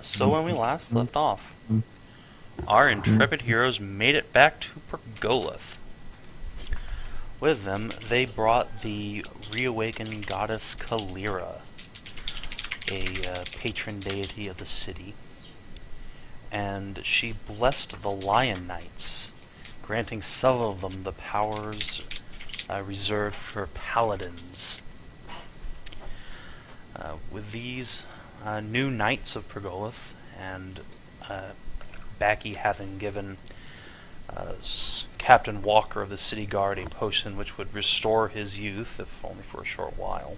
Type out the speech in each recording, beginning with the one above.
So when we last left off, our intrepid heroes made it back to Pergoleth. With them, they brought the reawakened goddess Kalira, a patron deity of the city, and she blessed the Lion Knights, granting several of them the powers reserved for paladins. With these new knights of Pergoleth, and Backy having given Captain Walker of the City Guard a potion which would restore his youth, if only for a short while,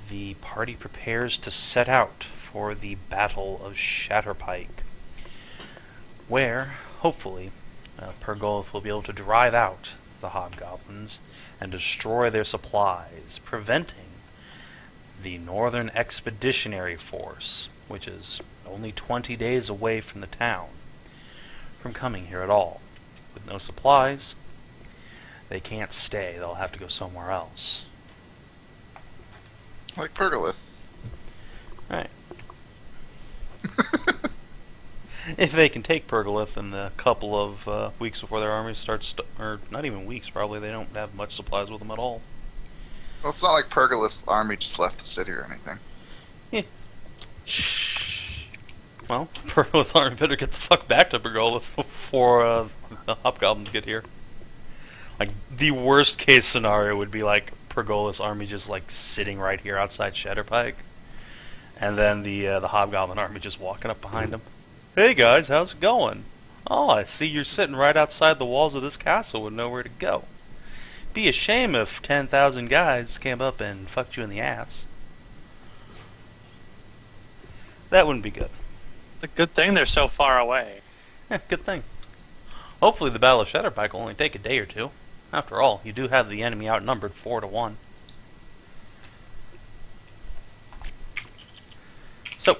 the party prepares to set out for the Battle of Shatterpike, where, hopefully, Pergoleth will be able to drive out the Hobgoblins and destroy their supplies, preventing the Northern Expeditionary Force, which is only 20 days away from the town, from coming here at all. With no supplies, they can't stay. They'll have to go somewhere else. Like Pergoleth. Right. If they can take Pergoleth in the couple of weeks before their army starts, or not even weeks, probably, they don't have much supplies with them at all. Well, it's not like Pergoleth's army just left the city or anything. Yeah. Well, Pergoleth's army better get the fuck back to Pergoleth before the Hobgoblins get here. Like, the worst case scenario would be like Pergoleth's army just like sitting right here outside Shatterpike, and then the Hobgoblin army just walking up behind them. Hey guys, how's it going? Oh, I see you're sitting right outside the walls of this castle with nowhere to go. Be a shame if 10,000 guys came up and fucked you in the ass. That wouldn't be good. The good thing they're so far away. Yeah, good thing. Hopefully the Battle of Shatterpike will only take a day or two. After all, you do have the enemy outnumbered 4-1. So,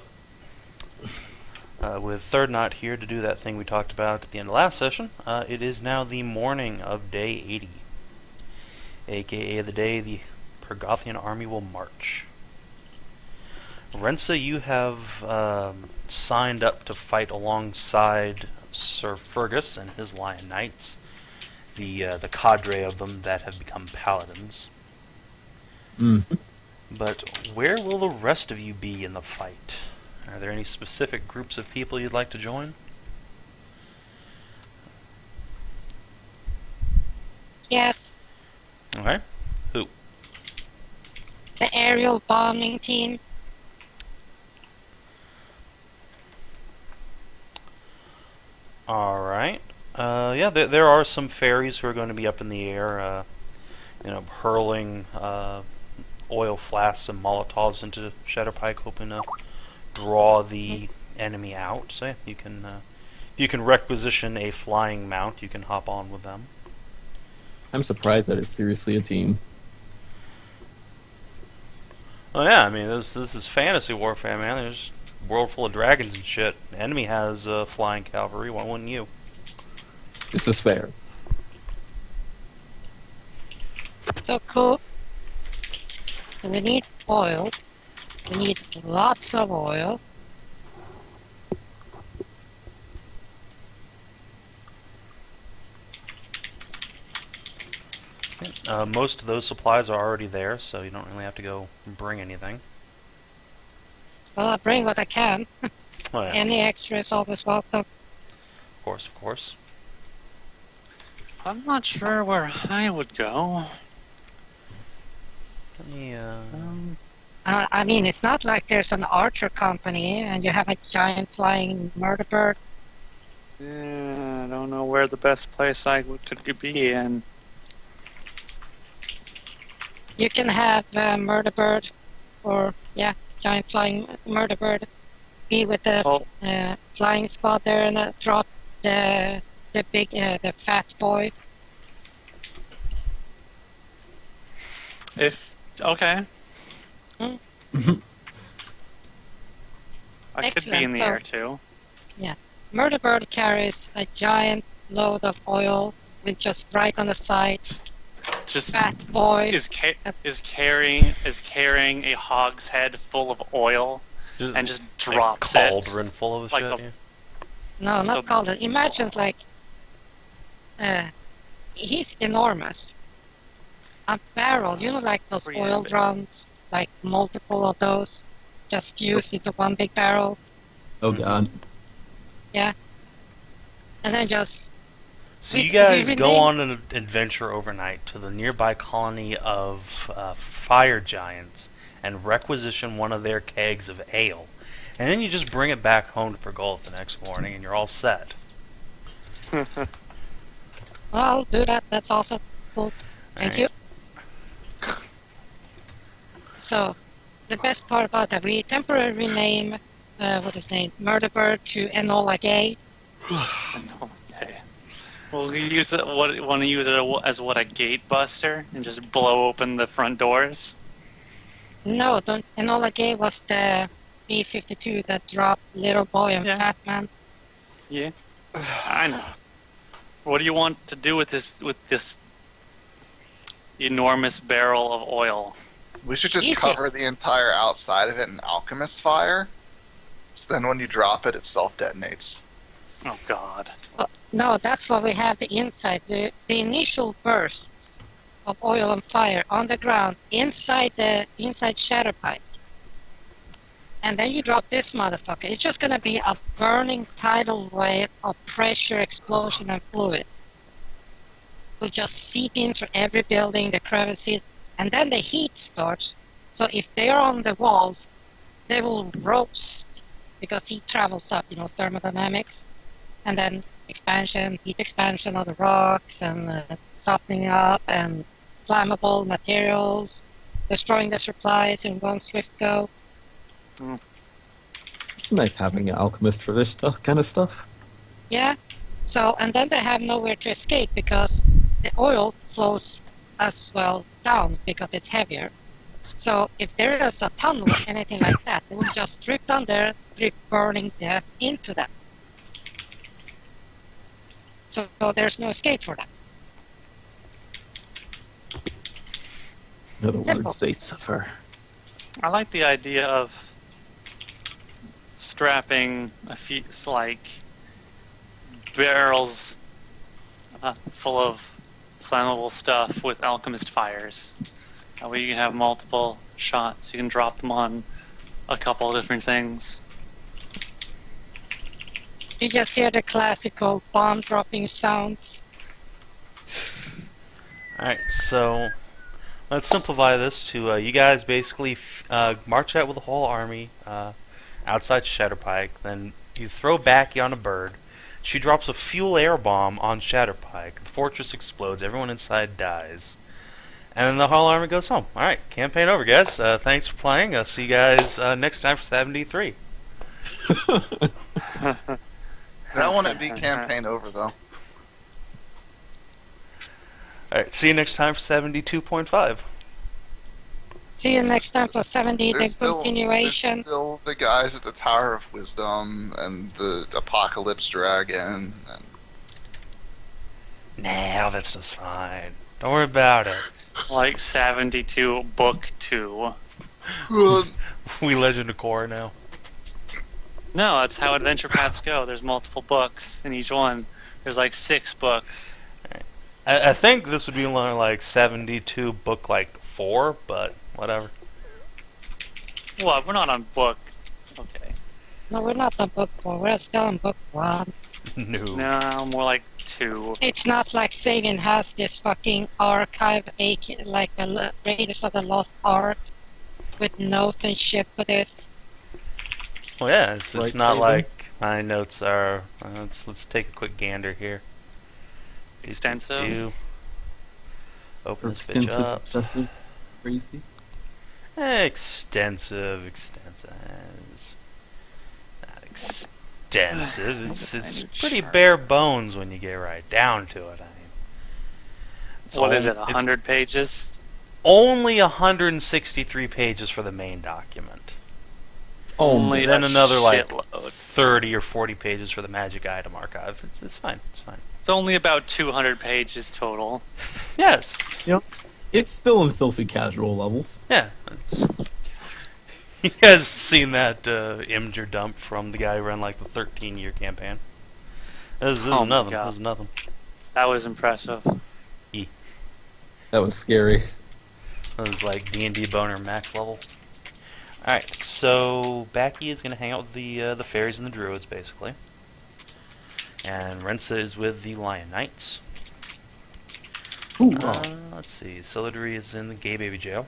with Third Knot here to do that thing we talked about at the end of last session, it is now the morning of day 80. A.k.a. the day the Pergothian army will march. Rensa, you have signed up to fight alongside Sir Fergus and his Lion Knights, the cadre of them that have become paladins. But where will the rest of you be in the fight? Are there any specific groups of people you'd like to join? Yes, Okay. Who? the aerial bombing team. Alright. Yeah, there are some fairies who are going to be up in the air, hurling oil flasks and molotovs into Shatterpike, hoping to draw the enemy out. So yeah, if you can requisition a flying mount, you can hop on with them. I'm surprised that it's seriously a team. Oh yeah, I mean this is fantasy warfare, man. There's a world full of dragons and shit. The enemy has flying cavalry. Why wouldn't you? This is fair. So cool. So we need oil. We need lots of oil. Most of those supplies are already there, so you don't really have to go bring anything. Well, I'll bring what I can. Oh, yeah. Any extra is always welcome. Of course, of course. I'm not sure where I would go. I mean, it's not like there's an archer company and you have a giant flying murder bird. Yeah, I don't know where the best place I could be in. You can have murder bird, or giant flying murder bird, be with the flying squad there and drop the the fat boy. Okay. Mm. I could be in the air too. Murder bird carries a giant load of oil with just right on the side. Just Fat boy. is carrying a hogshead full of oil and just a drops it. cauldron full of Like shit. a- Yeah. No, Just not a- called it. Imagine like, he's enormous. A barrel, you know, like those Pretty oil big. drums, like multiple of those, just fused into one big barrel, Oh god. and then just So We- you guys we go rename- on an adventure overnight to the nearby colony of fire giants and requisition one of their kegs of ale. And then you just bring it back home to Pergola the next morning and you're all set. well, I'll do that. That's awesome. Cool. Thank you. So, the best part about that, we temporarily rename, what is his name, Murderbird to Enola Gay. Okay. Well, we use it. Want to use it as what, a gate buster and just blow open the front doors? No, don't. Enola Gay was the B-52 that dropped Little Boy and Yeah. Fat Man. Yeah, I know. What do you want to do with this enormous barrel of oil? We should just Easy. cover the entire outside of it in Alchemist fire. So then when you drop it, it self-detonates. Oh God! No, that's what we have the inside. The initial bursts of oil and fire on the ground inside Shatterpike. And then you drop this motherfucker. It's just gonna be a burning tidal wave of pressure, explosion, and fluid. Will just seep into every building, the crevices, and then the heat starts. So if they are on the walls, they will roast because heat travels up, thermodynamics. And then heat expansion of the rocks, and softening up, and flammable materials, destroying the supplies in one swift go. It's nice having an alchemist for this kind of stuff. Yeah. So, and then they have nowhere to escape because the oil flows as well down because it's heavier. So if there is a tunnel or anything like that, it will just drip down there, drip burning death into them. So there's no escape for them. In other Simple. words, they suffer. I like the idea of strapping a few barrels full of flammable stuff with alchemist fires. That way you can have multiple shots. You can drop them on a couple of different things. You just hear the classical bomb dropping sounds. Alright, so let's simplify this to you guys basically march out with the whole army outside Shatterpike. Then you throw Backy on a bird. She drops a fuel air bomb on Shatterpike. The fortress explodes. Everyone inside dies. And then the whole army goes home. Alright, campaign over, guys. Thanks for playing. I'll see you guys next time for Sav&D 3. That wouldn't be campaign over, though. Alright, see you next time for Sav&D 2.5. See you next time for 70, the There's continuation. still the guys at the Tower of Wisdom and the Apocalypse Dragon. And Nah, that's just fine. Don't worry about it. Like 72 Book 2. We Legend of Korra now. No, that's how adventure paths go. There's multiple books in each one. There's like 6 books. I think this would be only like 72 book like 4, but whatever. What? We're not on book. Okay. No, we're not on book 4. We're still on book 1. No. No, more like 2. It's not like Savin has this fucking archive, like the Raiders of the Lost Ark, with notes and shit for this. Well, yeah, it's Right, not Sabin? like my notes are. Let's take a quick gander here. Extensive? Do- Open Or this bitch extensive, up. obsessive, crazy. Extensive. It's not extensive. It's pretty bare bones when you get right down to it. I mean, it's What is it, it's 100 pages? only 163 pages for the main document. Only Then a another like shitload. 30 or 40 pages for the magic item archive. It's fine. It's fine. It's only about 200 pages total. Yeah, it's You know, it's still in filthy casual levels. yeah. You guys have seen that imager dump from the guy who ran like the 13-year campaign? This is Oh my nothing. God. This is nothing. That was impressive. That was scary. That was like D&D boner max level. Alright, so Backy is going to hang out with the fairies and the druids, basically. And Rensa is with the Lion Knights. Ooh, Let's see. Celadrie is in the gay baby jail.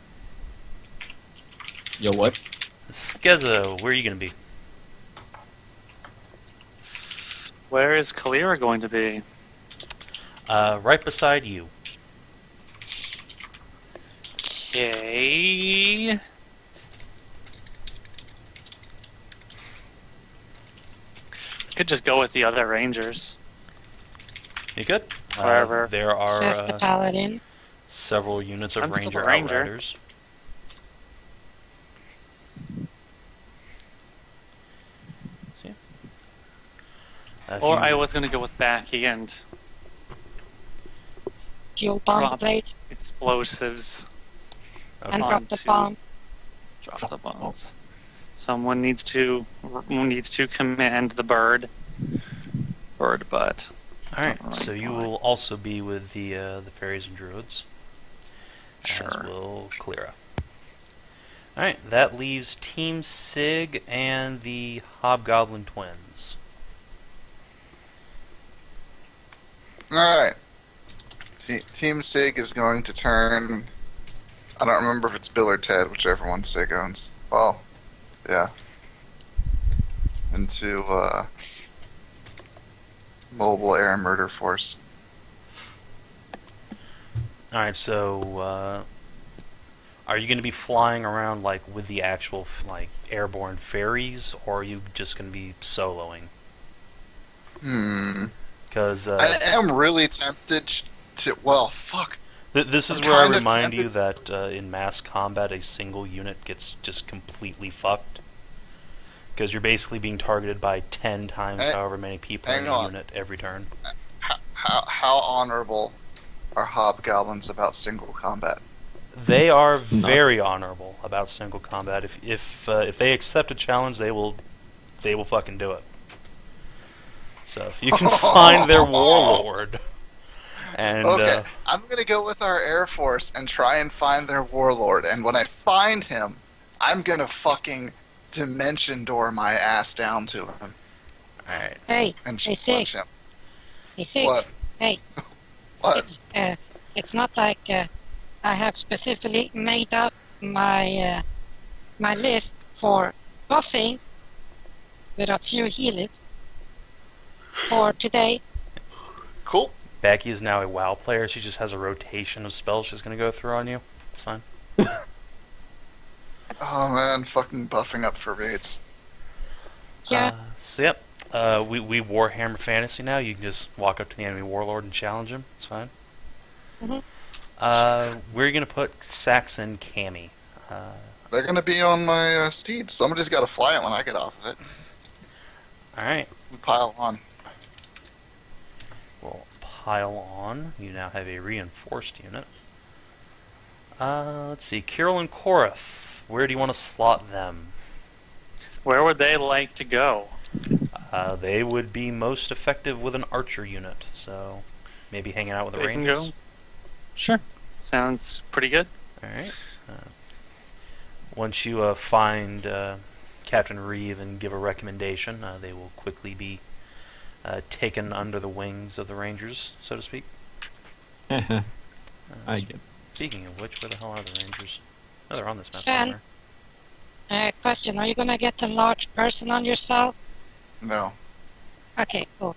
Yo, what? Skezza, where are you going to be? Where is Kalira going to be? Right beside you. Okay. Could just go with the other rangers. You good? Wherever. There Just the are paladin. several units of I'm still ranger a ranger. outriders. So, yeah. If Or you- I was going to go with Backy and Fuel bomb Drop. blades explosives. and Okay. drop the Onto- bomb. Drop the bombs. Someone needs to command the bird. Bird butt. Alright, Alright, so you fine. will also be with the fairies and druids. Sure. As will Kalira. Alright, that leaves Team Sig and the Hobgoblin twins. Alright. Team Sig is going to turn. I don't remember if it's Bill or Ted, whichever one Sig owns. Well, yeah. Into Mobile Air Murder Force. Alright, so are you going to be flying around like with the actual like airborne fairies, or are you just going to be soloing? Because I am really tempted to. Well, fuck. this is I'm where I kind of remind tempted- you that in mass combat, a single unit gets just completely fucked. Because you're basically being targeted by 10 times Hang- however many people in hang a on. unit every turn. How honorable are hobgoblins about single combat? They are Not. very honorable about single combat. If they accept a challenge, they will fucking do it. So if you can find their warlord, and Okay, I'm gonna go with our Air Force and try and find their warlord. And when I find him, I'm gonna fucking dimension door my ass down to him alright, Hey, and Hey, punch Sig. him. hey, Six. What? Hey, What? it's not like I have specifically made up my my list for buffing with a few healers for today. Cool. Backy is now a WoW player. She just has a rotation of spells she's going to go through on you. It's fine. Oh man, fucking buffing up for raids. Yeah, So yep, we Warhammer Fantasy now. You can just walk up to the enemy warlord and challenge him. It's fine. Mhm. Where are you going to put Saxon Cammy? They're gonna be on my steed. Somebody's got to fly it when I get off of it. Alright, We pile on. we'll pile on. You now have a reinforced unit. Let's see, Kirill and Korath. Where do you want to slot them? Where would they like to go? They would be most effective with an archer unit, so maybe hanging out with the They can rangers. go. Sure. Sounds pretty good. Alright. Once you find Captain Reeve and give a recommendation, they will quickly be taken under the wings of the rangers, so to speak. I get. Speaking of which, where the hell are the rangers? Oh, they're on this map Shan. somewhere. question, are you gonna get a large person on yourself? No, Okay, cool.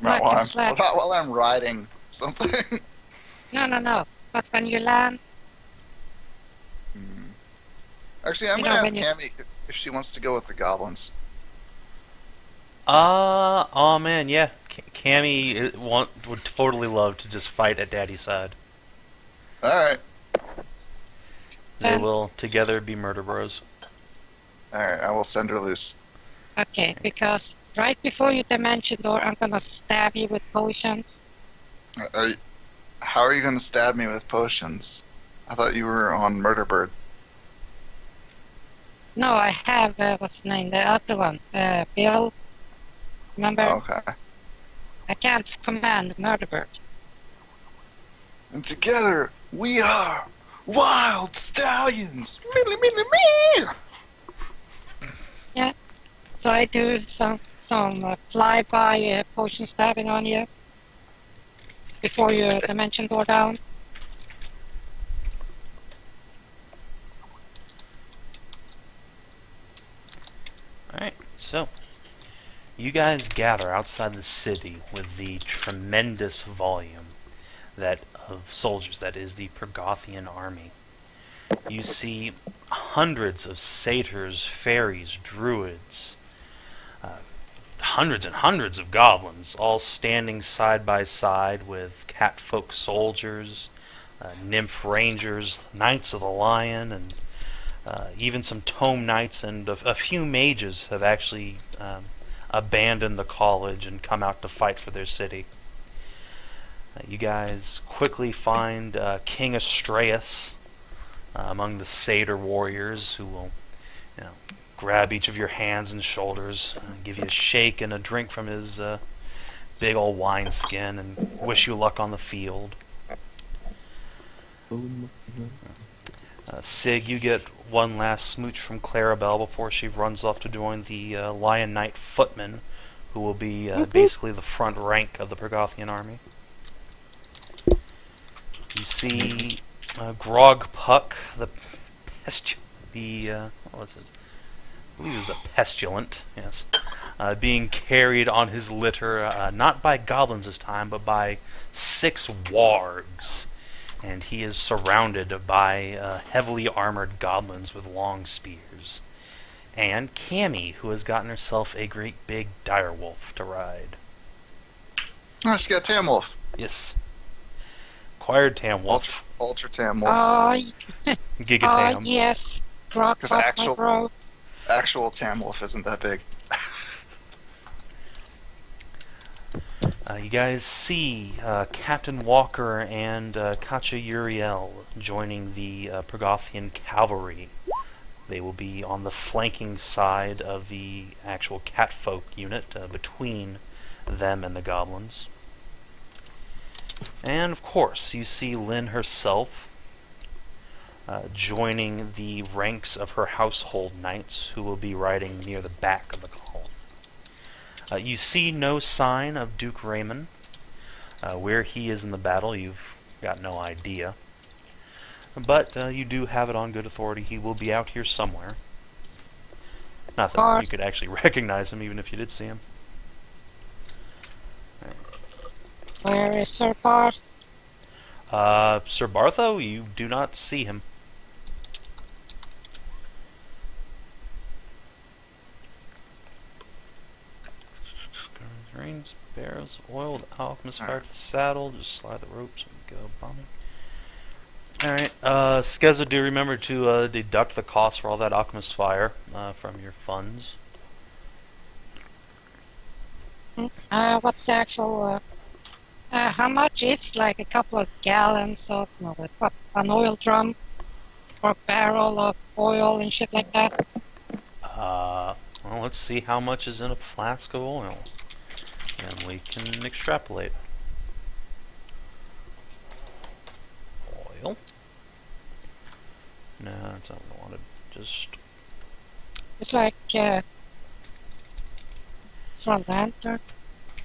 not Black while and I'm, slap. not while I'm riding something. No. But when you land, Actually, I'm You gonna know, ask when you- Cammy if she wants to go with the goblins. Oh man, yeah. Cammy would totally love to just fight at Daddy's side. All right, They Then- will together be murder bros. all right. I will send her loose. okay, because right before you dimension door, I'm gonna stab you with potions. How are you gonna stab me with potions? I thought you were on Murder Bird. No, I have, what's the name, the other one, Bill, remember? Okay. I can't command Murderbird. And together, we are wild stallions! Yeah, so I do some flyby potion stabbing on you before your dimension door down. Alright, so you guys gather outside the city with the tremendous volume that of soldiers that is the Pergothian army. You see hundreds of satyrs, fairies, druids, hundreds and hundreds of goblins, all standing side by side with catfolk soldiers, nymph rangers, knights of the lion, and even some tome knights, and a few mages have actually abandoned the college and come out to fight for their city. You guys quickly find King Astraeus among the satyr warriors, who will, grab each of your hands and shoulders, give you a shake and a drink from his big old wineskin, and wish you luck on the field. Sig, you get one last smooch from Clarabelle before she runs off to join the Lion Knight footmen, who will be basically the front rank of the Pergothian army. You see Grog Puck, what was it? I believe it was the Pestilent, yes, being carried on his litter, not by goblins this time, but by 6 wargs. And he is surrounded by heavily armored goblins with long spears. And Cammy, who has gotten herself a great big direwolf to ride. Oh, she got Tamwolf. Yes. Acquired Tamwolf. Ultra Tamwolf. Gigatam. Yes. Grog Because Puck, my bro. actual Tamwolf isn't that big. You guys see Captain Walker and Katja Uriel joining the Pergothian cavalry. They will be on the flanking side of the actual Catfolk unit, between them and the goblins. And of course, you see Lynn herself joining the ranks of her household knights, who will be riding near the back of the column. You see no sign of Duke Raymond. Where he is in the battle, you've got no idea. But you do have it on good authority he will be out here somewhere. Not that you could actually recognize him, even if you did see him. Where is Sir Barth? Sir Bartho, you do not see him. Reins, barrels, oil, the alchemist fire to the saddle, just slide the ropes and go bombing. Alright, Skezza, do remember to deduct the cost for all that alchemist fire from your funds. What's the actual, how much is like a couple of gallons of, an oil drum or a barrel of oil and shit like that? Well, let's see how much is in a flask of oil. And we can extrapolate. Oil? No, that's not what I wanted. Just... It's like, for a lantern.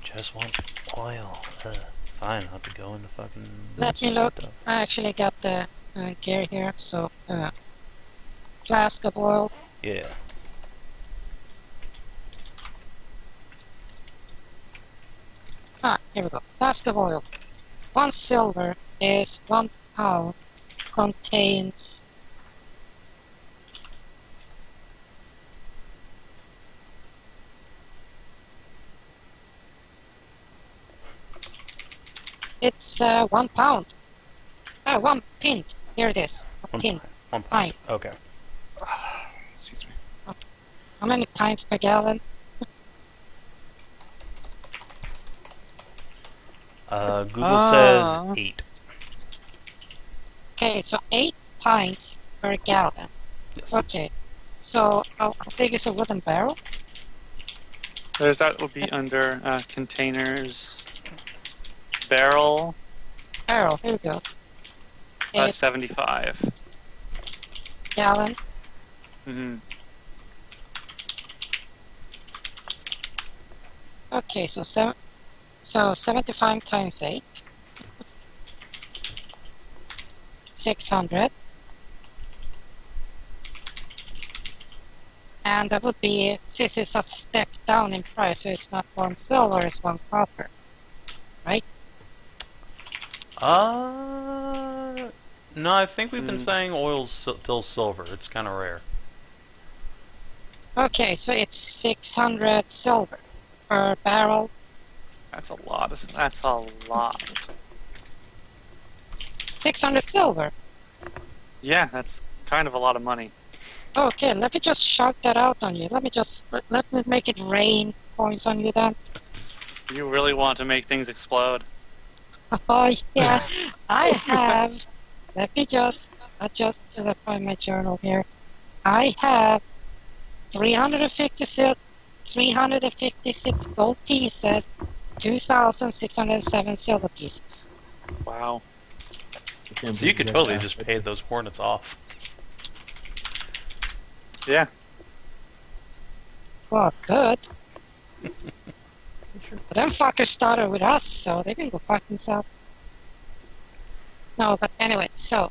Just want oil. Fine, I'll have to go into fucking... Let me look. I actually got the gear here, so, flask of oil. Yeah. Here we go. Flask of oil. 1 silver is 1 pound. Contains... It's 1 pound. 1 pint. Here it is. A pint. 1 pint. pint. Okay. Excuse me. How many pints per gallon? Google says 8. Okay, so 8 pints per gallon. Yes. Okay. So, how big is a wooden barrel? That would be under containers. Barrel, Barrel, here we go. 75. Gallon. Mm-hmm. Okay, so 75 times 8. 600. And that would be, since it's a step down in price, so it's not 1 silver, it's 1 copper. Right? No, I think we've been saying oil's still silver. It's kind of rare. Okay, so it's 600 silver per barrel. That's a lot. That's a lot. 600 silver. Yeah, that's kind of a lot of money. Okay, let me just shout that out on you. Let me make it rain points on you then. You really want to make things explode. Oh yeah, I have. Let me just adjust to find my journal here. I have 356 gold pieces, 2,607 silver pieces. Wow. So you could totally just pay those hornets off. Yeah. Well, good. But them fuckers started with us, so they can go fuck themselves. No, but anyway, so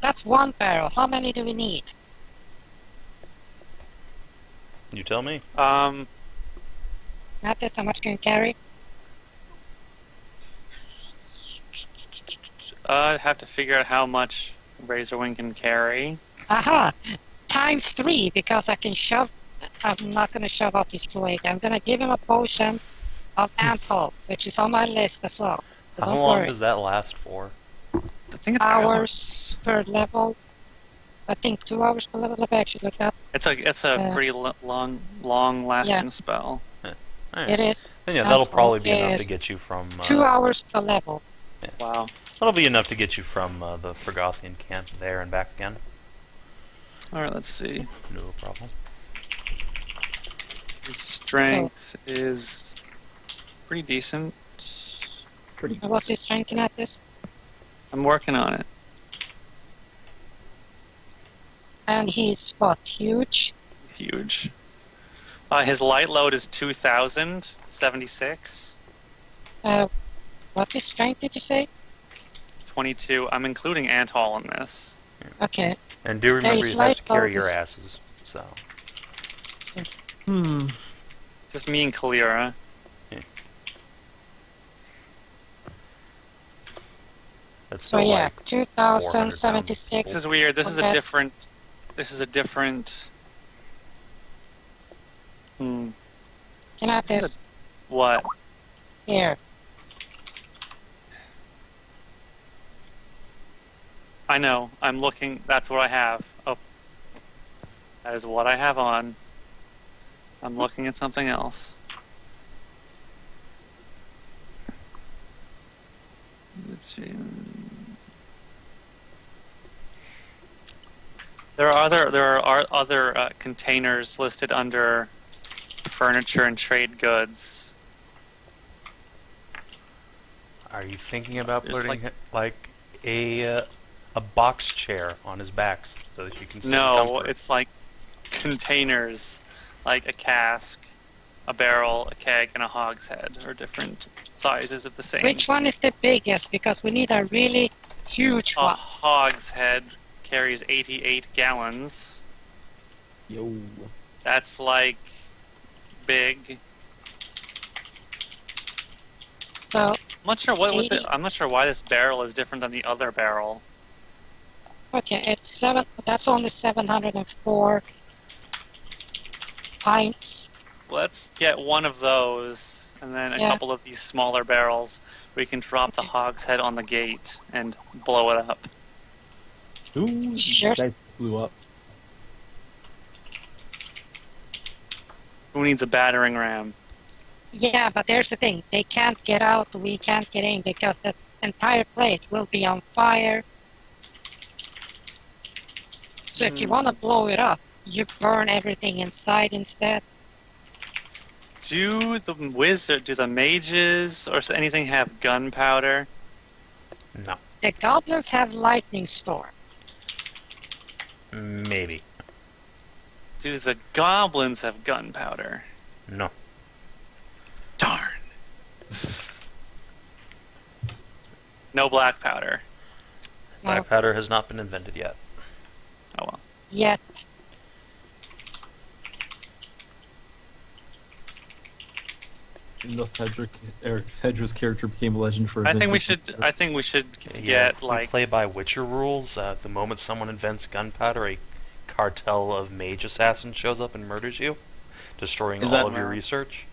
that's 1 barrel. How many do we need? You tell me. Not just how much can you carry? I'd have to figure out how much Razorwing can carry. Aha! Times 3, because I can shove. I'm not gonna shove up his plate. I'm gonna give him a potion of Antol, which is on my list as well. So How don't long worry. does that last for? I think it's Hours per level. I think 2 hours per level. Let me actually look up. It's a pretty long-lasting Yeah. spell. Alright. It is. Then yeah, that'll Antol probably be enough to is get you from... 2 hours per level. Wow. That'll be enough to get you from the Fragothian camp there and back again. All right, let's see. No problem. His strength is pretty decent. Pretty What's his strength in at this? I'm working on it. And he's what? Huge? It's huge. His light load is 2,076. What's his strength, did you say? 22. I'm including Antol in this. Okay. And do remember his he has to light carry load your is- asses, so... Just me and Kalira. That's So still yeah, like 2,076. This is weird. This is a Okay. different. This is a different. Kinathis, What? here. I know. I'm looking. That's what I have. Oh, that is what I have on. I'm looking at something else. Let's see. There are other containers listed under furniture and trade goods. Are you thinking about There's putting like a box chair on his back so that you can sit in No, comfort? it's like containers, like a cask, a barrel, a keg, and a hogshead are different sizes of the same. Which one is the biggest? Because we need a really huge A one. hogshead carries 88 gallons. Yo. That's like big. So, I'm not sure why this barrel is different than the other barrel. okay, that's only 704 pints. Let's get one of those, and then a Yeah. couple of these smaller barrels. We can drop the hogshead on the gate and blow it up. Ooh, Sure. that blew up. Who needs a battering ram? Yeah, but there's the thing. They can't get out, we can't get in, because the entire place will be on fire. So if you want to blow it up, you burn everything inside instead. Do the mages or anything have gunpowder? No. The goblins have lightning storm. Maybe. Do the goblins have gunpowder? No. Darn. No black powder. Black powder has not been invented yet. Oh well. Yet. Unless Hedrah's character became a legend for. I think we inventing should. I think we should Yeah, get if we like. play by Witcher rules. The moment someone invents gunpowder, a cartel of mage assassins shows up and murders you, destroying Is all that of your right? research.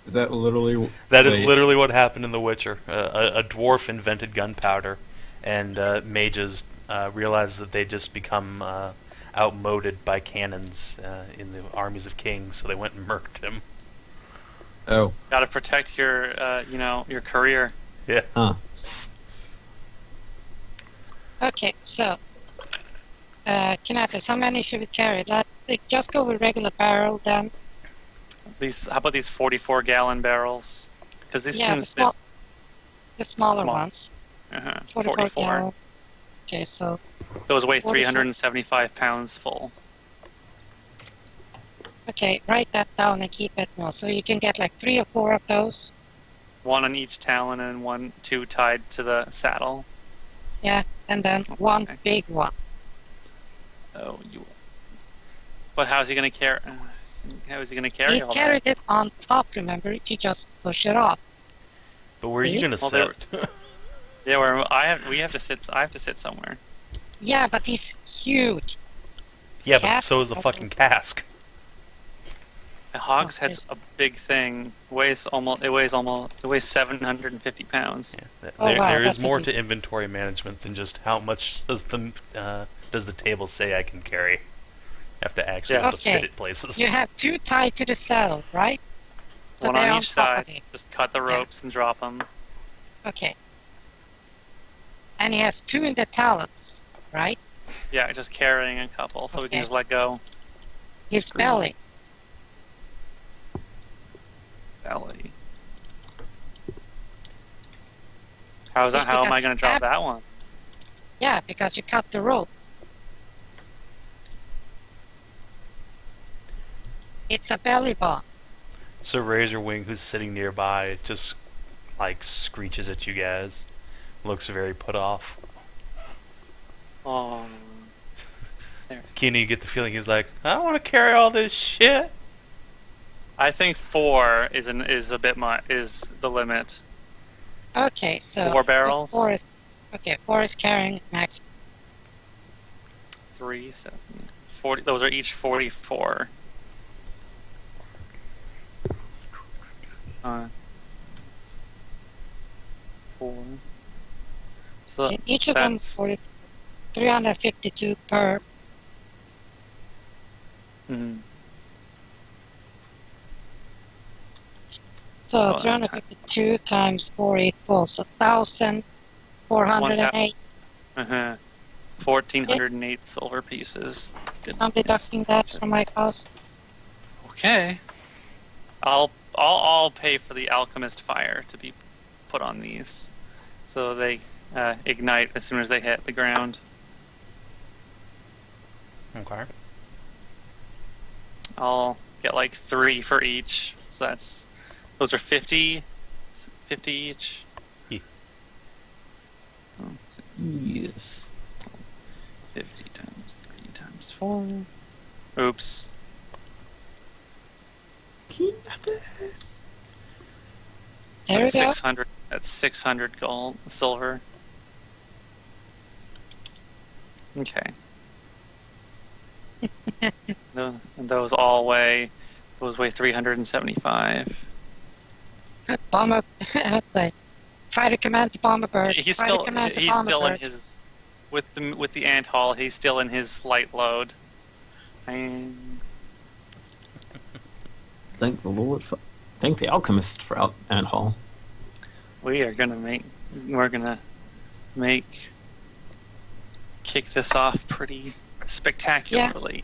Is that literally? That is Wait. literally what happened in The Witcher. A dwarf invented gunpowder, and mages realized that they just become outmoded by cannons in the armies of kings, so they went and murdered him. Oh, Got to protect your, your career. Yeah. huh. Okay, so. Kinathis, how many should we carry? Just go with regular barrel then. How about these 44-gallon barrels? Because this Yeah, seems the smaller Small. ones. 44. gallon. Okay, so. Those weigh 44. 375 pounds full. Okay, write that down and keep it now. So you can get like 3 or 4 of those. One on each talon and two tied to the saddle. Yeah, and then one Okay. big one. Oh, you. But how's he gonna carry? How is he gonna carry He all carried that? it on top, remember? You just push it off. But where are you See? going to Well, they sit? Yeah, I have to sit somewhere. Yeah, but he's huge. Yeah, but Cask? so is a fucking cask. A hogshead's a big thing. It weighs 750 pounds. Yeah. Oh, wow, There is that's a more big- to inventory management than just how much does the table say I can carry. You have to actually Yes. be able to Okay. fit it places. You have 2 tied to the saddle, right? So One they're on each top of side. it. Just cut the ropes and drop them. Okay. And he has 2 in the talons, right? Yeah, just carrying a couple, so we can Okay. just let go. His Screw belly. Belly. How am I Because going to you drop have- that one? Yeah, because you cut the rope. It's a belly bomb. So Razorwing, who's sitting nearby, just like screeches at you guys. Looks very put off. Oh, Keenan, you get the feeling he's like, I don't want to carry all this shit. I think 4 is the limit. Okay, so 4 barrels. 4 is carrying max. 3, 7, 40. Those are each 44. Uh, 4. So Okay, each of them that's- 352 per. mhm. So Oh, that's 352 times 4 equals 1,408. 1,408 silver pieces. Goodness I'm deducting that gracious. from my cost. Okay. I'll pay for the alchemist fire to be put on these, so they ignite as soon as they hit the ground. Okay. I'll get like 3 for each, so those are 50 each. Yeah. Oh, Yes. 50 times 3 times 4. Oops. Kinathis. There we That's go. 600. That's 600 gold, silver. Okay. Those weigh 375. Bomber. Fighter command bomber bird. He's Fighter still command he's bomber still in bird. his with the ant haul. He's still in his light load. And Thank the Lord for. Thank the Alchemist for ant haul. we're gonna make kick this off pretty spectacularly.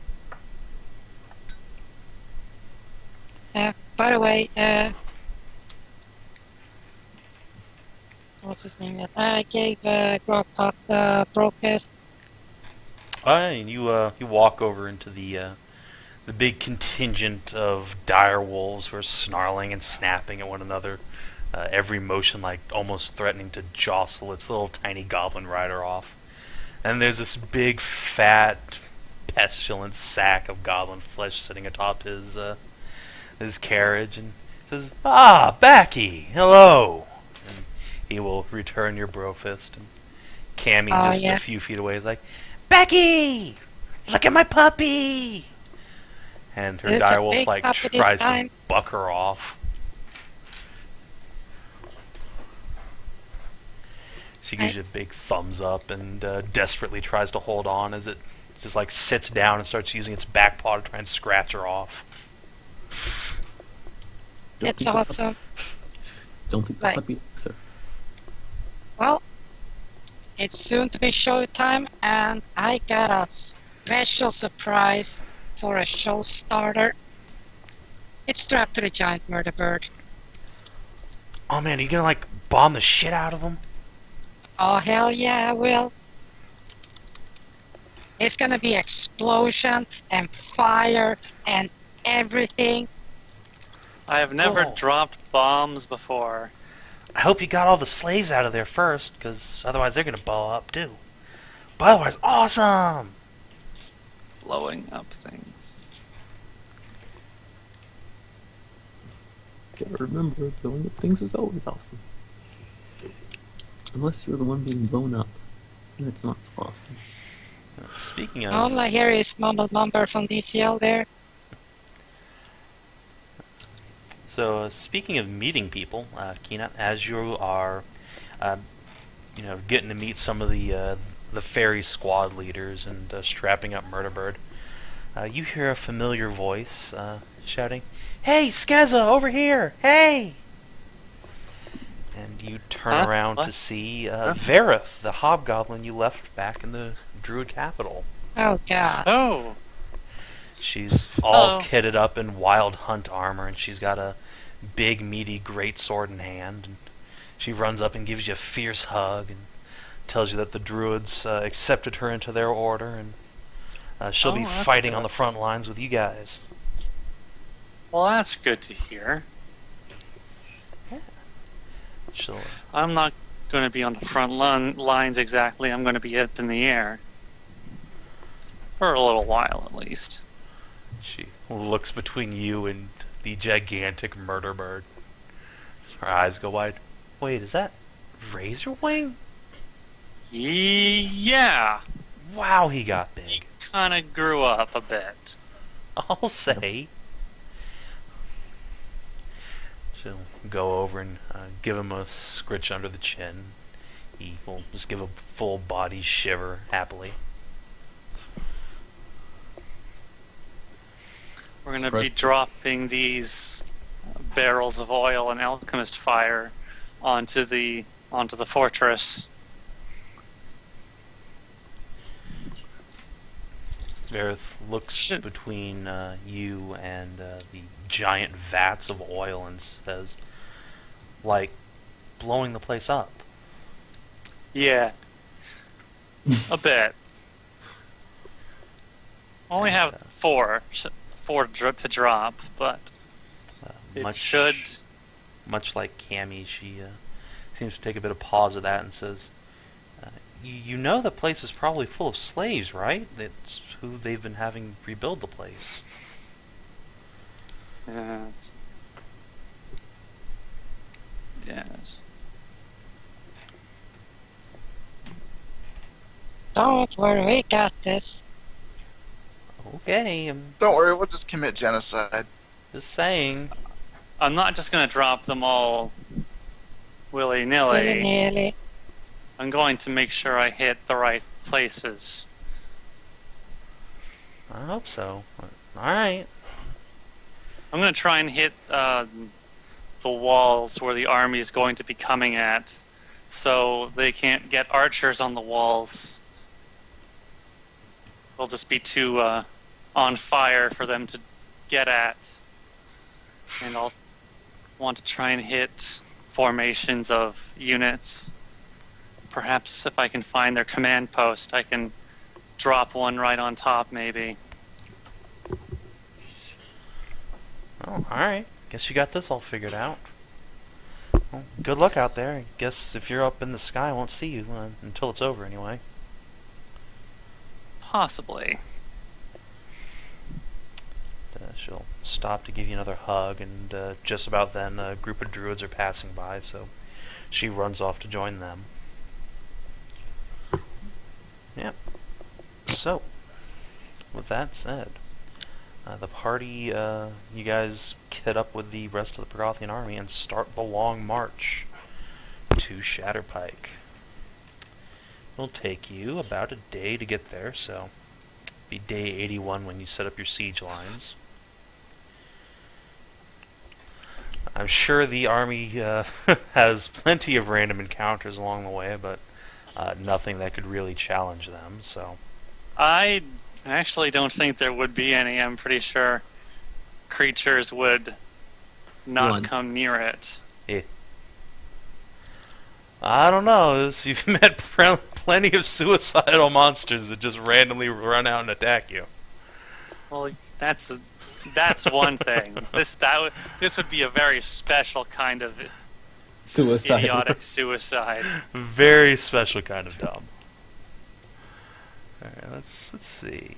By the way, what's his name? I gave Grogpot Brofist. And you walk over into the big contingent of dire wolves who are snarling and snapping at one another, every motion like almost threatening to jostle its little tiny goblin rider off. And there's this big, fat, pestilent sack of goblin flesh sitting atop his carriage, and says, "Ah, Backy, hello." And he will return your brofist. And Cammy, just a few feet away, is like, "Backy, look at my puppy!" And her direwolf like tries to buck her off. She gives you a big thumbs up and desperately tries to hold on as it just like sits down and starts using its back paw to try and scratch her off. It's awesome. Don't think that would be sir. Well, it's soon to be showtime, and I got a special surprise for a show starter. It's strapped to the giant murder bird. Oh man, are you gonna like bomb the shit out of him? Oh hell yeah, I will. It's gonna be explosion and fire and everything. I have never dropped bombs before. I hope you got all the slaves out of there first, because otherwise they're gonna blow up too. But otherwise, awesome! Blowing up things. Gotta remember, blowing up things is always awesome. Unless you're the one being blown up, and it's not so awesome. Speaking of... All I hear is mumble mumble from DCL there. So, speaking of meeting people, Kina, as you are, getting to meet some of the fairy squad leaders and strapping up Murderbird, you hear a familiar voice shouting, "Hey, Skezza, over here! Hey!" And you turn around to see Vareth, the hobgoblin you left back in the Druid capital. Oh god. Oh! She's all kitted up in wild hunt armor, and she's got a big, meaty greatsword in hand. And she runs up and gives you a fierce hug and tells you that the druids accepted her into their order, and she'll be fighting on the front lines with you guys. Well, that's good to hear. She'll, I'm not going to be on the front lines exactly. I'm going to be up in the air. For a little while, at least. She looks between you and the gigantic murder bird. Her eyes go wide. Wait, is that Razorwing? Yeah. Wow, he got big. He kind of grew up a bit. I'll say. She'll go over and give him a scritch under the chin. He will just give a full body shiver happily. We're going to be dropping these barrels of oil and alchemist fire onto the fortress. Vareth looks between you and the giant vats of oil and says, like, blowing the place up. Yeah. A bit. Only have four to drop, but it should... Much like Cammy, she seems to take a bit of pause of that and says, you know the place is probably full of slaves, right? That's who they've been having rebuild the place. Yes. Yes. Don't worry, we got this. Okay, Don't worry, we'll just commit genocide. Just saying. I'm not just going to drop them all willy-nilly. Willy-nilly. I'm going to make sure I hit the right places. I hope so. Alright. I'm going to try and hit the walls where the army is going to be coming at, so they can't get archers on the walls. they'll just be too on fire for them to get at. And I'll want to try and hit formations of units. Perhaps if I can find their command post, I can drop one right on top, maybe. Oh, alright. Guess you got this all figured out. Well, good luck out there. I guess if you're up in the sky, I won't see you until it's over anyway. Possibly. She'll stop to give you another hug, and just about then a group of druids are passing by, so she runs off to join them. Yep. So, with that said, the party, you guys kit up with the rest of the Progothian army and start the long march to Shatterpike. It'll take you about a day to get there, so be day 81 when you set up your siege lines. I'm sure the army has plenty of random encounters along the way, but nothing that could really challenge them, so... I actually don't think there would be any. I'm pretty sure creatures would not come near it. Yeah. I don't know. You've met plenty of suicidal monsters that just randomly run out and attack you. Well, that's one thing. This would be a very special kind of Suicide. idiotic suicide. Very special kind of dumb. Alright, let's see.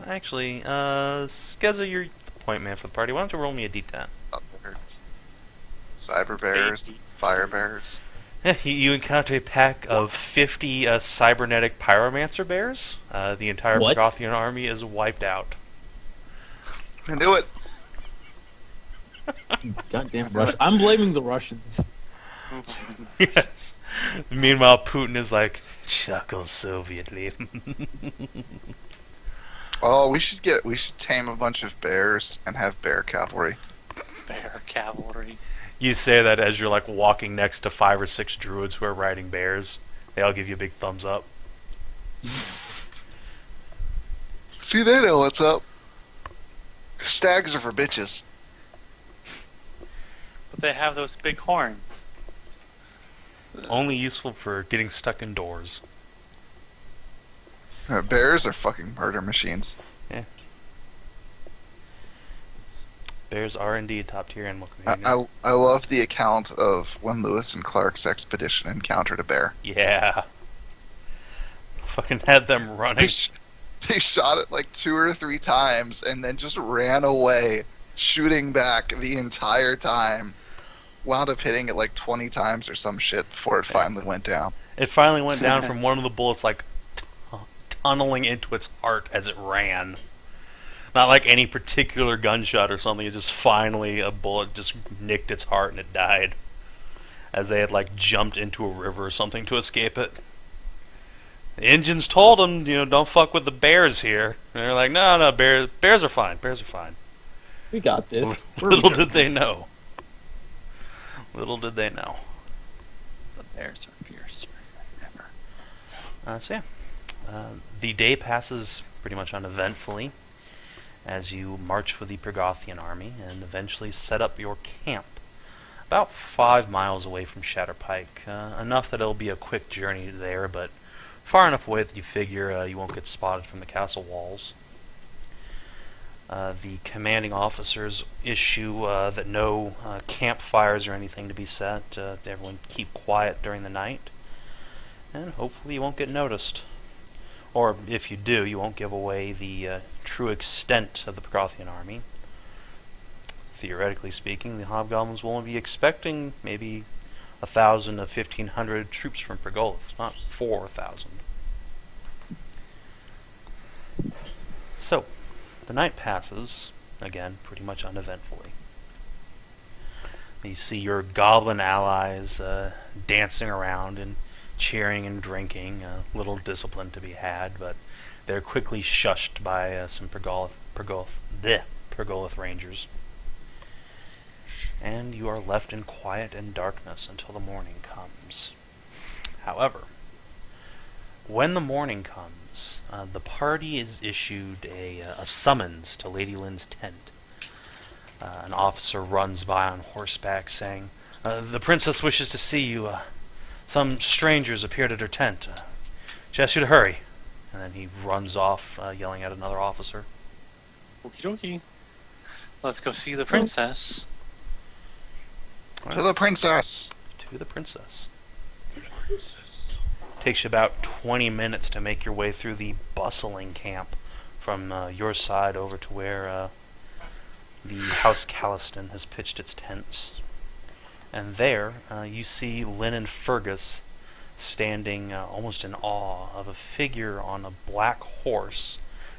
Actually, Skezza, you're the point man for the party. Why don't you roll me a d10? Bears. Cyber bears. Fire bears. You encounter a pack of 50 cybernetic pyromancer bears. The entire What? Progothian army is wiped out. I knew it. Goddamn Russian. I'm blaming the Russians. Yes. Meanwhile, Putin is like, chuckle Sovietly. Oh, we should tame a bunch of bears and have bear cavalry. Bear cavalry. You say that as you're like walking next to 5 or 6 druids who are riding bears. They all give you a big thumbs up. See, they know what's up. Stags are for bitches. But they have those big horns. Only useful for getting stuck indoors. Bears are fucking murder machines. Yeah. Bears are indeed top tier animal community. I love the account of when Lewis and Clark's expedition encountered a bear. Yeah. Fucking had them running. They shot it like 2 or 3 times and then just ran away, shooting back the entire time. Wound up hitting it like 20 times or some shit before it finally went down. It finally went down from one of the bullets like tunneling into its heart as it ran. Not like any particular gunshot or something, it just finally, a bullet just nicked its heart and it died. As they had like jumped into a river or something to escape it. The Indians told them, don't fuck with the bears here. And they're like, no, bears are fine, bears are fine. We got this. Little did they know. Little did they know. The bears are fiercer than ever. So yeah, the day passes pretty much uneventfully as you march with the Progothian army and eventually set up your camp about 5 miles away from Shatterpike. Enough that it'll be a quick journey there, but far enough away that you figure you won't get spotted from the castle walls. The commanding officers issue that no campfires or anything to be set. Everyone keep quiet during the night. And hopefully you won't get noticed. Or if you do, you won't give away the true extent of the Progothian army. Theoretically speaking, the Hobgoblins will only be expecting maybe 1,000 to 1,500 troops from Progolith, not 4,000. So, the night passes, again, pretty much uneventfully. You see your goblin allies dancing around and cheering and drinking. Little discipline to be had, but they're quickly shushed by some Progolith Rangers. And you are left in quiet and darkness until the morning comes. However, When the morning comes, the party is issued a summons to Lady Lynn's tent. An officer runs by on horseback saying, "The princess wishes to see you. Some strangers appeared at her tent. She asks you to hurry." And then he runs off, yelling at another officer. Okie dokie. Let's go see the princess. To the princess. To the princess. Takes you about 20 minutes to make your way through the bustling camp from your side over to where the House Calliston has pitched its tents. And there you see Lynn and Fergus standing almost in awe of a figure on a black horse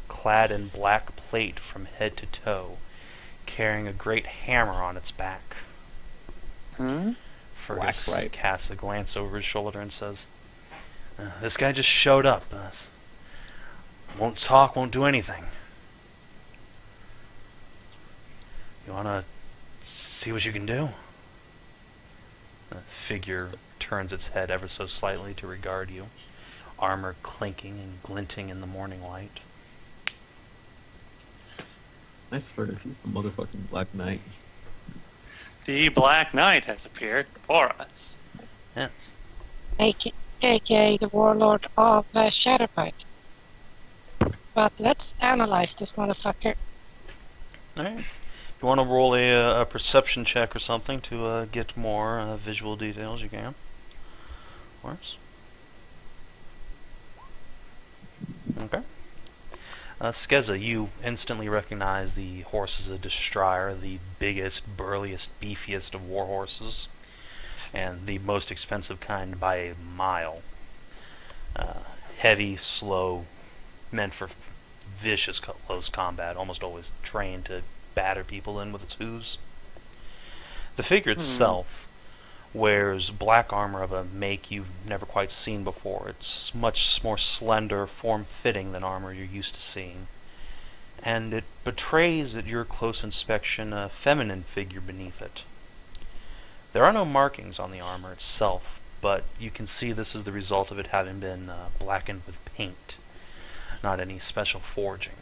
clad in black plate from head to toe, carrying a great hammer on its back. Fergus casts a glance over his shoulder and says, "This guy just showed up. Won't talk, won't do anything. You want to see what you can do?" The figure turns its head ever so slightly to regard you, armor clinking and glinting in the morning light. I swear, he's the motherfucking Black Knight. The Black Knight has appeared before us. Yes. AKA the warlord of Shatterpike. But let's analyze this motherfucker. Alright. If you want to roll a perception check or something to get more visual details, you can. Of course. Okay. Skezza, you instantly recognize the horse as a Destrier, the biggest, burliest, beefiest of war horses, and the most expensive kind by a mile. Heavy, slow, meant for vicious close combat, almost always trained to batter people in with its hooves. The figure itself wears black armor of a make you've never quite seen before. It's much more slender, form-fitting than armor you're used to seeing. And it betrays at your close inspection a feminine figure beneath it. There are no markings on the armor itself, but you can see this is the result of it having been blackened with paint, not any special forging.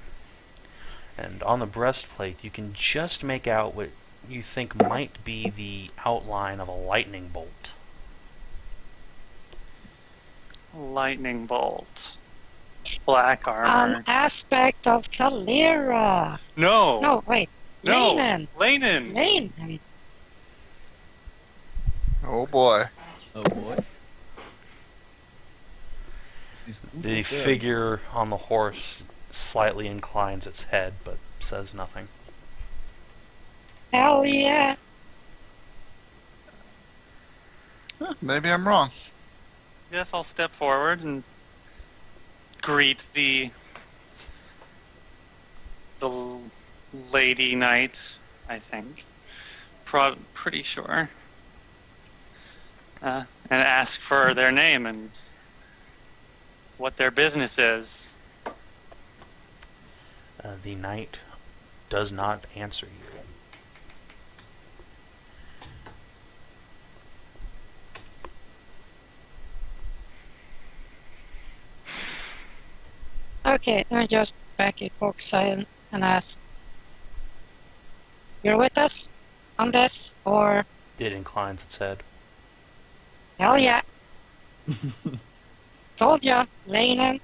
And on the breastplate, you can just make out what you think might be the outline of a lightning bolt. Lightning bolt. Black armor. An aspect of Cavalier. No! No, wait. No! Lanen. Lanen! Oh boy. Oh boy. The figure on the horse slightly inclines its head, but says nothing. Hell yeah. Maybe I'm wrong. Yes, I'll step forward and greet the lady knight, I think. Pretty sure. And ask for their name and what their business is. The knight does not answer you. Okay, then just Backy pokes silent and asks, "You're with us on this, or?" It inclines its head. Hell yeah. Told ya, Lanen.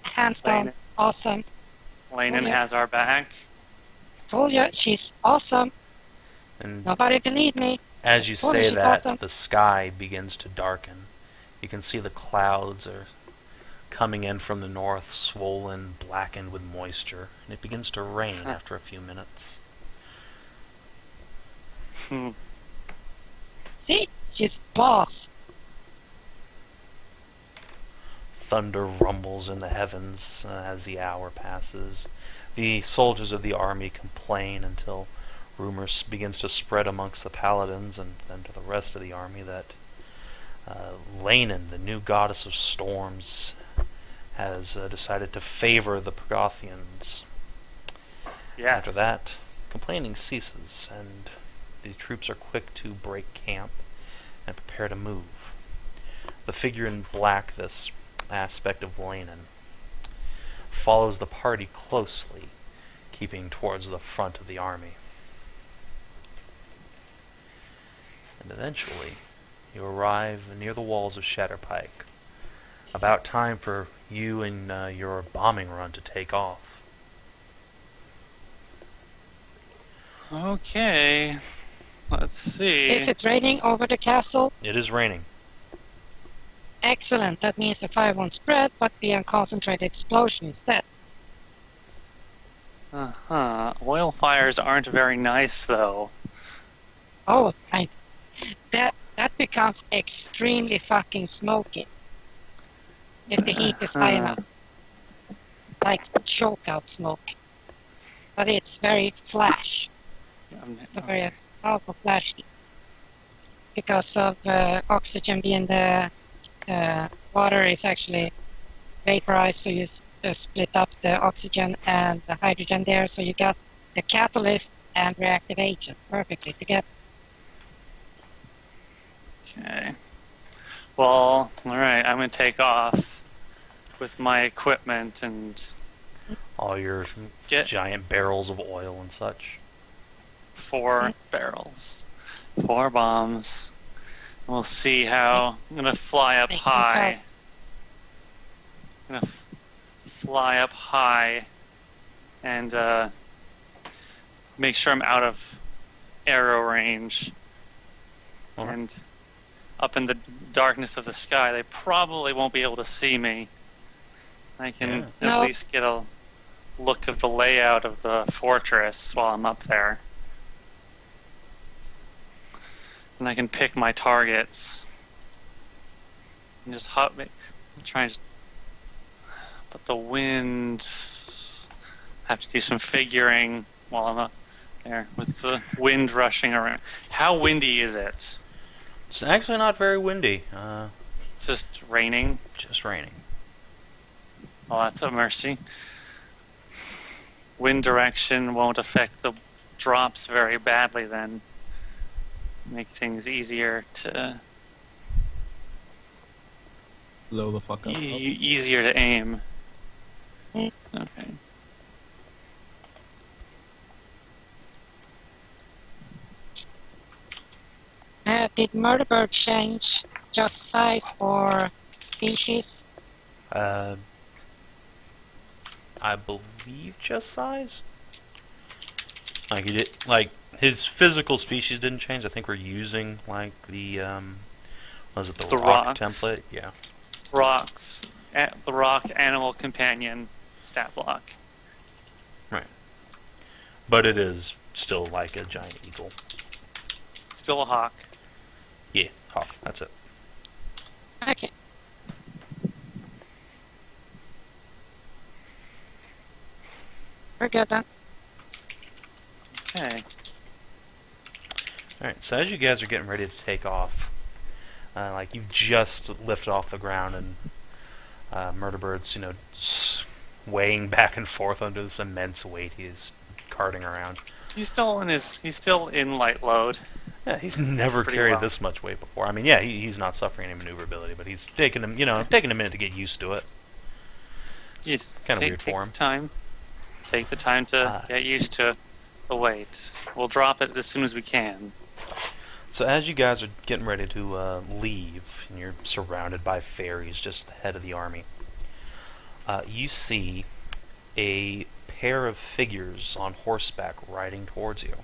Hands down, Lanen. awesome. Lanen Okay. has our back. Told ya, she's awesome. And Nobody believed me. as you Told you say she's that, awesome. the sky begins to darken. You can see the clouds are coming in from the north, swollen, blackened with moisture, and it begins to rain after a few minutes. See? She's boss. Thunder rumbles in the heavens as the hour passes. The soldiers of the army complain until rumors begins to spread amongst the paladins and then to the rest of the army that Lanen, the new goddess of storms, has decided to favor the Progothians. Yes. After that, complaining ceases, and the troops are quick to break camp and prepare to move. The figure in black, this aspect of Lanin, follows the party closely, keeping towards the front of the army. And eventually, you arrive near the walls of Shatterpike. About time for you and your bombing run to take off. Okay. Let's see. Is it raining over the castle? It is raining. Excellent. That means the fire won't spread, but be a concentrated explosion instead. Oil fires aren't very nice, though. Oh, that becomes extremely fucking smoky. If the heat is high enough. Like choke out smoke. But it's very flash. It's a very powerful flash heat. Because of oxygen being the water is actually vaporized, so you split up the oxygen and the hydrogen there, so you got the catalyst and reactive agent perfectly together. Okay. Well, alright, I'm going to take off with my equipment and All your giant barrels of oil and such. 4 barrels. 4 bombs. We'll see how... I'm going to fly up high. I'm going to fly up high and make sure I'm out of arrow range. Okay. And up in the darkness of the sky, they probably won't be able to see me. I can at least get a look of the layout of the fortress while I'm up there. And I can pick my targets. And just try and but the wind... I have to do some figuring while I'm up there with the wind rushing around. How windy is it? It's actually not very windy. It's just raining. Just raining. Well, that's a mercy. Wind direction won't affect the drops very badly then. Make things easier to... Blow the fuck up. easier to aim. Okay. Did Murderbird change just size or species? I believe just size. Like his physical species didn't change. I think we're using like the was it the rock rocks. template? Yeah. Rocks. The rock animal companion stat block. Right. But it is still like a giant eagle. Still a hawk. Yeah, hawk. That's it. Okay. We're good then. Okay. Alright, so as you guys are getting ready to take off, like you just lifted off the ground and Murderbird's, swaying back and forth under this immense weight he is carting around. He's still in light load. Yeah, he's never Pretty carried well. this much weight before. I mean, yeah, he's not suffering any maneuverability, but he's taking a minute to get used to it. It's kind of weird for him. Take the time to get used to the weight. We'll drop it as soon as we can. So as you guys are getting ready to leave, and you're surrounded by fairies just ahead of the army, you see a pair of figures on horseback riding towards you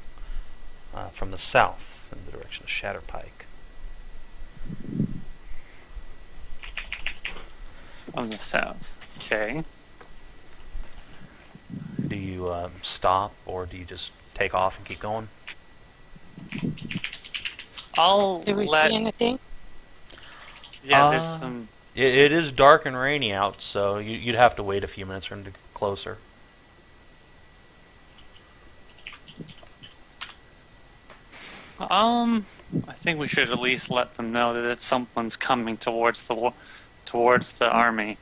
from the south in the direction of Shatterpike. On the south. Okay. Do you stop, or do you just take off and keep going? Do we see anything? Yeah, there's some... It is dark and rainy out, so you'd have to wait a few minutes for him to get closer. I think we should at least let them know that someone's coming towards the army.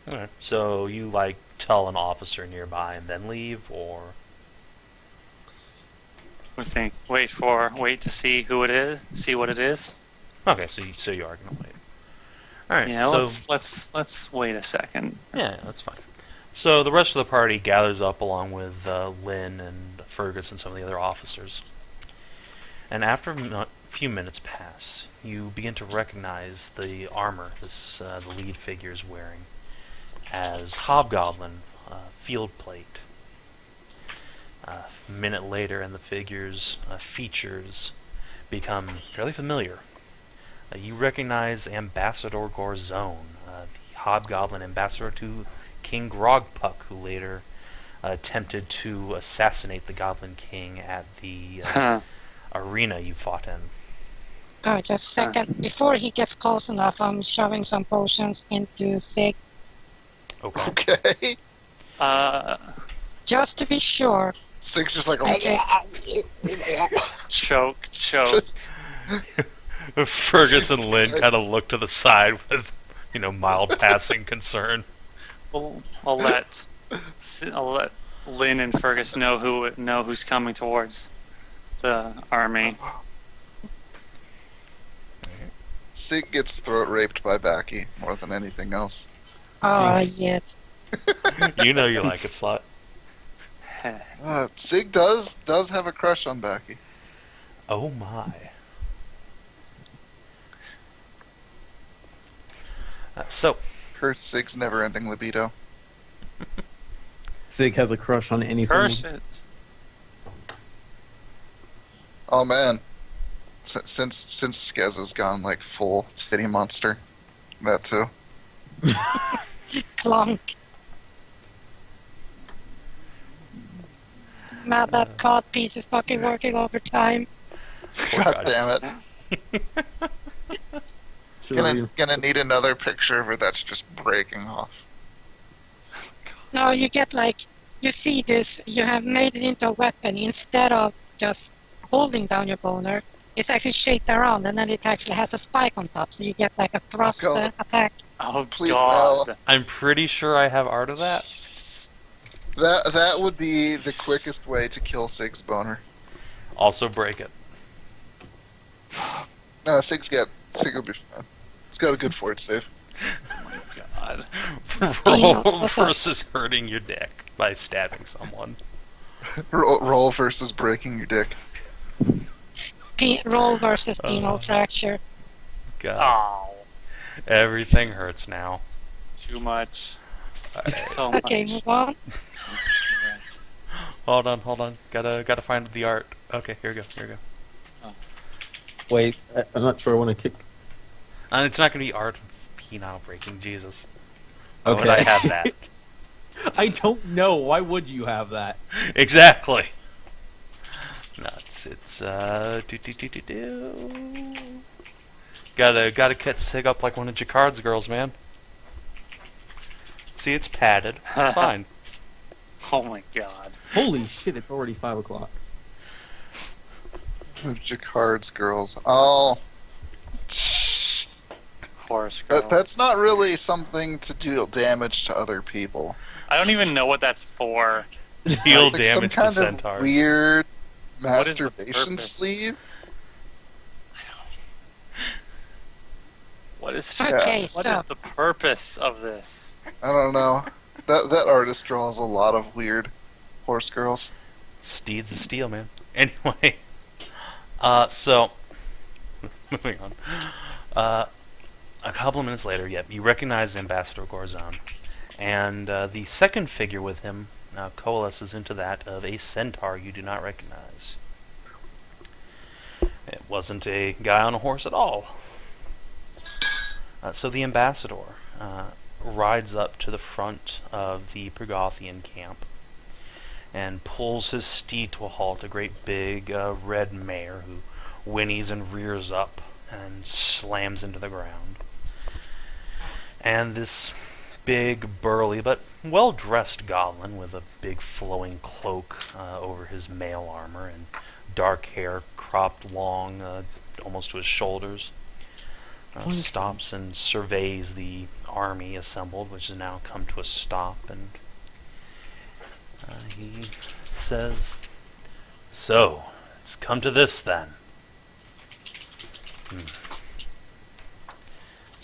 Okay. So you tell an officer nearby and then leave, or We think wait to see who it is, see what it is. Okay, so you are gonna wait. All right. Yeah, so let's wait a second. yeah, that's fine. So the rest of the party gathers up along with Lynn and Fergus and some of the other officers. And after a few minutes pass, you begin to recognize the armor the lead figure is wearing as Hobgoblin field plate. A minute later, and the figure's features become fairly familiar. You recognize Ambassador Gorzone, the Hobgoblin ambassador to King Grogpuck, who later attempted to assassinate the Goblin King at the arena you fought in. Oh, just a second. Before he gets close enough, I'm shoving some potions into Sig. Okay. Okay. Just to be sure. Sig's just like, Okay. Choke. Fergus and Jesus Lynn Christ. kind of look to the side with, mild passing concern. I'll let Lynn and Fergus know who's coming towards the army. Sig gets throat raped by Backy more than anything else. Oh, yet. You know you like it, slut. Sig does have a crush on Backy. Oh my. So, Curse Sig's never-ending libido. Sig has a crush on anything. Curse it. Oh man, since Skezza's gone like full titty monster, that too. Clunk. Man, that cod piece is fucking working overtime. God damn it! Should we- Gonna need another picture of her that's just breaking off. No, you get you see this, you have made it into a weapon instead of just holding down your boner. It's actually shaped around, and then it actually has a spike on top, so you get a thrust God. attack. Oh Please, God! no. I'm pretty sure I have art of that. Jesus. That would be the quickest way to kill Sig's boner. Also break it. No, Sig will be fine. It's got a good fort save. God. Roll versus hurting your dick by stabbing someone. Roll versus breaking your dick. Roll versus penal fracture. God. Oh, Everything hurts now. too much. Alright. So Okay, much. move on. So much regret. Hold on. Gotta find the art. Okay, here we go. Wait, I'm not sure I want to kick. It's not gonna be art penile breaking, Jesus. Why would Okay. I have that? I don't know. Why would you have that? Exactly. No, it's Gotta cut Sig up like one of Jacquard's girls, man. See, it's padded. It's fine. Oh my God. Holy shit! It's already 5 o'clock. Jacquard's girls. Oh. Horse girl. That's not really something to deal damage to other people. I don't even know what that's for. Deal Like damage some to kind centaurs. of weird What is the masturbation purpose? sleeve. What is Okay, what so is the purpose of this? I don't know. That artist draws a lot of weird horse girls. Steeds of steel, man. Anyway, so moving on. A couple of minutes later, you recognize Ambassador Gorzone, and the second figure with him coalesces into that of a centaur you do not recognize. It wasn't a guy on a horse at all. So the ambassador rides up to the front of the Pergothian camp and pulls his steed to a halt, a great big red mare who whinnies and rears up and slams into the ground. And this big, burly, but well-dressed goblin with a big flowing cloak over his mail armor and dark hair cropped long almost to his shoulders stops and surveys the army assembled, which has now come to a stop, and he says, "So, it's come to this then.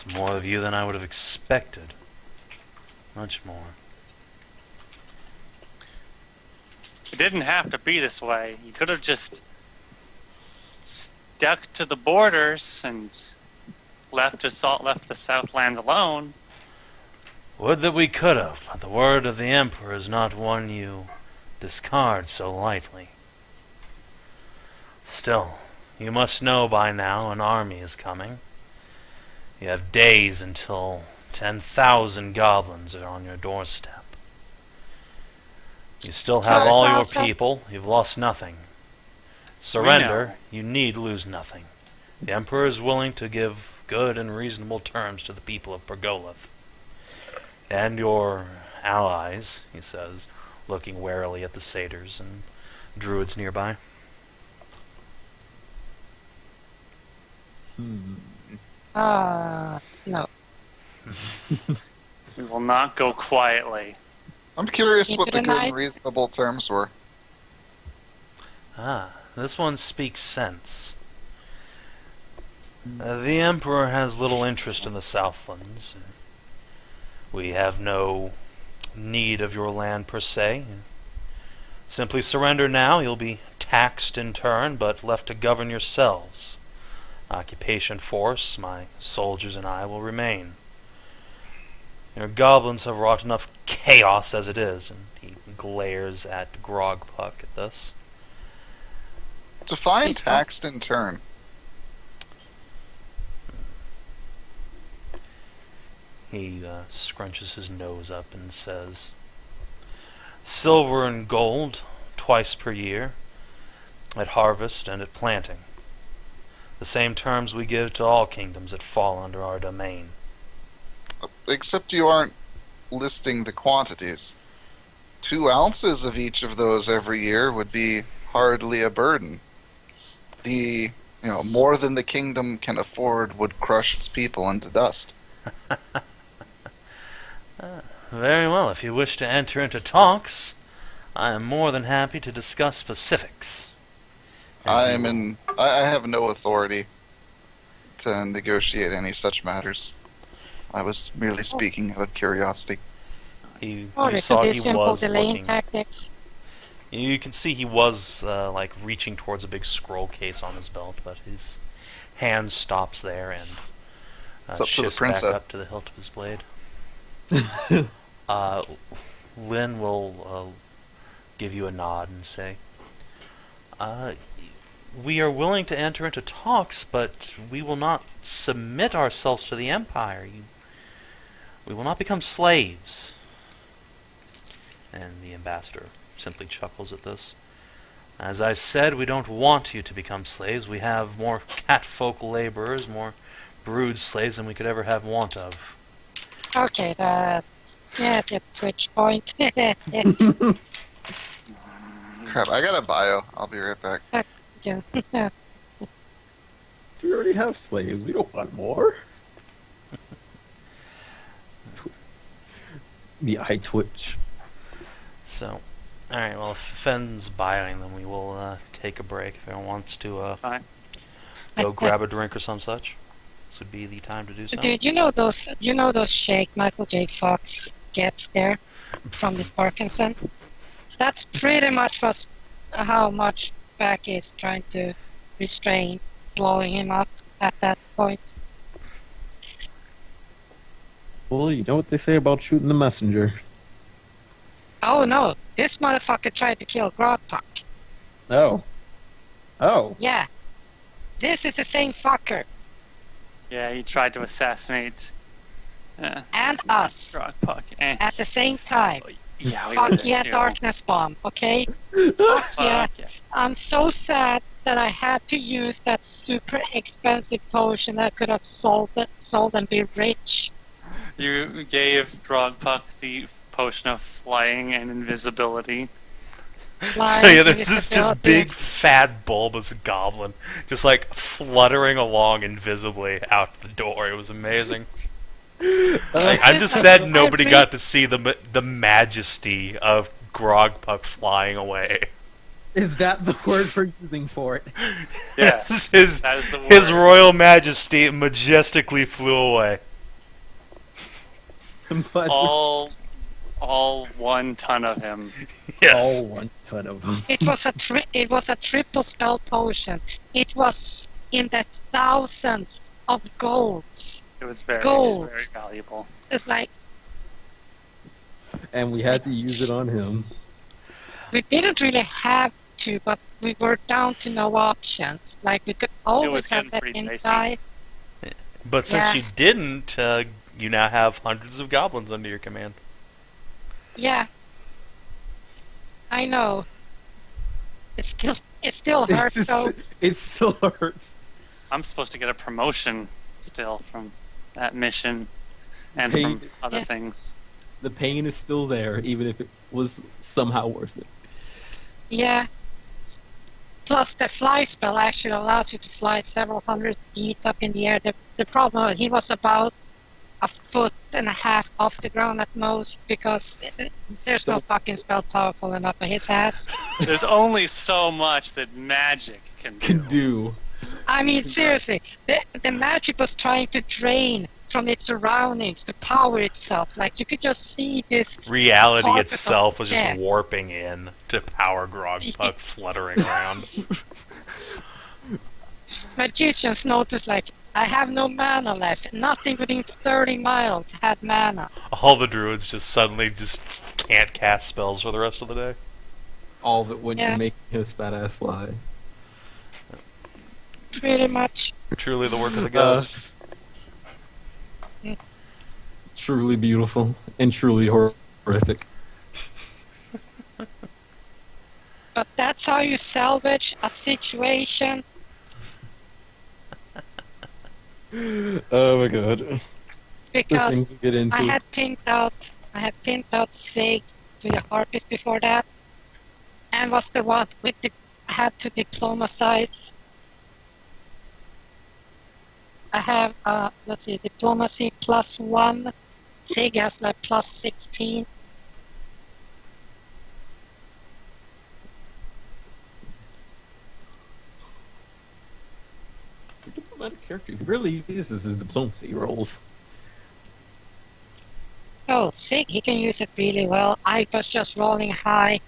It's more of you than I would have expected. Much more. It didn't have to be this way. You could have just stuck to the borders and left the Southlands alone. Would that we could have, but the word of the Emperor is not one you discard so lightly. Still, you must know by now an army is coming. You have days until 10,000 goblins are on your doorstep. You still have all your people. You've lost nothing. Surrender. You need lose nothing. The Emperor is willing to give good and reasonable terms to the people of Pergoleth. And your allies, he says, looking warily at the satyrs and druids nearby. No. We will not go quietly. I'm curious Into what the the good night. and reasonable terms were. This one speaks sense. The Emperor has little interest in the Southlands. We have no need of your land per se. Simply surrender now, you'll be taxed in turn, but left to govern yourselves. Occupation force, my soldiers and I will remain. Your goblins have wrought enough chaos as it is, and he glares at Grogpuck at this. Define taxed in turn. He scrunches his nose up and says, silver and gold, twice per year, at harvest and at planting. The same terms we give to all kingdoms that fall under our domain. Except you aren't listing the quantities. 2 ounces of each of those every year would be hardly a burden. More than the kingdom can afford would crush its people into dust. Very well, if you wish to enter into talks, I am more than happy to discuss specifics. I have no authority to negotiate any such matters. I was merely speaking out of curiosity. You It saw could be he simple was delaying looking. tactics. You can see he was reaching towards a big scroll case on his belt, but his hand stops there and It's up to the shifts back princess. up to the hilt of his blade. Lynn will give you a nod and say, we are willing to enter into talks, but we will not submit ourselves to the Empire. We will not become slaves. And the ambassador simply chuckles at this. As I said, we don't want you to become slaves. We have more catfolk laborers, more brood slaves than we could ever have want of. Okay, the Twitch point. Crap, I got a bio. I'll be right back. We already have slaves. We don't want more. The eye twitch. So, alright, well, if Fenn's buying them, we will take a break. If anyone wants to Fine. go grab a drink or some such, this would be the time to do so. Dude, you know those shake Michael J. Fox gets there from this Parkinson? That's pretty much how much Backy is trying to restrain blowing him up at that point. Well, you know what they say about shooting the messenger. Oh no, this motherfucker tried to kill Grogpuck. Oh. Oh. Yeah. This is the same fucker. Yeah, he tried to assassinate And us. Grogpuck. At the same time. Yeah, we Fuck were yeah, too. Darkness Bomb, okay? Fuck yeah. Fuck yeah. I'm so sad that I had to use that super expensive potion that could have sold and be rich. You gave Grogpuck the potion of flying and invisibility. So yeah, there's this just big, fat, bulbous goblin just fluttering along invisibly out the door. It was amazing. I'm just sad nobody got to see the majesty of Grogpuck flying away. Is that the word we're using for it? Yes, his that is the word. His royal majesty majestically flew away. But all 1 ton of him. Yes. All 1 ton of them. It was a triple spell potion. It was in the thousands of golds. It was very, Gold. very valuable. It's like And we had to use it on him. we didn't really have to, but we were down to no options. Like we could always have getting let pretty him dicey. die. But since you didn't, you now have hundreds of goblins under your command. Yeah, I know. It still hurts though. It still hurts. I'm supposed to get a promotion still from that mission and Pain. from other Yeah. things. The pain is still there, even if it was somehow worth it. Yeah. Plus, the fly spell actually allows you to fly several hundred feet up in the air. The problem was he was about 1.5 feet off the ground at most because there's no fucking spell powerful enough for his ass. There's only so much that magic can do. Can do. I mean, seriously, the magic was trying to drain from its surroundings to power itself. Like, you could just see this. Reality Carpet itself was just yeah. warping in to power Grogpuck fluttering around. Magicians noticed, like, I have no mana left. Nothing within 30 miles had mana. All the druids just suddenly just can't cast spells for the rest of the day. All of it went Yeah. to make his fat ass fly. Pretty much. Truly the work of the gods. Truly beautiful and truly horrific. But that's how you salvage a situation. Oh my god. The Because things we get into. I had pinned out Sig to the harpist before that, and was the one with the had to diplomacize. I have let's see, diplomacy +1. Sig has like +16. The diplomatic character he really uses his diplomacy rolls. Oh, Sig, he can use it really well. I was just rolling high,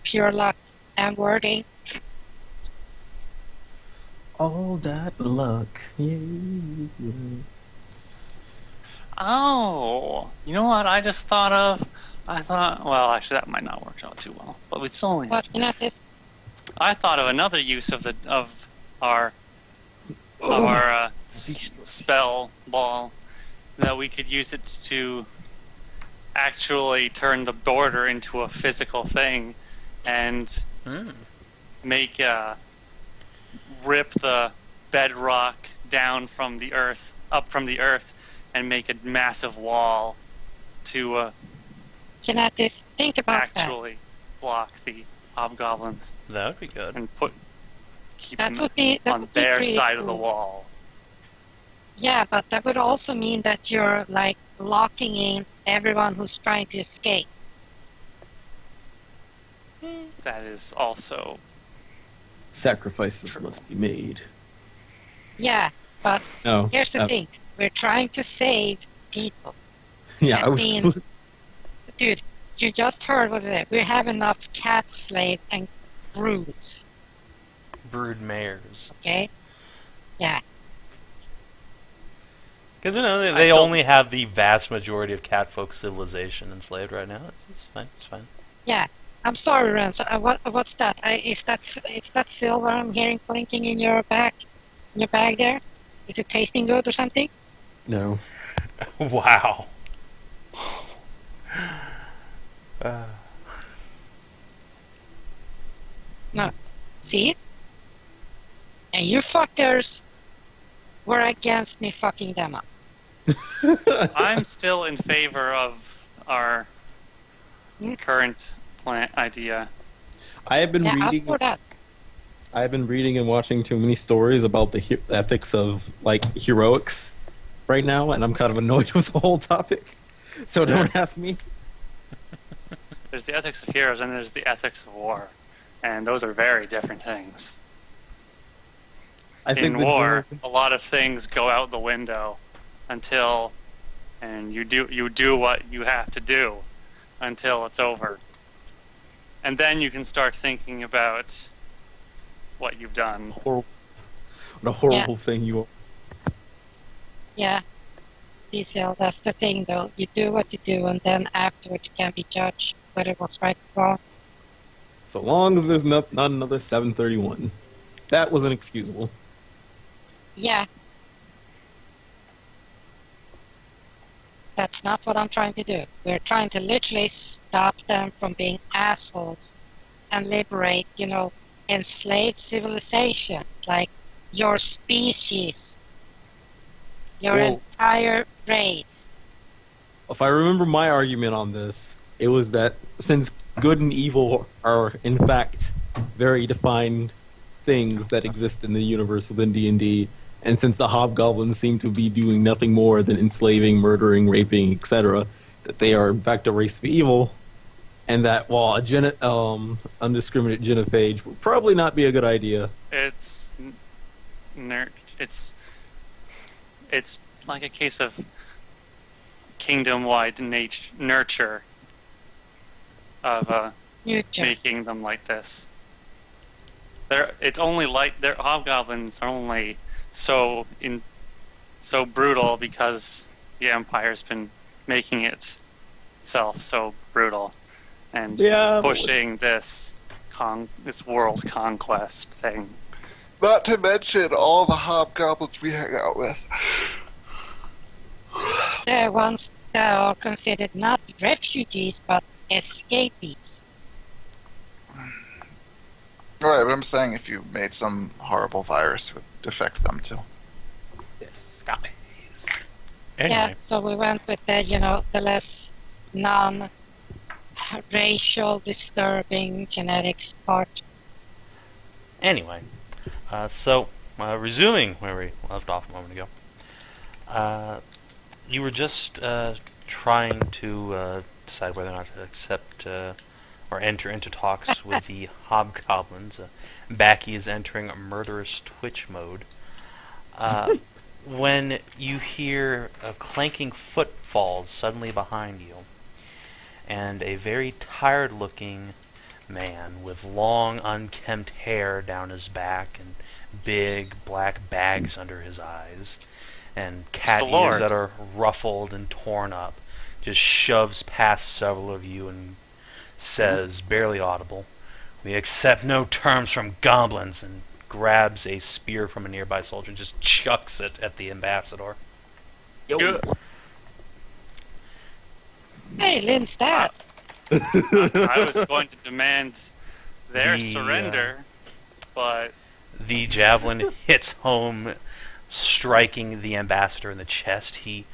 pure luck and wording. All that luck. Yeah. Oh, you know what I just thought of? Well, actually, that might not work out too well. But we still only. What, Kinathis? I thought of another use of our spell ball, that we could use it to actually turn the border into a physical thing and make rip the bedrock down from the earth, up from the earth, and make a massive wall to Kinathis, think about actually block the hobgoblins That would be good. and keep that. them Would be on would be their pretty side of the cool. wall. Yeah, but that would also mean that you're like locking in everyone who's trying to escape. That is also Sacrifices True. must be made. Yeah, but No. here's the thing: we're trying to save people. Yeah, that I was. means- Dude, you just heard what it is. We have enough cat slave and broods. Brood mares. Okay? Yeah. Because they I still- only have the vast majority of Catfolk civilization enslaved right now. It's fine. It's fine. Yeah. I'm sorry, Rensa. What's that? Is that silver I'm hearing clinking in your bag there? Is it tasting good or something? No. Wow. No. See? And you fuckers were against me fucking them up. I'm still in favor of our current plan idea. I have been Yeah, reading. up for that. I've been reading and watching too many stories about the ethics of like heroics right now, and I'm kind of annoyed with the whole topic. So don't ask me. There's the ethics of heroes and there's the ethics of war. And those are very different things. I think In the war, Germans- a lot of things go out the window until and you do what you have to do until it's over, and then you can start thinking about what you've done. What a horrible thing you are. Yeah. Diesel, that's the thing though. You do what you do, and then afterward you can be judged whether it was right or wrong. So long as there's not another 731. That was inexcusable. Yeah. That's not what I'm trying to do. We're trying to literally stop them from being assholes and liberate, enslaved civilization, like your species, your Well- entire race. If I remember my argument on this, it was that since good and evil are, in fact, very defined things that exist in the universe within D&D, and since the hobgoblins seem to be doing nothing more than enslaving, murdering, raping, etc., that they are in fact a race of evil, and that while a undiscriminate genophage would probably not be a good idea. It's it's like a case of kingdom-wide nurture of Nurture. making them like this. Their hobgoblins are only so brutal because the Empire's been making itself so brutal and Yeah, pushing this world conquest thing. Not to mention all the hobgoblins we hang out with. The ones that are considered not refugees but escapees. Right, but I'm saying if you made some horrible virus, it would affect them too. Escapes. Anyway, Yeah, so we went with the less non-racial disturbing genetics part. Anyway, resuming where we left off a moment ago, you were just trying to decide whether or not to accept or enter into talks with the hobgoblins. Backy is entering a murderous twitch mode. When you hear clanking footfalls suddenly behind you, and a very tired-looking man with long, unkempt hair down his back and big black bags under his eyes, and cat It's the ears Lord. that are ruffled and torn up, just shoves past several of you and says, barely audible, "We accept no terms from goblins," and grabs a spear from a nearby soldier and just chucks it at the ambassador. Yo. Hey, Lynn's dad. I was going to demand their The, surrender, but The javelin hits home, striking the ambassador in the chest. He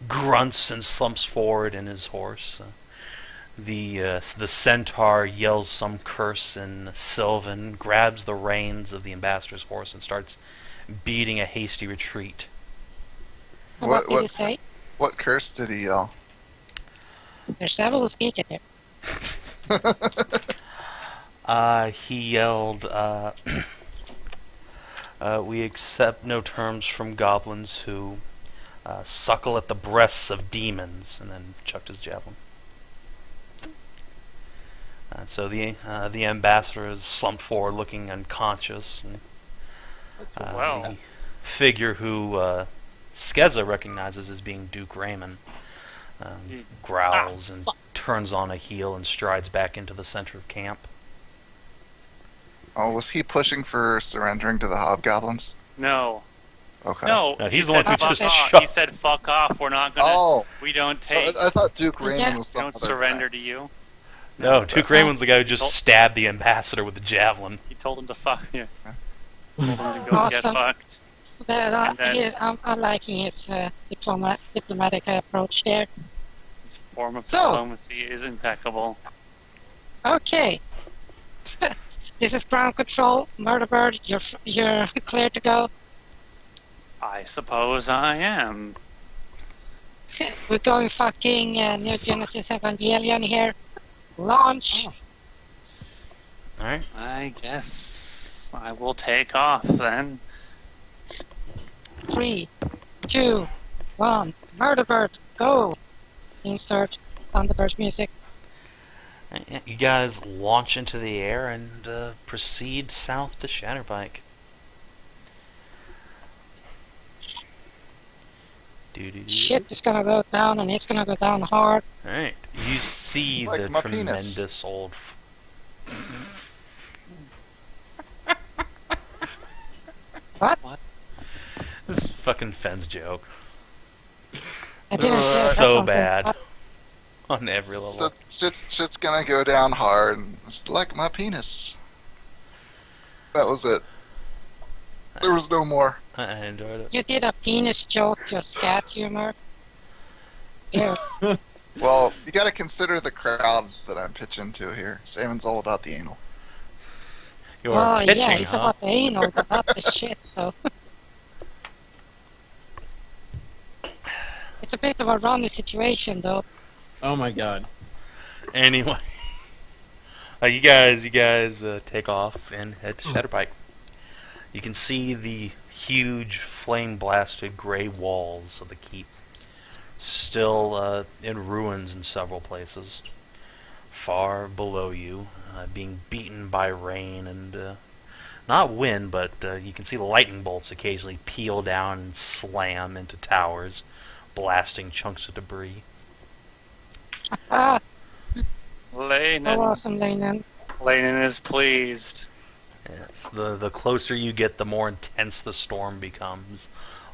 grunts and slumps forward in his horse. The centaur yells some curse in Sylvan, grabs the reins of the ambassador's horse, and starts beating a hasty retreat. What did he say? What curse did he yell? There's several speaking here. He yelled, "We accept no terms from goblins who suckle at the breasts of demons," and then chucked his javelin. So the ambassador is slumped forward, looking unconscious. And, well. the figure who Skezza recognizes as being Duke Raymond growls and turns on a heel and strides back into the center of camp. Oh, was he pushing for surrendering to the hobgoblins? no. Okay. No, No, he he's the one said who fuck just off. shot. He said, "Fuck off. We're not gonna. Oh, We don't take. I thought Duke Raymond Yeah. was some Don't other surrender guy. to you." No, Duke Raymond's the guy who just Oh. stabbed the ambassador with the javelin. He told him to fuck. Yeah. Told him to go get Awesome. fucked. I'm then- liking his diplomatic approach there. His form of So- diplomacy is impeccable. Okay. This is ground control. Murder Bird, you're clear to go. I suppose I am. We're going fucking New Genesis Evangelion here. Launch. Alright. I guess I will take off then. 3, 2, 1. Murder Bird, go. Insert Thunderbird music. You guys launch into the air and proceed south to Shatterpike. Shit is gonna go down, and it's gonna go down hard. Alright. You see Like the my tremendous penis. old... What? This fucking Fenn's joke. I didn't say that So one, bad. but On every level. Shit's gonna go down hard. It's like my penis. That was it. There was no more. I enjoyed it. You did a penis joke, just scat humor. Yeah. Well, you gotta consider the crowd that I'm pitching to here. Savin's all about the anal. You're Well, pitching, yeah, it's huh? about the anal, but not the shit, though. It's a bit of a runny situation, though. Oh my god. Anyway. You guys take off and head to Shatterpike. You can see the huge flame-blasted gray walls of the keep. Still in ruins in several places. Far below you, being beaten by rain and not wind, but you can see the lightning bolts occasionally peel down and slam into towers, blasting chunks of debris. Ah, Lanen. so awesome, Lanen. Lanen is pleased. Yes, the closer you get, the more intense the storm becomes.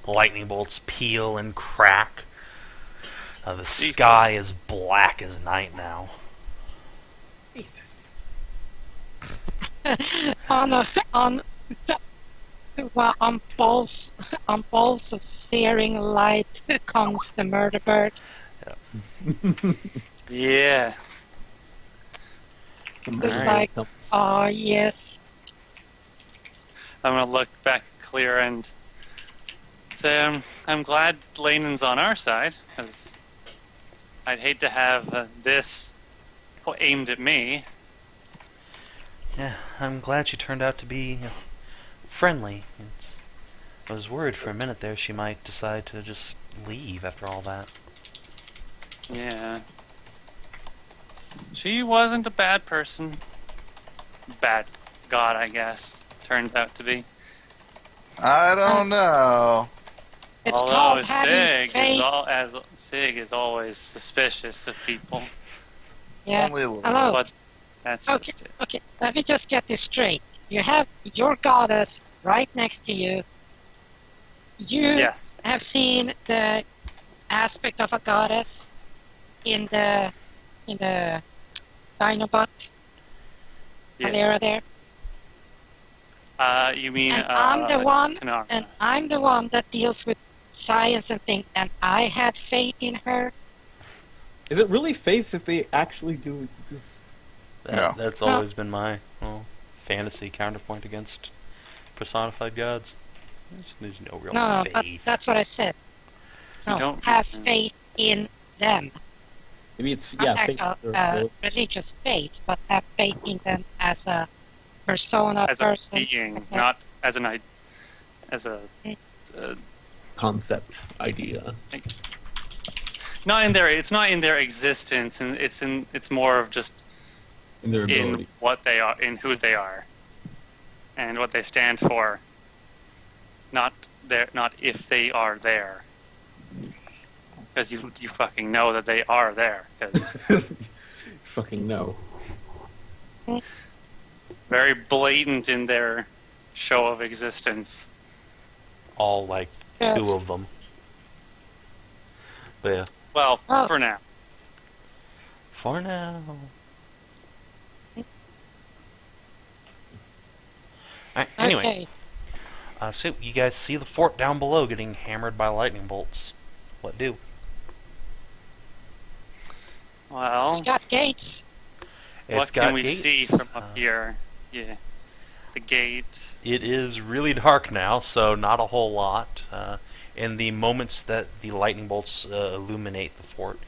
Lightning bolts peel and crack. The sky is black as night now. Jesus. on balls of searing light comes the murder bird. Yeah. It's Alright. like, oh yes. I'm gonna look back at Clear and say I'm glad Lanen's on our side, because I'd hate to have this aimed at me. Yeah, I'm glad she turned out to be friendly. I was worried for a minute there she might decide to just leave after all that. Yeah. She wasn't a bad person. Bad god, I guess, turned out to be. I don't know. It's Although called having Sig faith. Sig is always suspicious of people. Yeah. Only a little. Hello. But that's Okay, just it. okay. Let me just get this straight. You have your goddess right next to you. You Yes. have seen the aspect of a goddess in the Dinobot Cavalier Yes. there. You mean And I'm the one, Kanara. and I'm the one that deals with science and things, and I had faith in her. Is it really faith if they actually do exist? No. That's No. always been my fantasy counterpoint against personified gods. There's no real No, but faith. that's what I said. You No, don't- have faith in them. Maybe it's Not faith. actual religious faith, but have faith in them as a persona, As a person. being, Okay. not as an as a concept idea. not in their. It's not in their existence, and it's more of just In their in abilities. what they are, in who they are, and what they stand for. Not if they are there, because you fucking know that they are there. 'Cause Fucking no. very blatant in their show of existence. All like Good. 2 of them. But yeah, Well, Oh. for now. for now. Alright, anyway, Okay. so you guys see the fort down below getting hammered by lightning bolts. What do? Well, We got gates. what It's got can we gates. see from up here? Yeah, the gate. It is really dark now, so not a whole lot. In the moments that the lightning bolts illuminate the fort,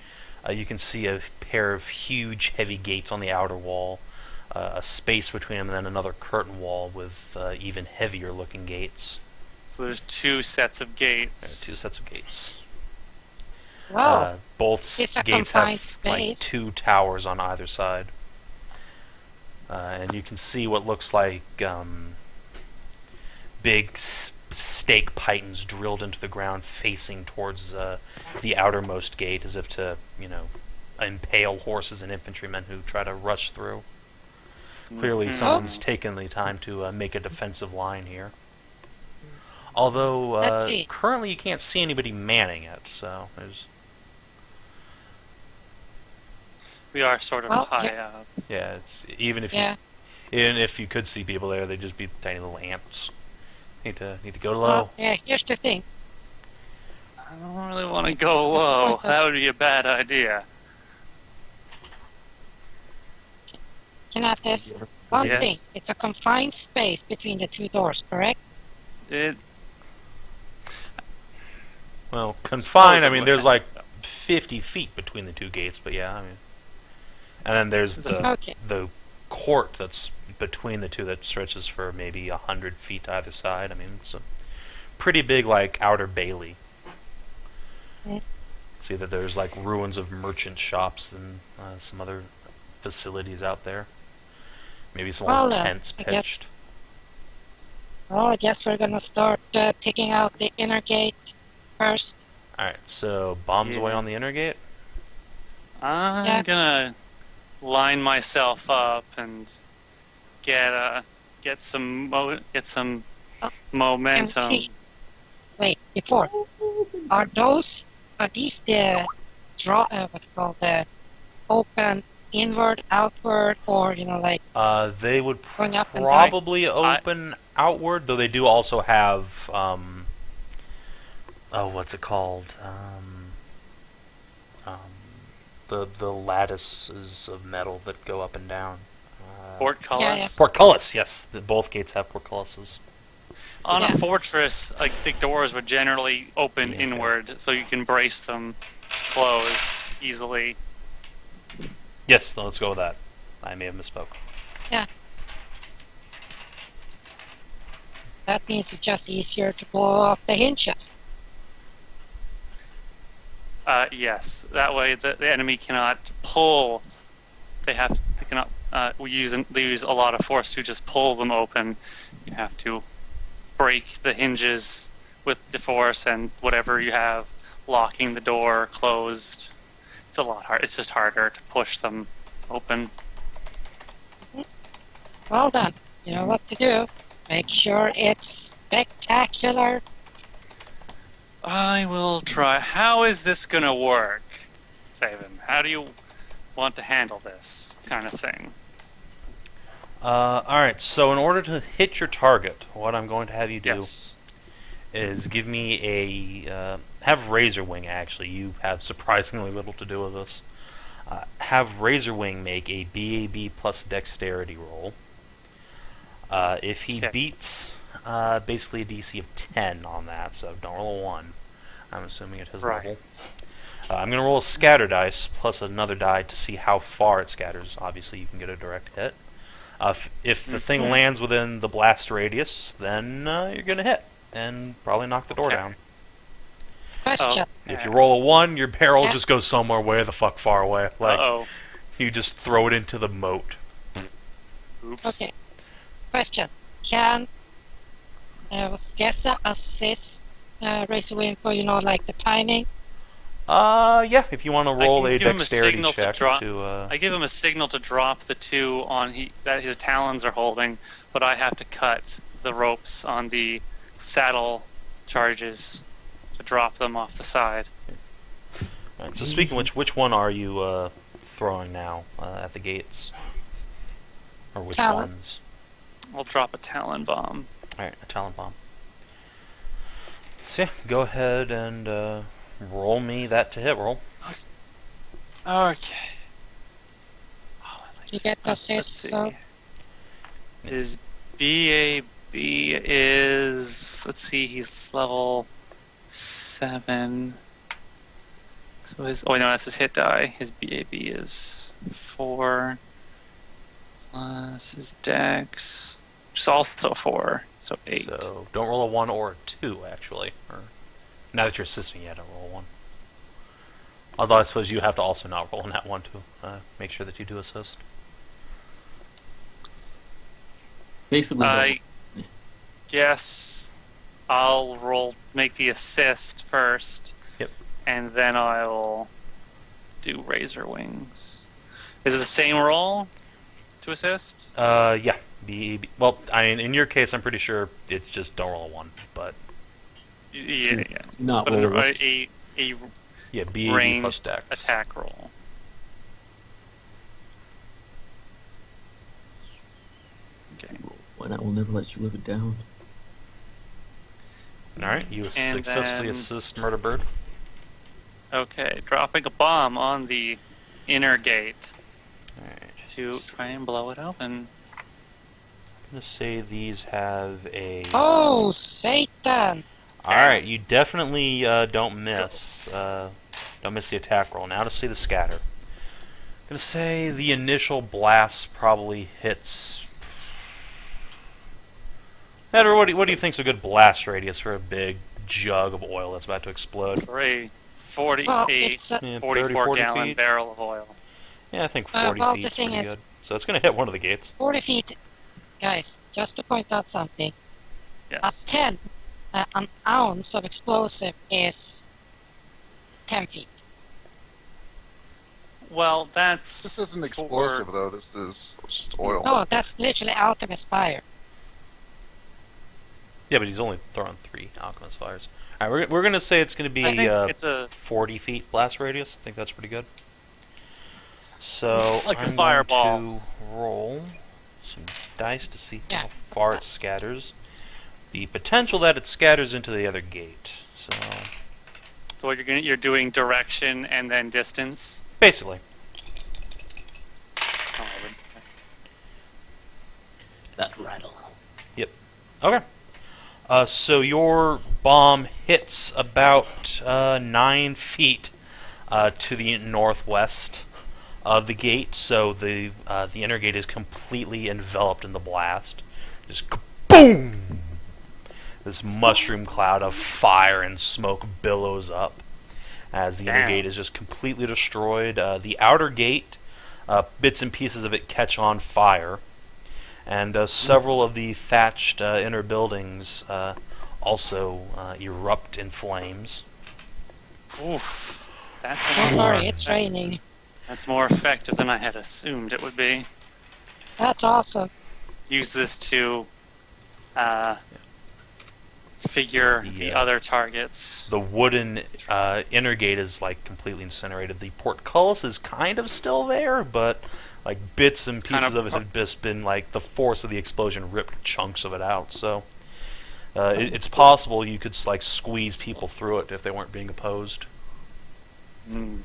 you can see a pair of huge, heavy gates on the outer wall, a space between them, and then another curtain wall with even heavier-looking gates. So there's 2 sets of gates. 2 sets of gates. Wow. Both It's a gates have confined like space. 2 towers on either side. And you can see what looks like big stake pythons drilled into the ground facing towards the outermost gate as if to, impale horses and infantrymen who try to rush through. Clearly someone's taken the time to make a defensive line here. Although, Let's see. currently you can't see anybody manning it, so there's... We are sort of Well, high yeah. up. Yeah, it's, even if Yeah. you could see people there, they'd just be tiny little ants. Need to go low. Well, yeah, here's the thing. I don't really want to go low. That would be a bad idea. Kinathis, one Yes. thing. It's a confined space between the 2 doors, correct? It Well, confined, I mean, supposedly, there's like so. 50 feet between the 2 gates, but yeah, I mean... And then there's Okay. the court that's between the 2 that stretches for maybe 100 feet to either side. I mean, it's a pretty big, like, outer bailey. Mm. See that there's, like, ruins of merchant shops and some other facilities out there. Maybe some Well, old tents I guess- pitched. Well, I guess we're gonna start taking out the inner gate first. Alright, so bombs away Yeah. on the inner gate. I'm Yeah. gonna line myself up and get some Oh, momentum. MC. Wait, before. Are these the what's it called, the open inward, outward, or, like They would going up and down? probably open outward, though they do also have, what's it called? The lattices of metal that go up and down. Portcullis. Yeah. Portcullis, yes. Both gates have portcullises. On Yeah. a fortress, like the doors would generally open Yeah. inward, so you can brace them closed easily. Yes, let's go with that. I may have misspoke. That means it's just easier to blow off the hinges. Yes, that way the enemy cannot pull. They cannot they use a lot of force to just pull them open. You have to break the hinges with the force and whatever you have, locking the door closed. It's a lot hard. It's just harder to push them open. Well done. You know what to do. Make sure it's spectacular. I will try. How is this gonna work, Savin? How do you want to handle this kind of thing? Alright, so in order to hit your target, what I'm going to have you do Yes. is give me a... have Razor Wing, actually. You have surprisingly little to do with this. Have Razor Wing make a BAB plus dexterity roll. If he Okay. beats basically a DC of 10 on that, so don't roll a 1. I'm assuming at his Right. level. I'm going to roll a scatter dice plus another die to see how far it scatters. Obviously, you can get a direct hit. If the thing lands within the blast radius, then you're going to hit and probably knock the door Okay. down. Question. If you roll a 1, your barrel Yeah. just goes somewhere way the fuck far away. Like, Uh-oh. you just throw it into the moat. Oops. Okay. Question. Can Skezza assist Razor Wing for, like the timing? Yeah, if you want to roll can a give him a dexterity signal to check drop- to I give him a signal to drop the 2 that his talons are holding, but I have to cut the ropes on the saddle charges to drop them off the side. Right, so speaking of which one are you throwing now at the gates? Or which Talon. ones? I'll drop a talon bomb. Alright, a talent bomb. So yeah, go ahead and roll me that to hit roll. Okay. Oh, I like You get to let's assist, see. so His BAB is, let's see, he's level 7. So no, that's his hit die. His BAB is 4 plus his dex, which is also 4, so 8. So don't roll a 1 or a 2, actually. Or, now that you're assisting, yeah, don't roll a 1. Although I suppose you have to also not roll on that one to make sure that you do assist. Basically, I guess I'll make the assist first. Yep. And then I'll do Razor Wings. Is it the same roll to assist? Yeah. Well, I mean, in your case, I'm pretty sure it's just don't roll a 1, but Yeah. not But roll. a yeah, B plus ranged dex. attack roll. Okay. Why not? We'll never let you live it down. All right, you And successfully then- assist Murder Bird. Okay, dropping a bomb on the inner gate All right. to try and blow it open. I'm gonna say these have a. Oh, Satan! All right, you definitely don't miss. Don't miss the attack roll. Now to see the scatter. I'm gonna say the initial blast probably hits. Hedrah, what do you think's a good blast radius for a big jug of oil that's about to explode? For a 48, Well, it's Yeah, 30, 44 40 gallon feet? barrel of oil. Yeah, I think 40 well, the feet's thing pretty is- good. So it's gonna hit one of the gates. 40 feet. Guys, just to point out something. A Yes. 10, an ounce of explosive is 10 feet. Well, that's. This isn't for- explosive though. This is just oil. No, that's literally Alchemist fire. Yeah, but he's only throwing 3 Alchemist fires. All right, we're gonna say it's gonna be I think it's a 40 feet blast radius. I think that's pretty good. So Like a I'm fireball. going to roll some dice to see Yeah. how far it scatters. The potential that it scatters into the other gate. So so what you're doing direction and then distance. basically, Solid. That rattle. okay. So your bomb hits about 9 feet to the northwest of the gate. So the inner gate is completely enveloped in the blast. Just boom! This mushroom cloud of fire and smoke billows up as the inner Damn. gate is just completely destroyed. The outer gate, bits and pieces of it catch on fire. And several of the thatched inner buildings also erupt in flames. Oof. That's Don't more. worry, it's raining. That's more effective than I had assumed it would be. That's awesome. Use this to figure the Yeah. other targets. The wooden inner gate is like completely incinerated. The portcullis is kind of still there, but like bits and kind pieces of- of it have just been like the force of the explosion ripped chunks of it out. So it's possible you could like squeeze people through it if they weren't being opposed. Mm.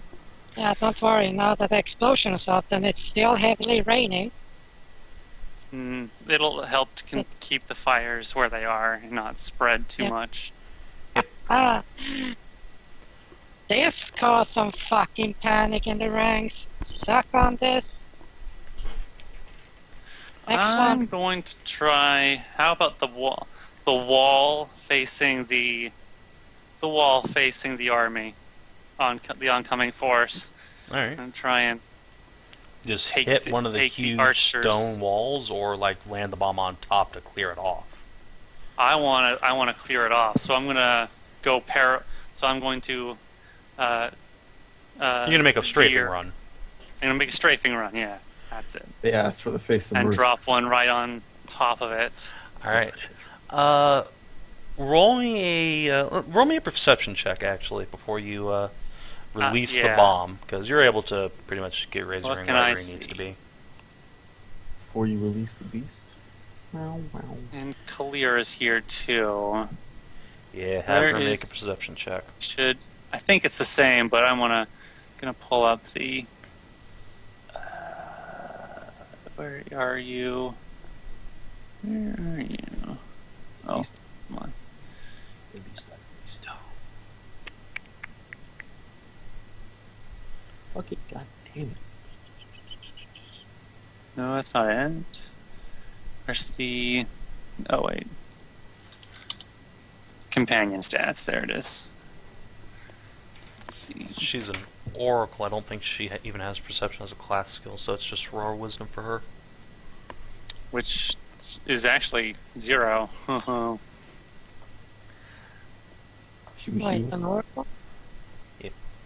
Yeah, don't worry. Now that the explosion is out and it's still heavily raining. It'll help to keep the fires where they are and not spread too Yeah. much. Ah, this caused some fucking panic in the ranks. Suck on this. Next I'm one. going to try. How about the wall? The wall facing the army, the oncoming force. All right, And try and just take hit the- one of the take the huge archers. stone walls, or like land the bomb on top to clear it off. I want to clear it off. So I'm gonna go So I'm going to. You're gonna make a strafing run. I'm gonna make a strafing run. Yeah, that's it. They asked for the face of And Bruce. drop one right on top of it. All right. Roll me a perception check actually before you release the yeah. bomb, because you're able to pretty much get Razor What Ring can wherever I he needs see? to be. Before you release the beast. Wow, wow. And Cavalier is here too. Yeah, have Where her make is- a perception check. I think it's the same, but I'm gonna pull up the. Where are you? Where are you? Oh, Beast. come on. Release that beast. Fuck it, god damn it. No, that's not it. Where's the? Oh wait. Companion stats. There it is. Let's see. She's an Oracle. I don't think she even has perception as a class skill, so it's just raw wisdom for her. Which is actually 0. Shoo, Wait, shoo. an oracle?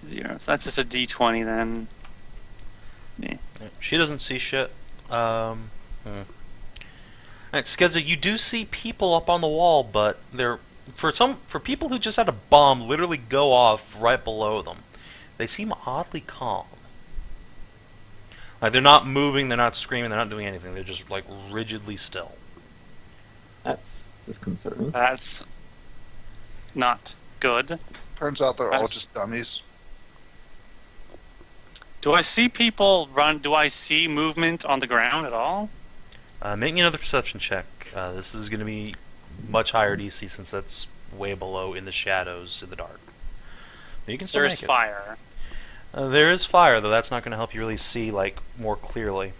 0. So that's just a D20 then. Yeah. She doesn't see shit. Alright, Skezza, you do see people up on the wall, but they're for people who just had a bomb literally go off right below them. They seem oddly calm. Like they're not moving, they're not screaming, they're not doing anything. They're just like rigidly still. That's disconcerting. That's not good. Turns out they're all just dummies. Do I see people run? Do I see movement on the ground at all? Make me another perception check. This is going to be much higher DC since that's way below in the shadows in the dark. But you can still There make is it. fire. There is fire, though. That's not going to help you really see like more clearly.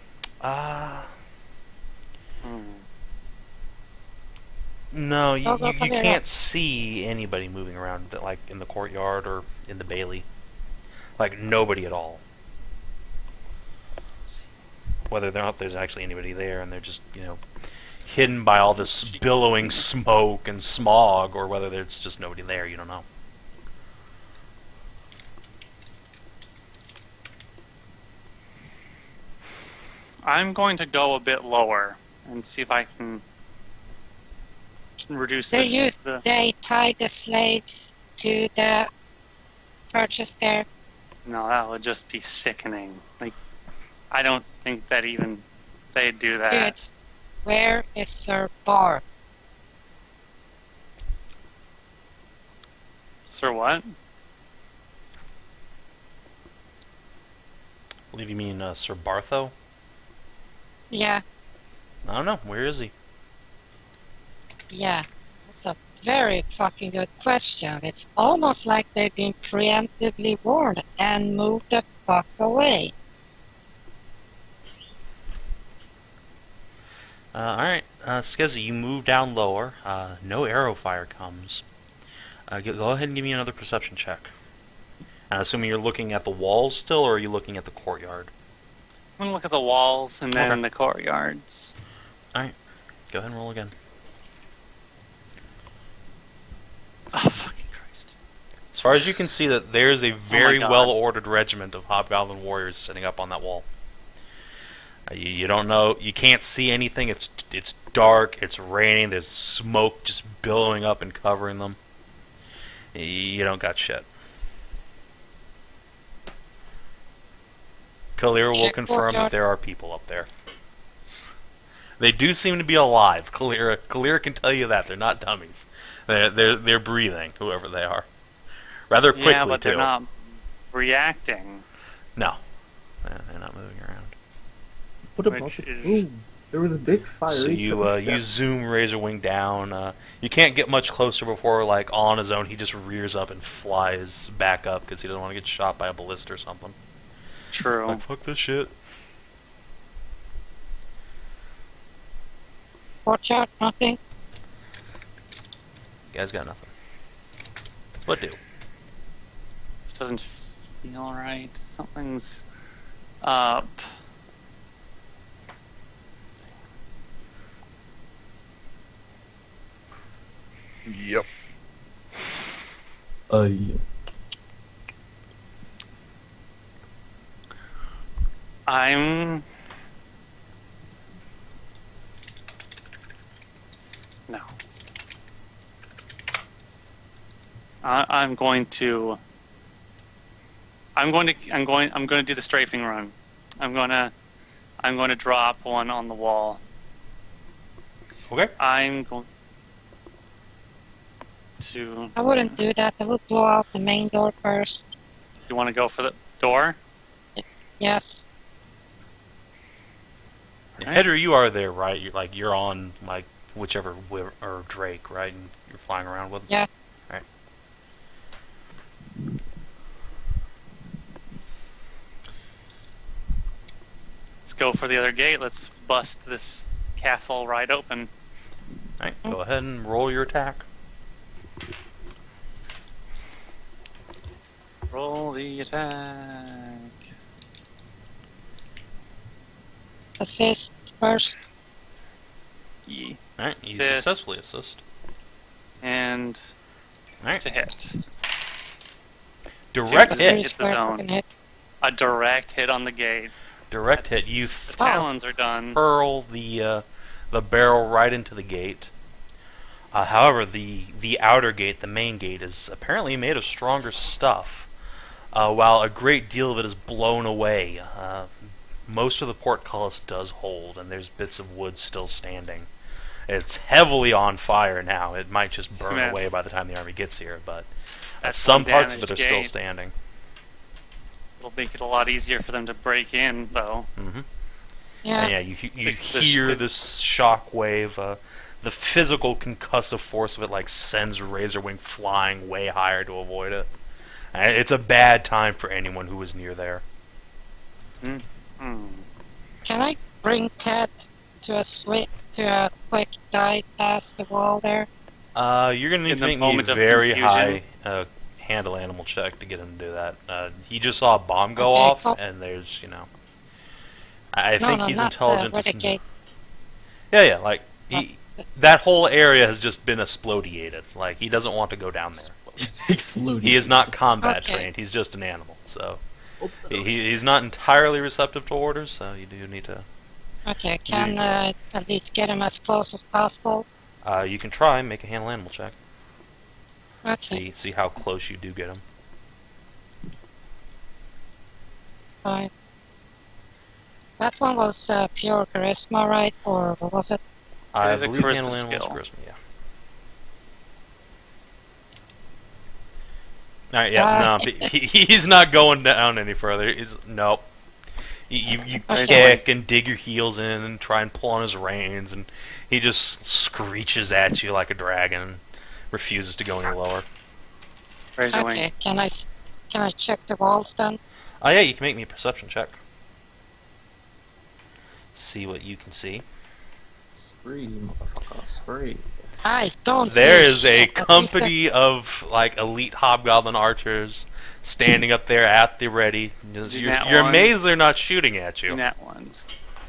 No, you can't see anybody moving around like in the courtyard or in the bailey. Like nobody at all. Whether or not there's actually anybody there, and they're just hidden by all this billowing smoke and smog, or whether there's just nobody there, you don't know. I'm going to go a bit lower and see if I can reduce this. They tie the slaves to the purchase there. No, that would just be sickening. Like, I don't think that even they'd do that. Dude, where is Sir Bar? Sir what? I believe you mean Sir Bartho? Yeah, I don't know. Where is he? yeah. That's a very fucking good question. It's almost like they've been preemptively warned and moved the fuck away. Alright, Skezza, you move down lower. No arrow fire comes. Go ahead and give me another perception check. And assuming you're looking at the walls still, or are you looking at the courtyard? I'm gonna look at the walls and then Okay. the courtyards. Alright, go ahead and roll again. Oh, fucking Christ. As far as you can see, that there's a very God. well-ordered regiment of Hobgoblin warriors sitting up on that wall. You don't know, you can't see anything, it's dark, it's raining, there's smoke just billowing up and covering them. You don't got shit. Cavalier will Check confirm that courtyard. there are people up there. They do seem to be alive. Cavalier can tell you that. They're not dummies. They're breathing, whoever they are. Rather quickly, Yeah, but too. they're not reacting. No. They're not moving around. What about Which the is- room? There was a big fire. So you zoom Razor Wing down. You can't get much closer before, like, on his own, he just rears up and flies back up because he doesn't want to get shot by a ballista or something. True. Like, fuck this shit. Courtyard, nothing. You guys got nothing. What do? This doesn't feel right. Something's up. Yep. Yeah. I'm... No. I'm going to do the strafing run. I'm going to drop one on the wall. Okay. I'm going to... I wouldn't do that. I would blow out the main door first. You want to go for the door? Yes. Alright. Hedrah, you are there, right? You're on like whichever or Drake, right? And you're flying around with him. Yeah. Right. Let's go for the other gate. Let's bust this castle right open. All right. Go ahead and roll your attack. Roll the attack. Assist first. Ye. Alright, you Assist. successfully assist. And Alright. to hit. Direct Chances hit. hit the Square zone. fucking hit. A direct hit on the gate. Direct That's- hit. You The talons are done. hurl the barrel right into the gate. However, the outer gate, the main gate, is apparently made of stronger stuff. While a great deal of it is blown away, most of the portcullis does hold, and there's bits of wood still standing. It's heavily on fire now. It might just burn Man. away by the time the army gets here, but That's some one parts of it damaged are still gate. standing. It'll make it a lot easier for them to break in, though. Mm-hmm. Yeah. And yeah, you The- hear the- this shock wave. The physical concussive force of it like sends Razorwing flying way higher to avoid it. It's a bad time for anyone who was near there. Hmm. Can I bring Ted to a quick dive past the wall there? You're gonna need In to the make me moment a of very confusion. high handle animal check to get him to do that. He just saw a bomb go Okay, off, cool. and there's I No, think no, he's not intelligent. where the gate. Yeah, like that whole area has just been explodiated. Like he doesn't want to go down there. Exploding. He is not combat Okay. trained. He's just an animal. So he's not entirely receptive to orders. So you do need to. Okay, can at least get him as close as possible. You can try and make a handle animal check. Okay, See how close you do get him. fine. That one was pure charisma, right? Or what was it? I is a believe charisma handle animal skill. is charisma. Yeah. All right. Yeah. No, he's not going down any further. Nope. You Okay. kick and dig your heels in and try and pull on his reins, and he just screeches at you like a dragon. Refuses to go any lower. Razorwing. Okay, can I check the walls then? Oh yeah, you can make me a perception check. See what you can see. Spree, motherfucker, spree. I don't There see is a shit, but company of like elite hobgoblin archers standing up there at the ready. You're one. amazed they're not shooting at you. That ones.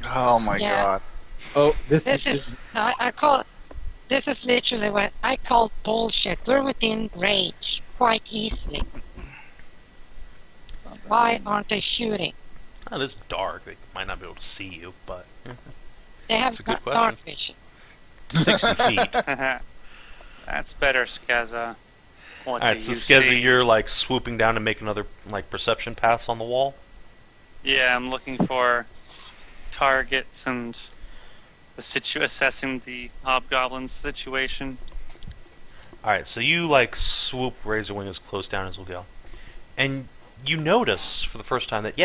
Oh my Yeah. god. Oh, this This is I call. This is literally what I call bullshit. We're within range quite easily. Why aren't they shooting? Oh, it is dark. They might not be able to see you, but They That's have a good dark question. vision. 60 feet. That's better, Skezza. What Alright, do so you Skezza, see? you're like swooping down to make another like perception pass on the wall. Yeah, I'm looking for targets and assessing the hobgoblin's situation. Alright, so you like swoop Razorwing as close down as we'll go. And you notice for the first time that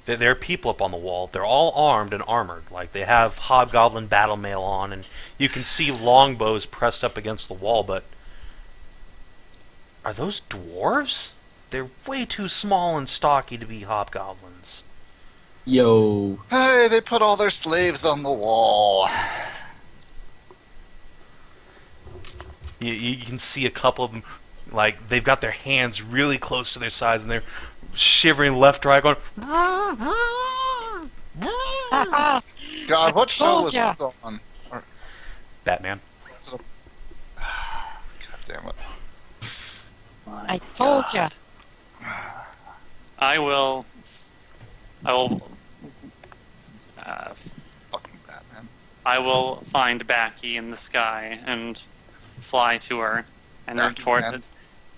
there are people up on the wall. They're all armed and armored. Like they have hobgoblin battle mail on, and you can see longbows pressed up against the wall, but are those dwarves? They're way too small and stocky to be hobgoblins. Yo. Hey, they put all their slaves on the wall. You can see a couple of them, like they've got their hands really close to their sides, and they're shivering left, right, going. God, what show told was ya. this on? Batman. God damn it. I told ya. I will. Fucking Batman. I will find Backy in the sky and fly to her and Backy, report man. that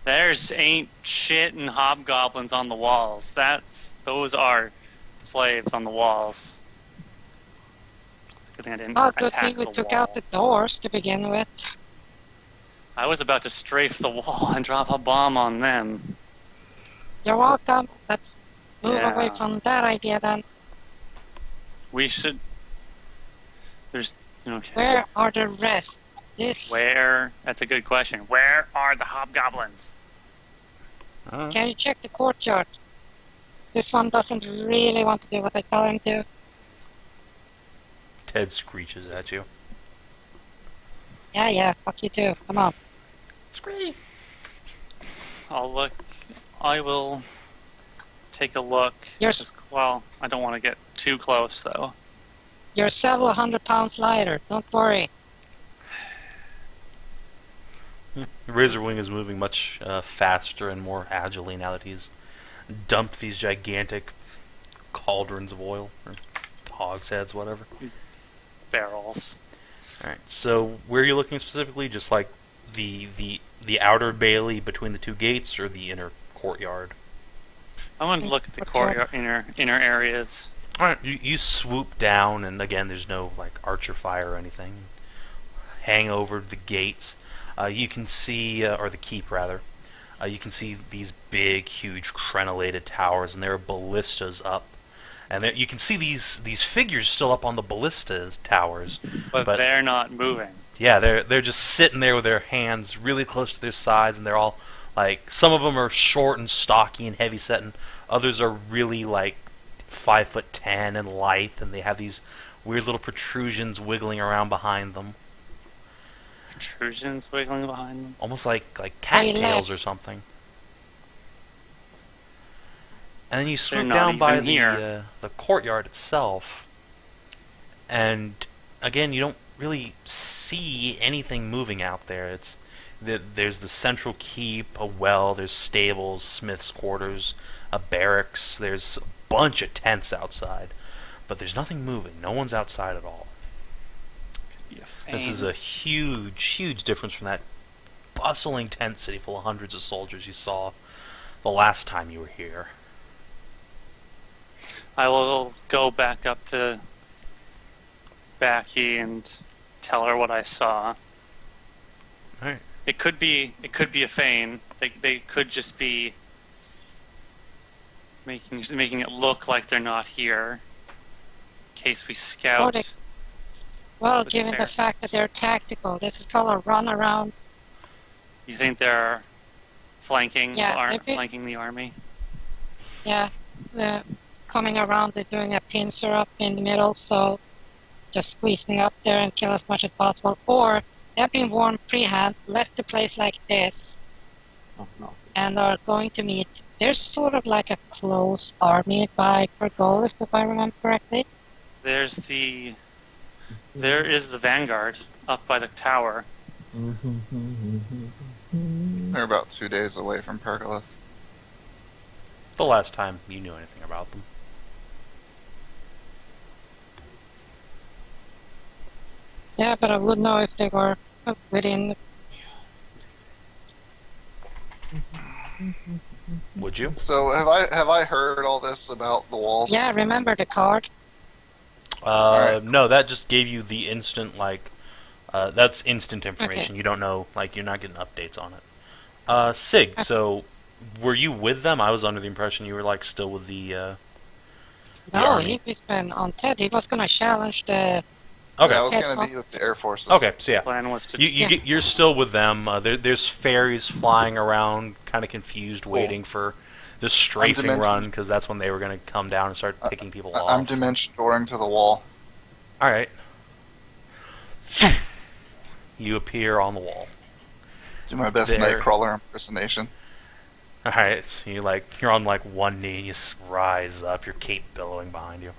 there's ain't shit and hobgoblins on the walls. Those are slaves on the walls. It's a good thing I didn't Oh, good attack thing we the took wall. out the doors to begin with. I was about to strafe the wall and drop a bomb on them. You're welcome. Let's move Yeah. away from that idea then. We should. There's. Okay. Where are the rest? This. Where? That's a good question. Where are the hobgoblins? Can you check the courtyard? This one doesn't really want to do what I tell him to. Ted screeches at you. Yeah, fuck you too. Come on. Screech. I'll look I will take a look. You're Well, I don't want to get too close, though. You're several 100 pounds lighter. Don't worry. The Razorwing is moving much faster and more agilely now that he's dumped these gigantic cauldrons of oil, or hogsheads, whatever. Barrels. Alright, so where are you looking specifically? Just like the outer bailey between the two gates, or the inner courtyard? I want to look at the courtyard, inner areas. Alright, you swoop down, and again, there's no like archer fire or anything. Hang over the gates. You can see, or the keep rather, you can see these big, huge crenellated towers, and there are ballistas up. And you can see these figures still up on the ballistas towers. But they're not moving. Yeah, they're just sitting there with their hands really close to their sides, and they're all, like, some of them are short and stocky and heavy-set, and others are really, like, 5'10" and lithe, and they have these weird little protrusions wiggling around behind them. Protrusions wiggling behind them? Almost like cattails or something. And then you swoop down by the courtyard itself, and again, you don't really see anything moving out there. There's the central keep, a well, there's stables, smith's quarters, a barracks, there's a bunch of tents outside, but there's nothing moving. No one's outside at all. This is a huge, huge difference from that bustling tent city full of hundreds of soldiers you saw the last time you were here. I will go back up to Backy and tell her what I saw. Alright. It could be a feign. They could just be making it look like they're not here, in case we scout. Well, given the fact that they're tactical, this is called a runaround. You think they're flanking? Yeah, flanking the army. Yeah, they're coming around. They're doing a pincer up in the middle, so just squeezing up there and kill as much as possible. Or they've been warned pre-hand, left the place like this, and are going to meet. There's sort of like a close army by Pergolis, if I remember correctly. There is the vanguard up by the tower. They're about 2 days away from Pergolith. The last time you knew anything about them. Yeah, but I would know if they were within. Would you? So have I heard all this about the walls? Yeah, remember the card? Alright. No, that just gave you the instant, like, that's instant information. Okay. You don't know, like, you're not getting updates on it. Sig, Okay. so, were you with them? I was under the impression you were, like, still with the No, army. he's been on Ted. He was gonna challenge the. Okay. Yeah, I was going to Catfolk. be with the Air Forces. Okay, so yeah. Plan was to You're still with them. There's fairies flying around, kind of confused, waiting for the strafing run, because that's when they were going to come down and start picking people off. I'm dimension dooring to the wall. Alright. You appear on the wall. Do my best There. Nightcrawler impersonation. Alright, so you're on like one knee and you rise up, your cape billowing behind you.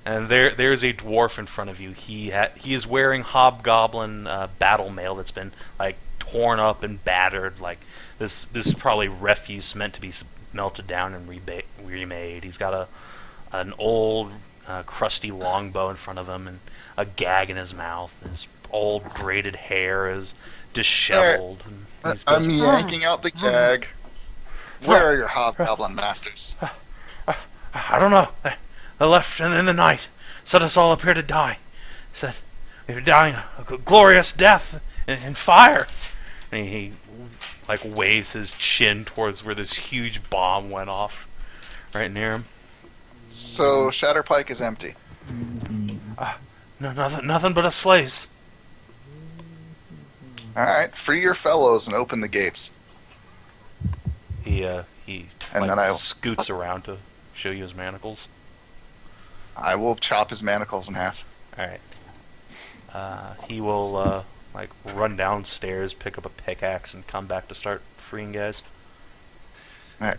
And there's a dwarf in front of you. He is wearing Hobgoblin battle mail that's been like torn up and battered. Like this is probably refuse meant to be melted down and remade. He's got an old crusty longbow in front of him and a gag in his mouth. His old braided hair is disheveled. And he's I'm yanking out the gag. Where are your Hobgoblin masters? I don't know. They left in the night. Set us all up here to die. Said we were dying a glorious death in fire. And he like waves his chin towards where this huge bomb went off, right near him. So Shatterpike is empty. No, nothing but a sleighs. All right, free your fellows and open the gates. He And like, then scoots around to show you his manacles. I will chop his manacles in half. All right. He will like run downstairs, pick up a pickaxe, and come back to start freeing guys. Alright.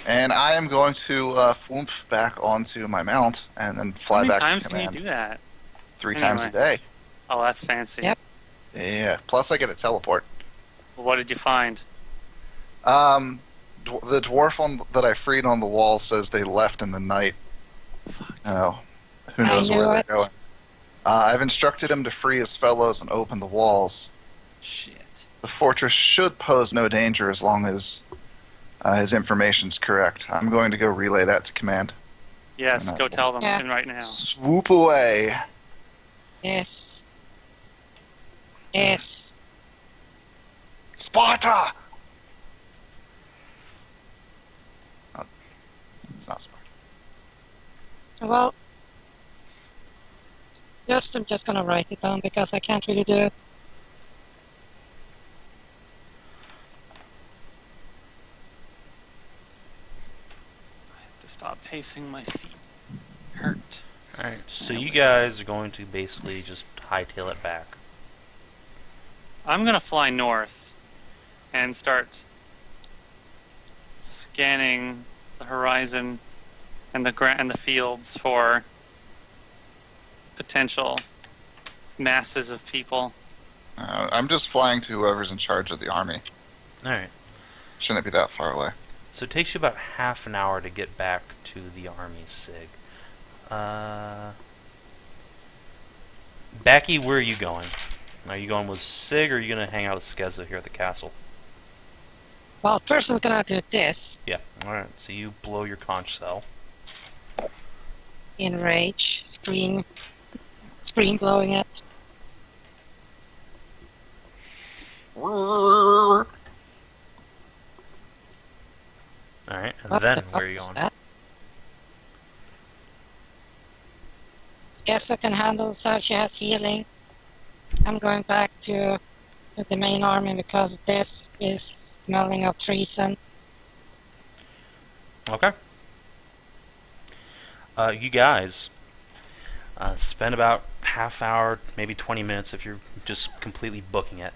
And I am going to whoomp back onto my mount and then How fly many back times to can you command. do that? 3 times a Anyway. day. Oh, that's fancy. Yep. Yeah. Plus I get a teleport. What did you find? The dwarf that I freed on the wall says they left in the night. Oh, who I knows where knew they're it. going. I've instructed him to free his fellows and open the walls. Shit. The fortress should pose no danger as long as his information's correct. I'm going to go relay that to command. Yes, And I go will tell them Yeah. right now. Swoop away. Yes. Yes. Sparta! Oh, it's not Sparta. Well, I'm just gonna write it down because I can't really do it. To stop pacing, my feet hurt. Alright, so There you we guys are going to basically just hightail it back. I'm gonna fly north and start scanning the horizon and the fields for potential masses of people. I'm just flying to whoever's in charge of the army. Alright, Shouldn't be that far away. so it takes you about half an hour to get back to the army, Sig. Backy, where are you going? Are you going with Sig, or are you going to hang out with Skezza here at the castle? Well, first I'm gonna do this. Yeah, alright, so you blow your conch cell. Enrage. Scream blowing it. Alright, and What then the where fuck are you was going? that? Skezza can handle, so she has healing. I'm going back to the main army because this is smelling of treason. Okay. You guys spend about half hour, maybe 20 minutes if you're just completely booking it,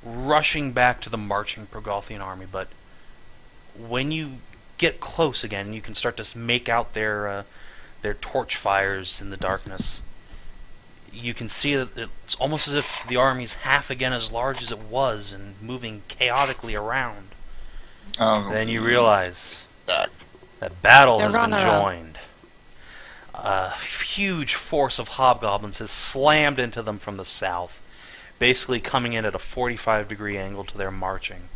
rushing back to the marching Progothian army. But when you get close again, you can start to make out their torch fires in the darkness. You can see that it's almost as if the army's half again as large as it was and moving chaotically around. Then you realize That. that battle They're has been running around. joined. A huge force of hobgoblins has slammed into them from the south, basically coming in at a 45-degree angle to their marching.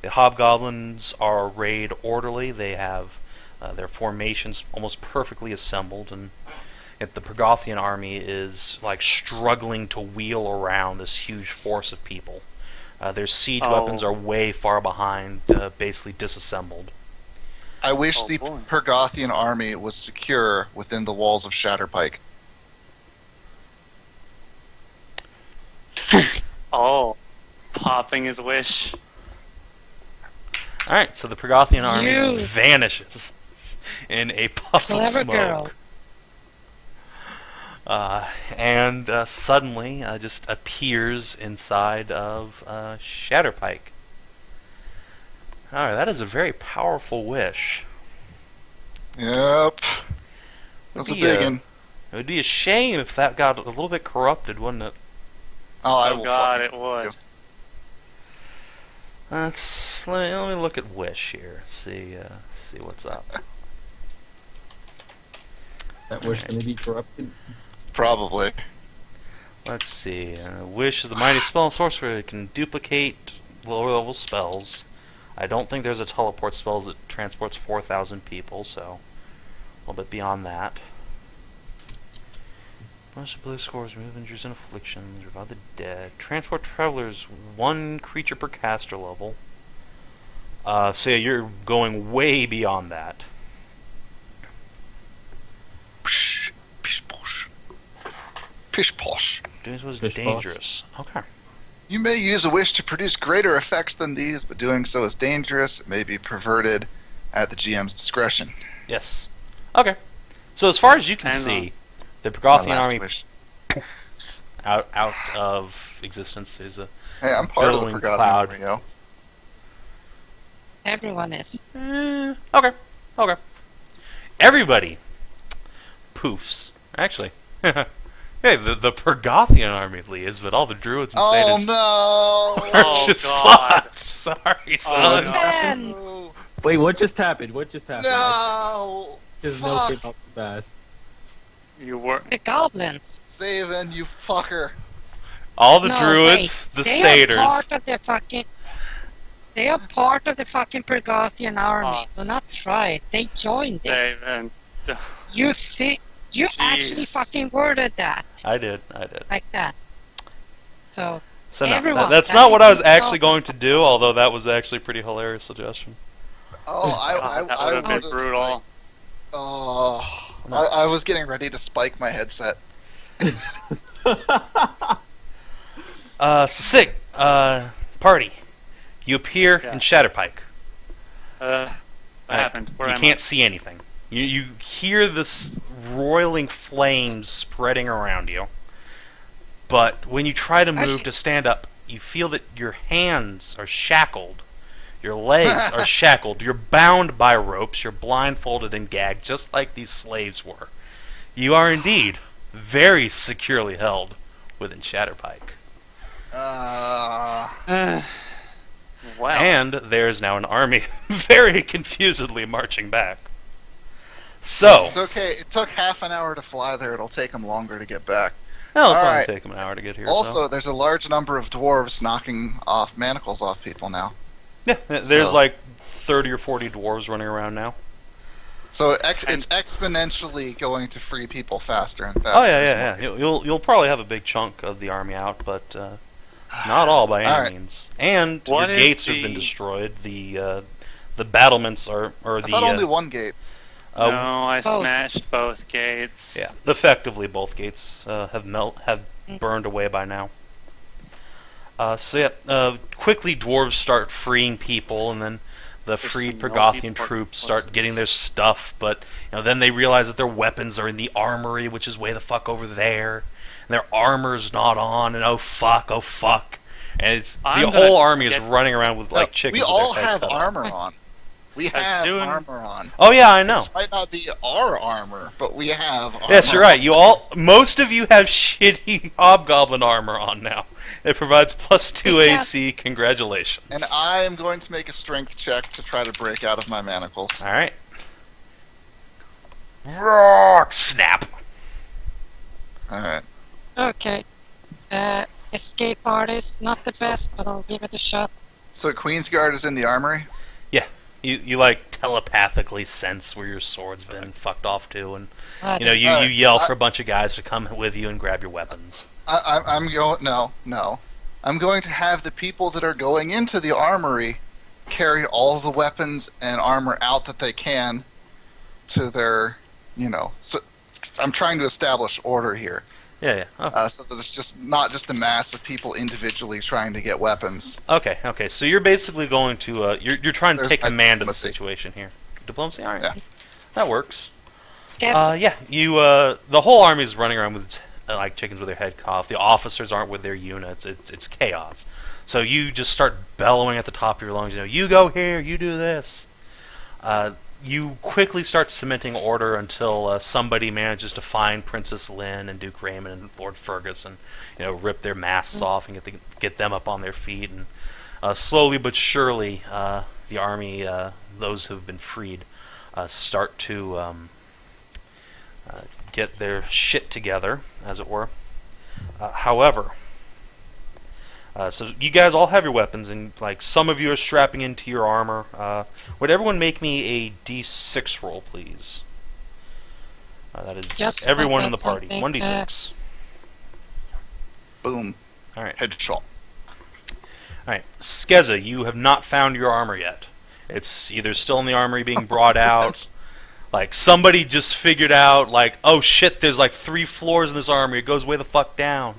The hobgoblins are arrayed orderly. They have their formations almost perfectly assembled, and yet the Progothian army is like struggling to wheel around this huge force of people. Their siege weapons are way far behind, basically disassembled. I wish Oh, the boy. Pergothian army was secure within the walls of Shatterpike. Oh, popping his wish. Alright, so the Progothian army You- vanishes in a puff of Clever smoke. girl. And suddenly just appears inside of Shatterpike. Alright, that is a very powerful wish. Yep. That's a Be, big one. It would be a shame if that got a little bit corrupted, wouldn't it? Oh, I Oh will god, fucking it would. do. Let me look at wish here. See what's up. That wish going to be corrupted. Probably. Let's see. Wish is the mighty spell and sorcerer. It can duplicate lower level spells. I don't think there's a teleport spell that transports 4,000 people, so a little bit beyond that. Most ability scores remove injuries and afflictions, revive the dead. Transport travelers, 1 creature per caster level. So yeah, you're going way beyond that. Psh, pish posh. Pish posh. Doing this was Fish boss. dangerous. Okay. You may use a wish to produce greater effects than these, but doing so is dangerous. It may be perverted at the GM's discretion. Yes. Okay. So as far as you can Hang on. see, the My Progothian last army wish. out of existence. There's a Hey, I'm part of the billowing Pergothian cloud. army, yo. Everyone is. Okay. Okay. Everybody poofs. Actually, hey, the Pergothian army leaves, but all the druids and Oh satyrs no! are Oh, just God. fucked. Sorry, Oh, son. no. Then No! Wait, what just happened? What just happened? No! His note came Fuck! out fast. You were. the goblins. Savin, you fucker! All the No, druids, wait. the They satyrs. are part of the fucking. They are part of the fucking Pergothian army. Oh, Do not try it. They joined it. Savin. You see, you actually Jeez. fucking worded that I did. like that. So So no, Everyone, that's that not what I was includes actually goblins. going to do. Although that was actually a pretty hilarious suggestion. Oh, God, that would have been would've, brutal. Oh, I was getting ready to spike my headset. Sig, party. You appear Yeah. in Shatterpike. What happened? Where You am can't see anything. You hear this roiling flames spreading around you. But when you try to move to stand up, you feel that your hands are shackled. Your legs are shackled. You're bound by ropes. You're blindfolded and gagged, just like these slaves were. You are indeed very securely held within Shatterpike. I? Wow. And there's now an army very confusedly marching back. So, It's okay. It took half an hour to fly there. It'll take them longer to get back. well, it'll all probably right. take them an hour to get here. Also, there's a large number of dwarves knocking off manacles off people now. yeah, there's so- like 30 or 40 dwarves running around now. So it's exponentially going to free people faster and faster. Oh yeah, as yeah, more yeah. You'll probably have a big chunk of the army out, but not all by any All right. means. And What your is gates have been the- destroyed. The battlements are, or I the thought only one gate. No, I Oh. smashed both gates. yeah, effectively both gates have burned away by now. Quickly dwarves start freeing people, and then the There's freed some Pergothian multi-port troops start places. getting their stuff, but then they realize that their weapons are in the armory, which is way the fuck over there, and their armor's not on, and oh fuck, and it's I'm the gonna whole army is get- running around with like chickens. we with all their heads have cut off. armor on. We have soon- armor on. Oh yeah, I know. It might not be our armor, but we have armor. Yes, you're right. Most of you have shitty Hobgoblin armor on now. It provides +2 Yeah. AC. Congratulations. And I am going to make a strength check to try to break out of my manacles. All right. Rock snap. Alright. Okay. Escape artist, not the best, but I'll give it a shot. So Queensguard is in the armory? You like telepathically sense where your sword's been fucked off to, and Uh, you Alright, yell for a bunch of guys to come with you and grab your weapons. I'm going... No. I'm going to have the people that are going into the armory carry all the weapons and armor out that they can to their, So I'm trying to establish order here. Yeah. Okay. So that it's just not just a mass of people individually trying to get weapons. Okay. So you're basically going to you're trying to There's take my command of the diplomacy. situation here. Diplomacy. All right. Yeah. That works. Skezza. Yeah, the whole army is running around with like chickens with their head cut off. The officers aren't with their units. It's chaos. So you just start bellowing at the top of your lungs. You go here, you do this. You quickly start cementing order until somebody manages to find Princess Lynn and Duke Raymond and Lord Fergus and rip their masks off and get them up on their feet. And slowly but surely, the army, those who have been freed, start to get their shit together, as it were. However, so you guys all have your weapons, and like some of you are strapping into your armor. Would everyone make me a D6 roll, please? That is Just everyone in the that's party. something, 1d6. Boom. All right. Headshot. All right. Skezza, you have not found your armor yet. It's either still in the armory being brought out. That's- Like, somebody just figured out, like, oh shit, there's like 3 floors in this armory, it goes way the fuck down.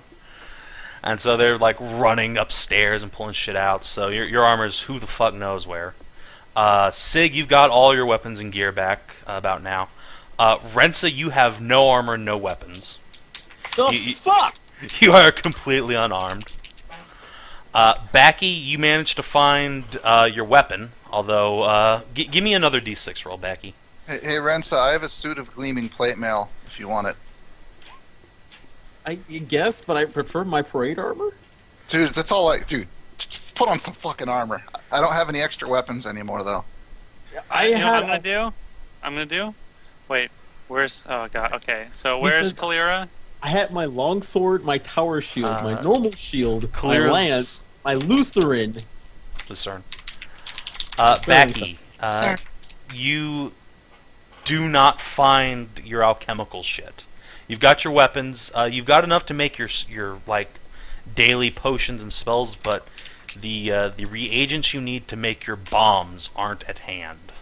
And so they're, like, running upstairs and pulling shit out, so your armor's who the fuck knows where. Sig, you've got all your weapons and gear back about now. Rensa, you have no armor, no weapons. Fuck! You are completely unarmed. Backy, you managed to find your weapon, Although, give me another d6 roll, Backy. Hey, Rensa, I have a suit of gleaming plate mail if you want it. I guess, but I prefer my parade armor. Dude, that's all Dude, just put on some fucking armor. I don't have any extra weapons anymore, though. You know what I'm gonna do? Wait, where's... Oh, God, okay. So where's Because- Kalira? I had my longsword, my tower shield, my Uh, normal shield, my Kalira's- lance, my Lucerne. Lucerne. Lucerne, Backy, Sir. you do not find your alchemical shit. You've got your weapons. You've got enough to make your like daily potions and spells, but the reagents you need to make your bombs aren't at hand.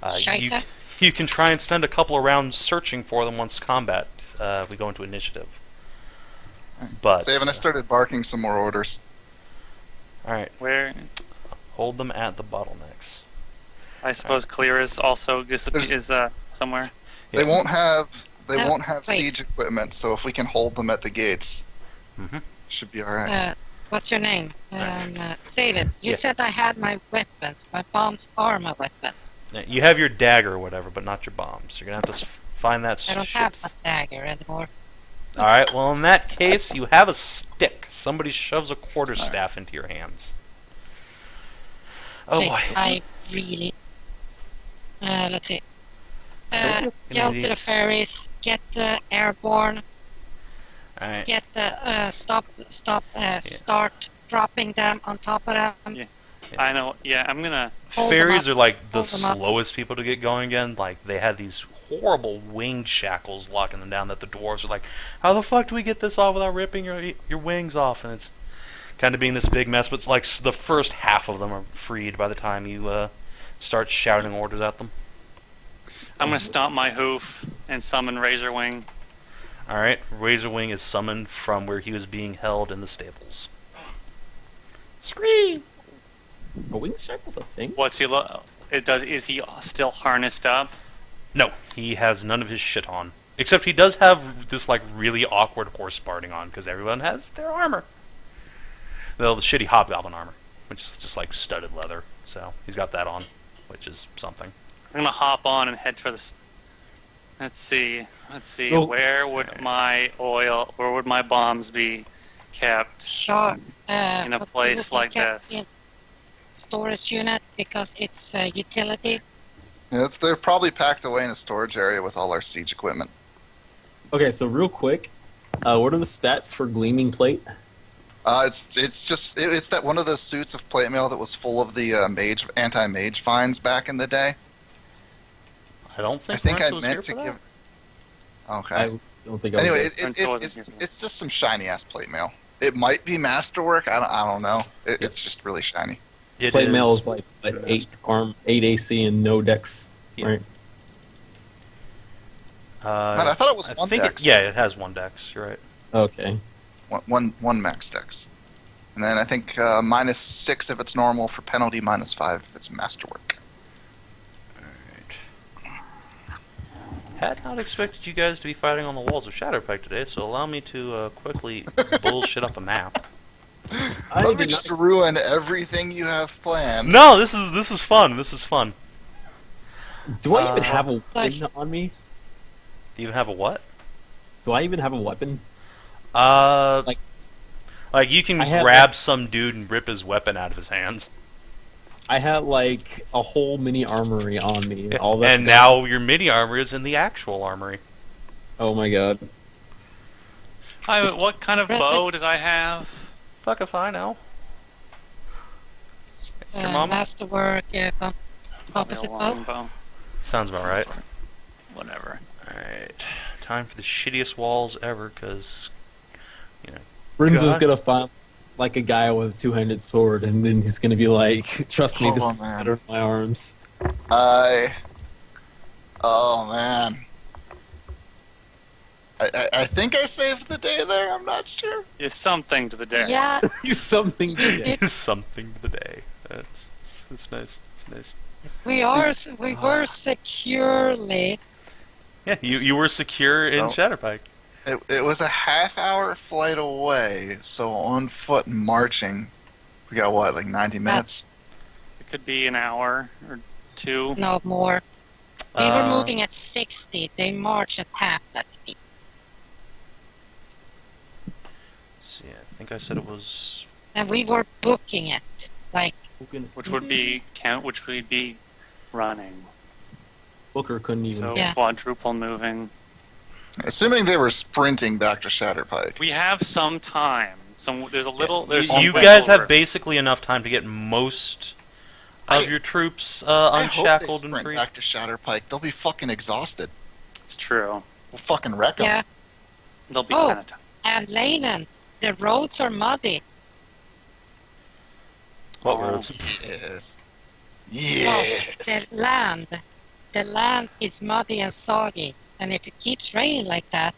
Scheisse. You can try and spend a couple of rounds searching for them once combat we go into initiative. But Savin, I started barking some more orders. all right, Where... hold them at the bottlenecks. I suppose Kalira's also There's- is somewhere. They Yeah. won't have wait. siege equipment, so if we can hold them at the gates, Mm-hmm. should be all right. What's your name? Savin. You Yeah. said I had my weapons, my bombs are my weapons. You have your dagger or whatever, but not your bombs. You're gonna have to find that I don't shit. have a dagger anymore. All right. Well, in that case, you have a stick. Somebody shoves a quarterstaff into your hands. Oh Okay, boy. I really... let's see. Nope. Yell to the fairies, get the airborne, All right. get the start dropping them on top of them. Yeah. I know. Yeah, I'm gonna... Hold them Fairies up. are like the Hold them up. slowest people to get going again. Like they had these horrible winged shackles locking them down that the dwarves are like, how the fuck do we get this off without ripping your wings off? And it's kind of being this big mess. But it's like the first half of them are freed by the time you start shouting orders at them. I'm gonna stomp my hoof and summon Razorwing. All right. Razorwing is summoned from where he was being held in the stables. Scream! Are wing shackles a thing? What's he is he still harnessed up? No, he has none of his shit on. Except he does have this like really awkward horse barding on because everyone has their armor. Well, the shitty hobgoblin armor, which is just like studded leather. So he's got that on, which is something. I'm gonna hop on and head for this. Let's see. Oh. Where would my bombs be kept? Sure. In a but place it will be like kept this. in storage unit because it's a utility. Yeah, they're probably packed away in a storage area with all our siege equipment. Okay, so real quick, what are the stats for Gleaming Plate? It's that one of those suits of plate mail that was full of the anti-mage fines back in the day. I don't think. I think I Rensa was meant here to for that. give. Okay. I don't think I Anyway, was Rensa wasn't here. it's just some shiny ass plate mail. It might be masterwork. I don't know. It's just really shiny. It Plate is- mail is like what, 8 AC and no dex, Yeah. right? Man, I thought it was I one think dex. it has one dex. You're right. Okay. One max dex. And then I think -6 if it's normal for penalty, -5 if it's masterwork. Had not expected you guys to be fighting on the walls of Shatterpike today, so allow me to quickly bullshit up a map. I Let me did just not, ruin everything you have planned. No, this is fun. This is fun. do I even have a like- weapon on me? Do you even have a what? Do I even have a weapon? Like you can I have, grab some dude and rip his weapon out of his hands. I had like a whole mini armory on me. All that's And gone. now your mini armor is in the actual armory. Oh my god. What kind of bow did I have? Fuck if I know. Your mama? Masterwork, composite A long bow. bow. Sounds about right. Whatever. Alright. Time for the shittiest walls ever, because, Rensa's God. gonna find like a guy with a 2-handed sword, and then he's gonna be like, "Trust me, Hold this on, is man. better than my arms." Oh man. I think I saved the day there. I'm not sure. It's something to the day. Yeah, He's something. it, something for the day. That's nice. It's nice. we were securely. Yeah, you were secure in Oh. Shatterpike. It was a half-hour flight away, so on foot marching, we got what, like 90 minutes? Could be an hour or two. No more. We were Uh, moving at 60. They march at half that speed. See, I think I said it was. And we were booking it. Like, Which would be which would be running. Booker couldn't even. So Yeah. quadruple moving. Assuming they were sprinting back to Shatterpike. We have some time. There's a little. There's some You wiggle guys have room. basically enough time to get most I- of your troops I hope they unshackled and sprint free. back to Shatterpike. They'll be fucking exhausted. It's true. We'll fucking wreck them. yeah. They'll be Oh. kind of tough. And Lanen, the roads are muddy. What Oh. roads? Yes. Well, Yes. the land is muddy and soggy. And if it keeps raining like that,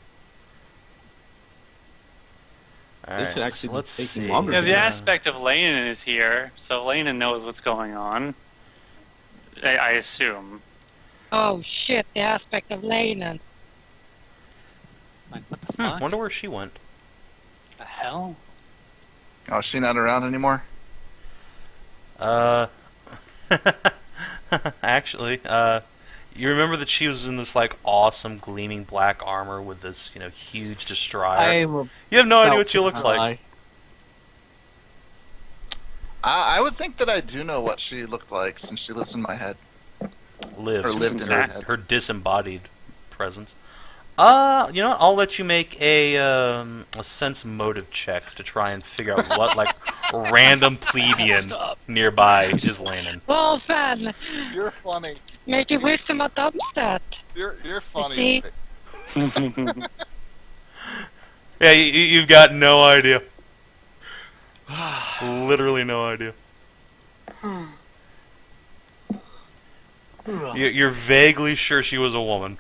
Alright, should actually so be let's taking see. longer Yeah, than the that. aspect of Lanen is here, so Lanen knows what's going on. I assume. oh shit, the aspect of Lanen. Like, what the fuck? Wonder where she went. The hell? Oh, is she not around anymore? Actually, you remember that she was in this like awesome gleaming black armor with this, huge destroyer. I'm You have no idea about what she to looks like. cry. I would think that I do know what she looked like since she lives in my head. Lives. Or lived in her head. Her disembodied presence. I'll let you make a sense motive check to try and figure out what like random plebeian nearby is Lanen. Oh, fan, You're funny. make a wisdom a dumpstat. You're funny. See? Yeah, you've got no idea. Literally no idea. You're vaguely sure she was a woman.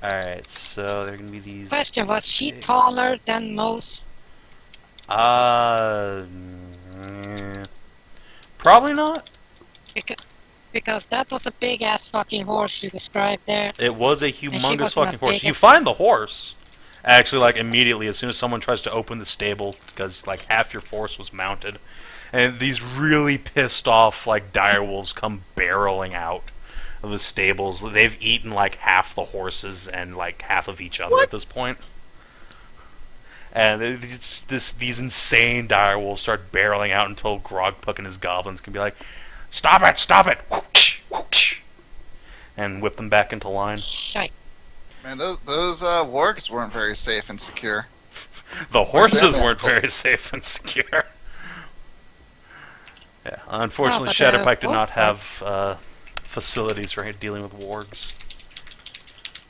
Alright, so there are gonna be these. Question, was she taller than most? Probably not. Because that was a big ass fucking horse you described there. It was a she humongous wasn't fucking a horse. big- You find the horse. Actually, like, immediately, as soon as someone tries to open the stable, because, like, half your force was mounted. And these really pissed off, like, direwolves come barreling out of the stables. They've eaten, like, half the horses and, like, half of each other at this point. And these insane direwolves start barreling out until Grogpuck and his goblins can be like, stop it! Whoosh, whoosh, and whip them back into line. Shite. Man, those wargs weren't very safe and secure. The Where's horses their weren't very manacles? safe and secure. Yeah, unfortunately, but, Shatterpike did what? not have facilities for dealing with wargs.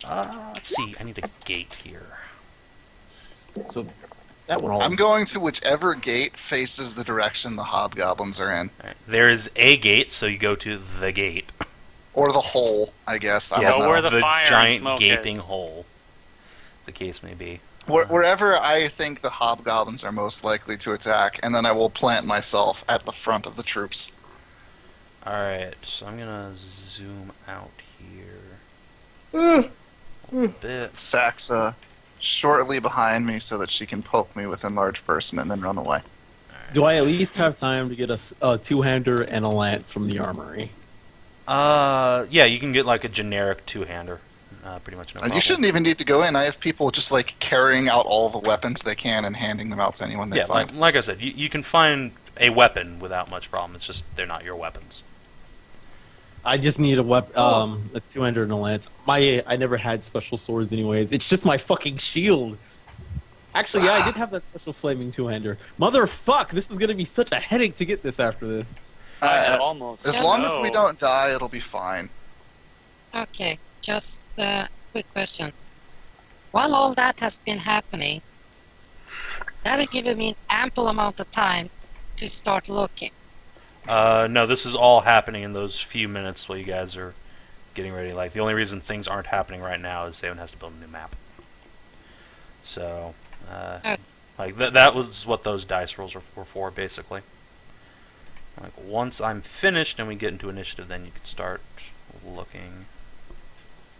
Let's see, I need a gate here. So that one all. I'm going to whichever gate faces the direction the hobgoblins are in. Alright, there is a gate, so you go to the gate. Or the hole, I guess. I Yeah, don't know. where the fire and giant smoke gaping is. hole. The case may be. Wherever I think the hobgoblins are most likely to attack, and then I will plant myself at the front of the troops. Alright, so I'm gonna zoom out here. A little bit. Saxa shortly behind me so that she can poke me with enlarged person and then run away. Do I at least have time to get a two-hander and a lance from the armory? Yeah, you can get like a generic two-hander. Pretty much no problem. You shouldn't even need to go in. I have people just like carrying out all the weapons they can and handing them out to anyone they Yeah, find. like I said, you can find a weapon without much problem. It's just they're not your weapons. I just need a two-hander and a lance. I never had special swords anyways. It's just my fucking shield. Actually, yeah, I did have that special flaming two-hander. Motherfuck, this is gonna be such a headache to get this after this. Almost. As Yeah, long as we no. don't die, it'll be fine. Okay, just a quick question. While all that has been happening, that has given me an ample amount of time to start looking. No, this is all happening in those few minutes while you guys are getting ready. Like, the only reason things aren't happening right now is Savin has to build a new map. So, Okay. like, that was what those dice rolls were for, basically. Like, once I'm finished and we get into initiative, then you can start looking.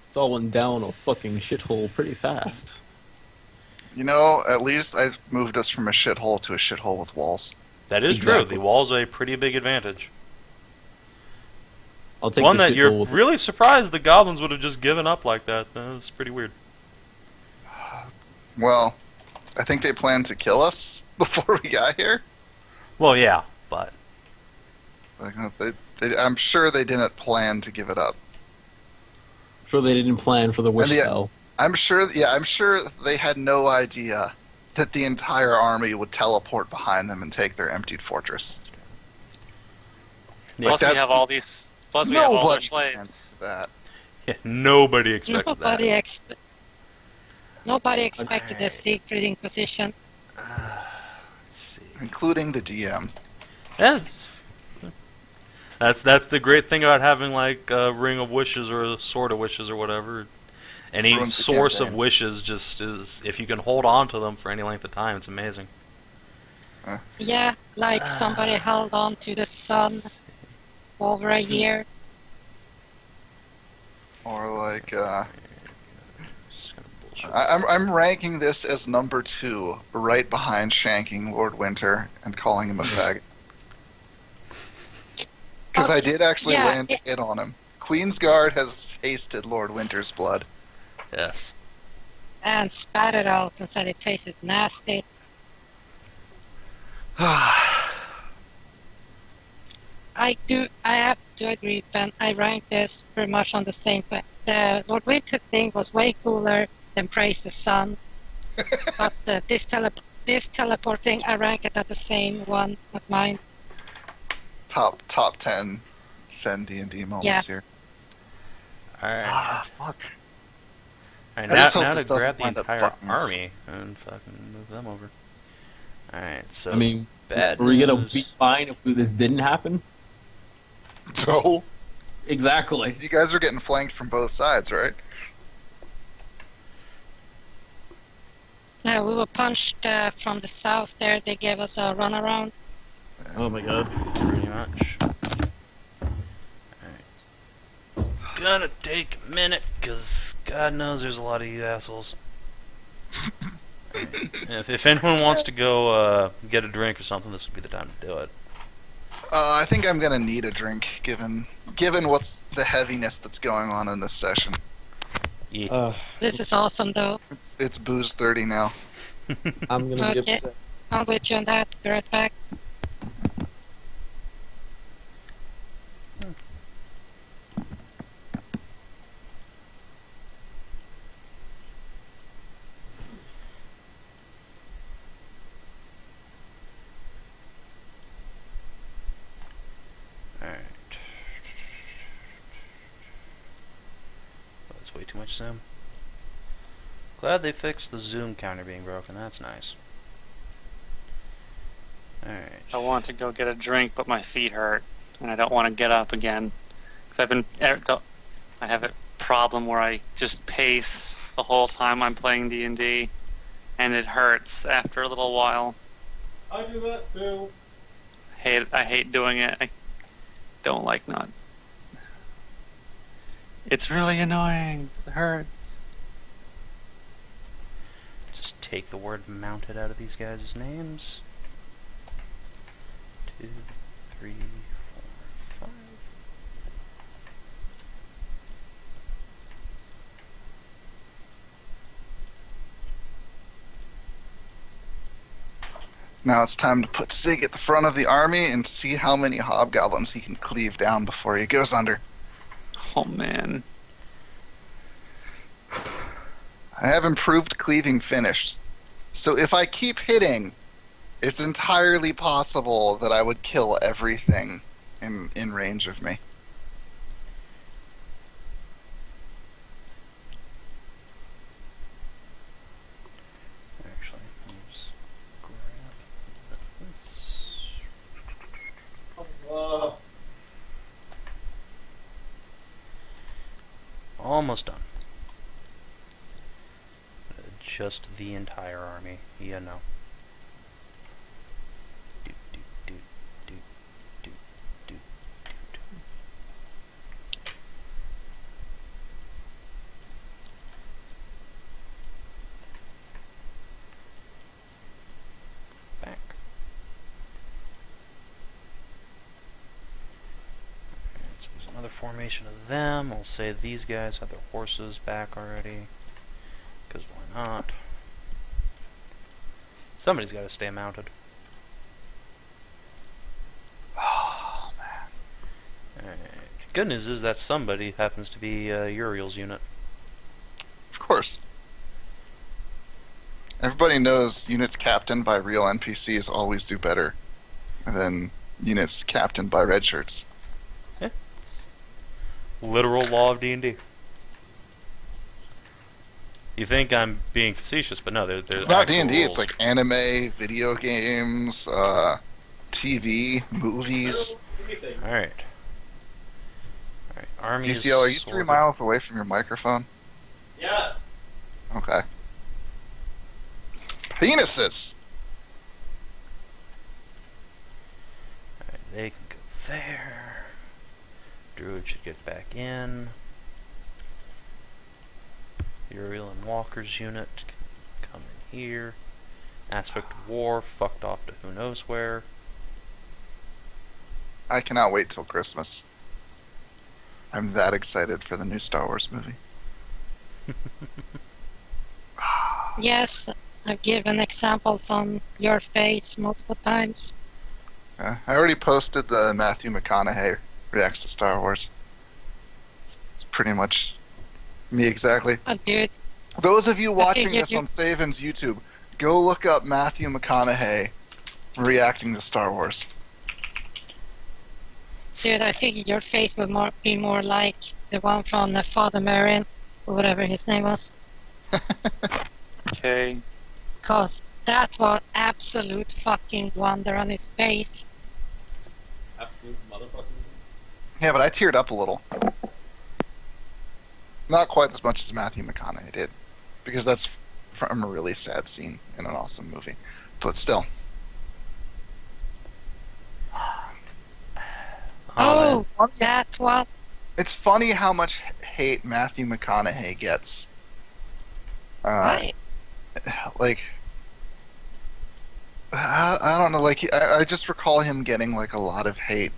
It's all went down a fucking shithole pretty fast. You know, at least I moved us from a shithole to a shithole with walls. That is true. Exactly. The wall's a pretty big advantage. I'll take One the that you're shithole with really it. surprised the goblins would have just given up like that. That was pretty weird. Well, I think they planned to kill us before we got here. Well, yeah, but Like, I'm sure they didn't plan to give it up. I'm sure they didn't plan for the wish And the- spell. I'm sure they had no idea that the entire army would teleport behind them and take their emptied fortress. Plus, that- we have all these. Plus, we have all their Nobody planned slaves. that. yeah, nobody expected Nobody that. Nobody expected the Sigfrid Inquisition. Let's see. Including the DM. That's the great thing about having like a ring of wishes or a sword of wishes or whatever. Any Ruins the source of campaign. wishes just is, if you can hold on to them for any length of time, it's amazing. Yeah, like somebody held on to the sun over a year. Or like, Just gonna bullshit. I'm ranking this as number 2, right behind shanking Lord Winter and calling him a faggot. Because I did actually Yeah, land a hit on him. Queen's Guard has tasted Lord Winter's blood. Yes. And spat it out and said it tasted nasty. I have to agree, Ben. I rank this pretty much on the same way. The Lord Winter thing was way cooler than Praise the Sun. But this teleport thing, I rank it at the same one as mine. Top 10 Fen D&D moments Yeah. here. Alright. Fuck. Alright, I just now hope to this doesn't grab the wind up entire fucking us. army and fucking move them over. Alright, so I mean, bad were we gonna news. be fine if this didn't happen? So, Exactly. you guys are getting flanked from both sides, right? We were punched from the south there. They gave us a runaround. Oh my god. Pretty much. Alright. Gonna take a minute, because God knows there's a lot of you assholes. Alright. If anyone wants to go get a drink or something, this would be the time to do it. I think I'm gonna need a drink, given what's the heaviness that's going on in this session. Yeah. This is awesome, though. It's booze 30 now. I'm gonna be Okay. upset. I'm with you on that. Be right back. Alright. That's way too much zoom. Glad they fixed the zoom counter being broken. That's nice. Alright. I want to go get a drink, but my feet hurt, and I don't want to get up again. Because I have a problem where I just pace the whole time I'm playing D&D, and it hurts after a little while. I do that too. I hate doing it. I don't like not. It's really annoying. It hurts. Just take the word mounted out of these guys' names. 2, 3, 4, 5. Now it's time to put Sig at the front of the army and see how many hobgoblins he can cleave down before he goes under. Oh man. I have improved cleaving finished. So if I keep hitting, it's entirely possible that I would kill everything in range of me. Actually, let me just grab this. Almost done. Just the entire army, you know. Doot, doot, doot, doot, doot, doot, doot. formation of them. We'll say these guys have their horses back already. Because why not? Somebody's got to stay mounted. Oh, man. Alright. Good news is that somebody happens to be Uriel's unit. Of course. Everybody knows units captained by real NPCs always do better than units captained by red shirts. Literal law of D&D. You think I'm being facetious, but no, there's It's not actual D&D, rules. it's like anime, video games, TV, movies. Alright. Alright, army DCL, are you is 3 sorted. miles away from your microphone? Yes. Okay. Penises! Alright, they can go there. Druid should get back in. Uriel and Walker's unit can come in here. Aspect of War fucked off to who knows where. I cannot wait till Christmas. I'm that excited for the new Star Wars movie. Yes, I've given examples on your face multiple times. I already posted the Matthew McConaughey reacts to Star Wars. It's pretty much me exactly. Oh, dude, Those of you watching figured this you- on Savin's YouTube, go look up Matthew McConaughey reacting to Star Wars. dude, I figured your face would be more like the one from Father Marion, or whatever his name was. Okay. Cause that was absolute fucking wonder on his face. Absolute motherfucking. Yeah, but I teared up a little. Not quite as much as Matthew McConaughey did, because that's from a really sad scene in an awesome movie. But still, Oh, that's what. it's funny how much hate Matthew McConaughey gets. Right. Like, I don't know. Like, I just recall him getting like a lot of hate,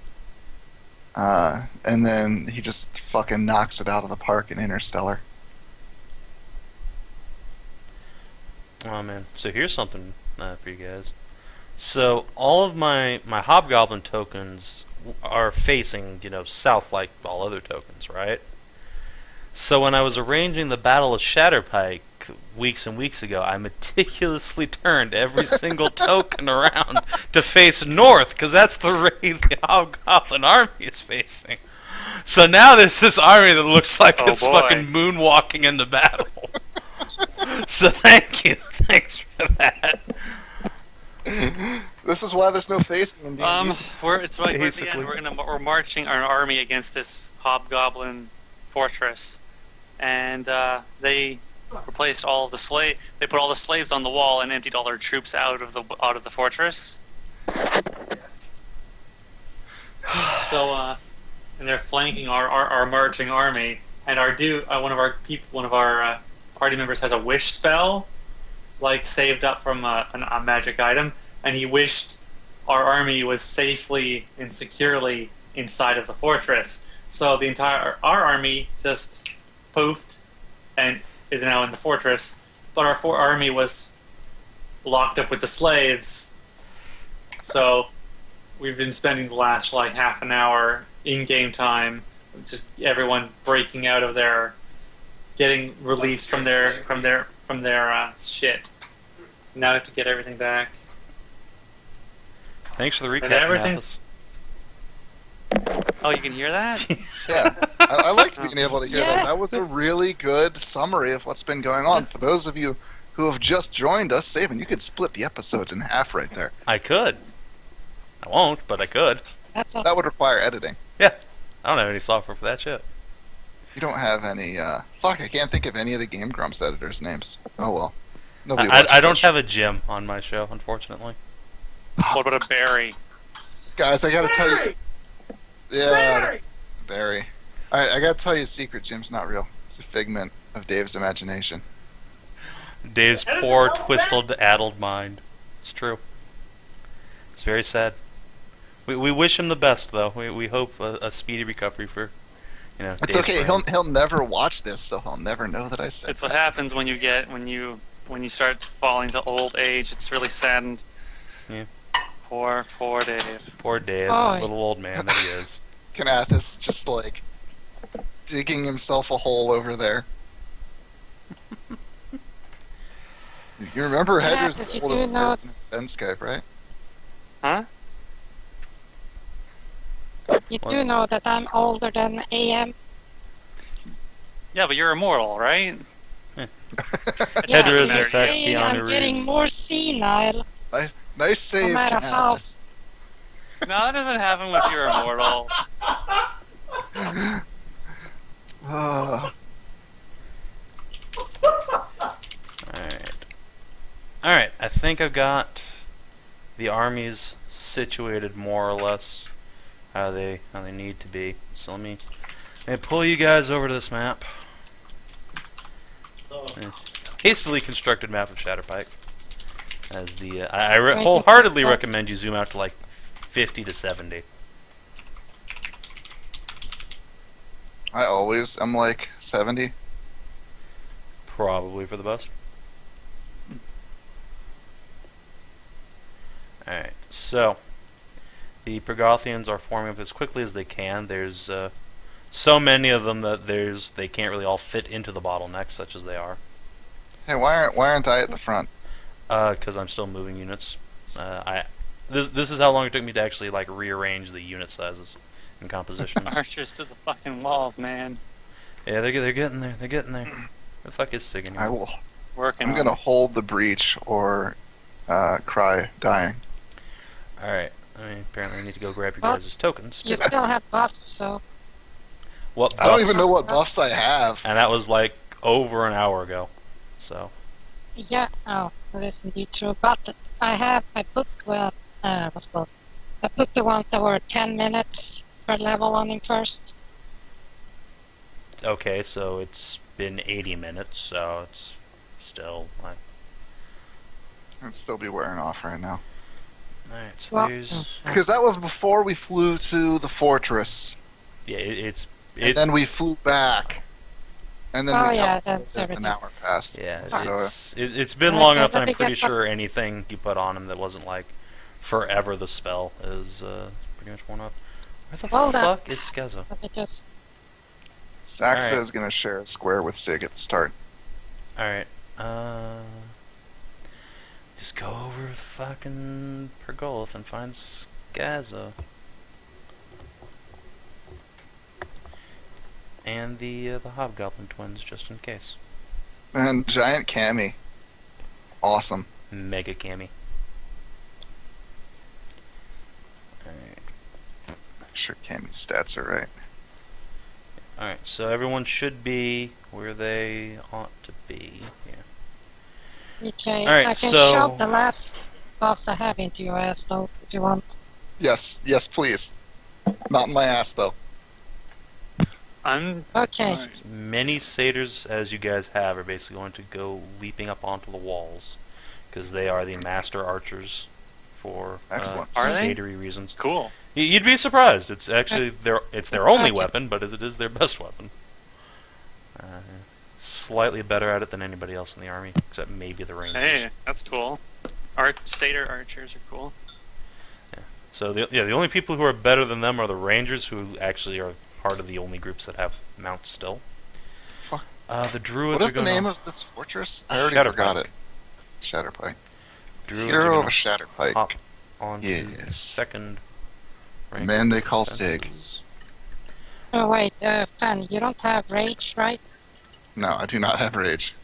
and then he just fucking knocks it out of the park in Interstellar. Oh man, so here's something for you guys. So all of my Hobgoblin tokens are facing, south like all other tokens, right? So when I was arranging the Battle of Shatterpike weeks and weeks ago, I meticulously turned every single token around to face north, because that's the way the Hobgoblin army is facing. So now there's this army that looks like Oh, it's boy. fucking moonwalking into battle. So thank you. Thanks for that. This is why there's no facing in D&D. It's like Basically. we're marching our army against this Hobgoblin fortress, and they replaced all the They put all the slaves on the wall and emptied all their troops out of the fortress. So, and they're flanking our marching army, and one of our party members has a wish spell, like saved up from a magic item, and he wished our army was safely and securely inside of the fortress. So our army just poofed and is now in the fortress, but our army was locked up with the slaves. So we've been spending the last like half an hour in game time, just everyone breaking out of getting released from their shit. Now I have to get everything back. Thanks for the recap, And everything's- Kinathis. Oh, you can hear that? Yeah, I liked being able to hear Yeah. that. That was a really good summary of what's been going on. For those of you who have just joined us, Savin, you could split the episodes in half right there. I could. I won't, but I could. That's all. That would require editing. Yeah. I don't have any software for that shit. You don't have any, fuck, I can't think of any of the Game Grumps editors' names. Oh well. Nobody I watches don't that have a Jim on my show, unfortunately. What about a berry? Guys, I gotta tell you. Yeah, Barry. Alright, I gotta tell you a secret. Jim's not real. It's a figment of Dave's imagination. Dave's poor, twisted, addled mind. It's true. It's very sad. We wish him the best, though. We hope a speedy recovery for It's Dave's okay. brain. He'll never watch this, so he'll never know that I said. It's what happens when you start falling to old age. It's really saddened. Yeah. Poor Dave. Poor Dave, Oh. little old man that he is. Kinathis just like digging himself a hole over there. You remember Hedrah's Kinathis, the you oldest do know- person in Benscape, right? Huh? You What? do know that I'm older than AM. Yeah, but you're immortal, right? Yeah. It Yeah, Hedrah doesn't is matter in to fact you. saying Keanu I'm getting Reeves. more senile. Nice save, matter how- Kinathis. No, that doesn't happen with your immortal. Alright, I think I've got the armies situated more or less how they need to be. So let me pull you guys over to this map. Hastily constructed map of Shatterpike. As the I wholeheartedly recommend you zoom out to like 50 to 70. I'm like 70. Probably for the best. Alright, so the Pergothians are forming up as quickly as they can. There's so many of them that they can't really all fit into the bottlenecks, such as they are. Hey, why aren't I at the front? Because I'm still moving units. This is how long it took me to actually like rearrange the unit sizes and compositions. Archers to the fucking walls, man. Yeah, they're getting there. They're getting there. Where the fuck is Sig anymore? I will. Working. I'm on gonna it. hold the breach or cry dying. Alright, apparently I need to go grab your Well, guys' tokens. You still have buffs, so What I don't buffs? even know what buffs I have. And that was like over an hour ago. So yeah. Oh, that is indeed true. But I put what's it called? I put the ones that were 10 minutes per level on him first. okay, so it's been 80 minutes, so it's still like I'd still be wearing off right now. alright, so Well, there's Because that was before we flew to the fortress. yeah, it's And then we flew back. And then Oh, we yeah, teleported that's an everything. hour passed. yeah, So, it's been Alright, long then enough that let I'm me pretty get back- sure anything you put on him that wasn't like forever the spell is pretty much worn up. Where the Hold up. fuck is Skezza? Let me just. Saxa Alright. is going to share a square with Sig at the start. Alright, just go over the fucking Pergolith and find Skezza. And the Hobgoblin twins, just in case. And Giant Cammy. Awesome. Mega Cammy. Alright. Sure Cammy's stats are right. Alright, so everyone should be where they ought to be. Yeah. Okay, Alright, I can so- shove the last buffs I have into your ass, though, if you want. Yes, please. Not in my ass, though. I'm Okay. Many satyrs, as you guys have, are basically going to go leaping up onto the walls. Because they are the master archers for Excellent. Are they? satyry reasons. cool. You'd be surprised. It's actually their only Okay. weapon, but it is their best weapon. Slightly better at it than anybody else in the army, except maybe the rangers. Hey, that's cool. Satyr archers are cool. So the only people who are better than them are the rangers, who actually are part of the only groups that have mounts still. Fuck. The druids. What is are the gonna, name of this fortress? I already Shatterpike. forgot it. Shatterpike. Druids Hero are of gonna Shatterpike. hop on to the Yes. second. The rank man of they call Sig. defenses. Oh, wait, Fan, you don't have rage, right? No, I do not have rage.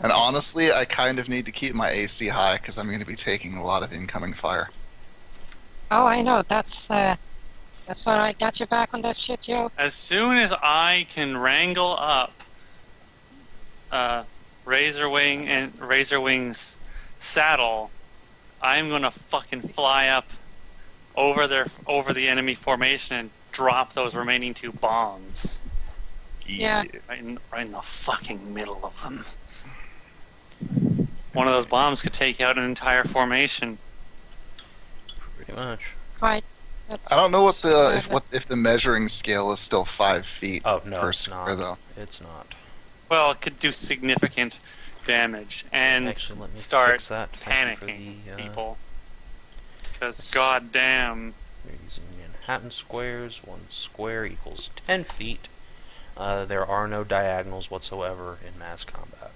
And honestly, I kind of need to keep my AC high because I'm going to be taking a lot of incoming fire. Oh, I know, that's what I got you back on that shit, yo. As soon as I can wrangle up Razorwing's saddle, I'm gonna fucking fly up over the enemy formation and drop those remaining 2 bombs Yeah. right in the fucking middle of them. One of those bombs could take out an entire formation. Pretty much. Quite. I don't know what the that's- if the measuring scale is still 5 feet Oh no, per it's square not. though. It's not. Well, it could do significant damage and Actually, let me start fix that. Thank you panicking for the, people. Because let's- goddamn, We're using Manhattan squares. 1 square equals 10 feet. There are no diagonals whatsoever in mass combat.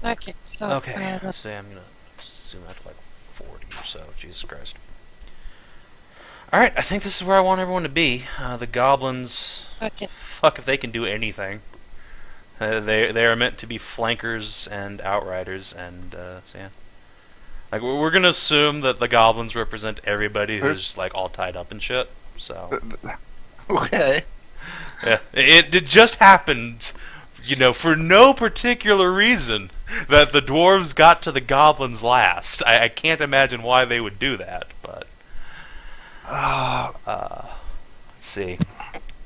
Okay, so Okay, let's say I'm gonna zoom out to like 40 or so. Jesus Christ. Alright, I think this is where I want everyone to be. The goblins, okay. fuck if they can do anything. They are meant to be flankers and outriders, and so yeah. Like we're gonna assume that the goblins represent everybody who's There's- like all tied up and shit. So Okay. yeah, it just happened, for no particular reason that the dwarves got to the goblins last. I can't imagine why they would do that, but let's see.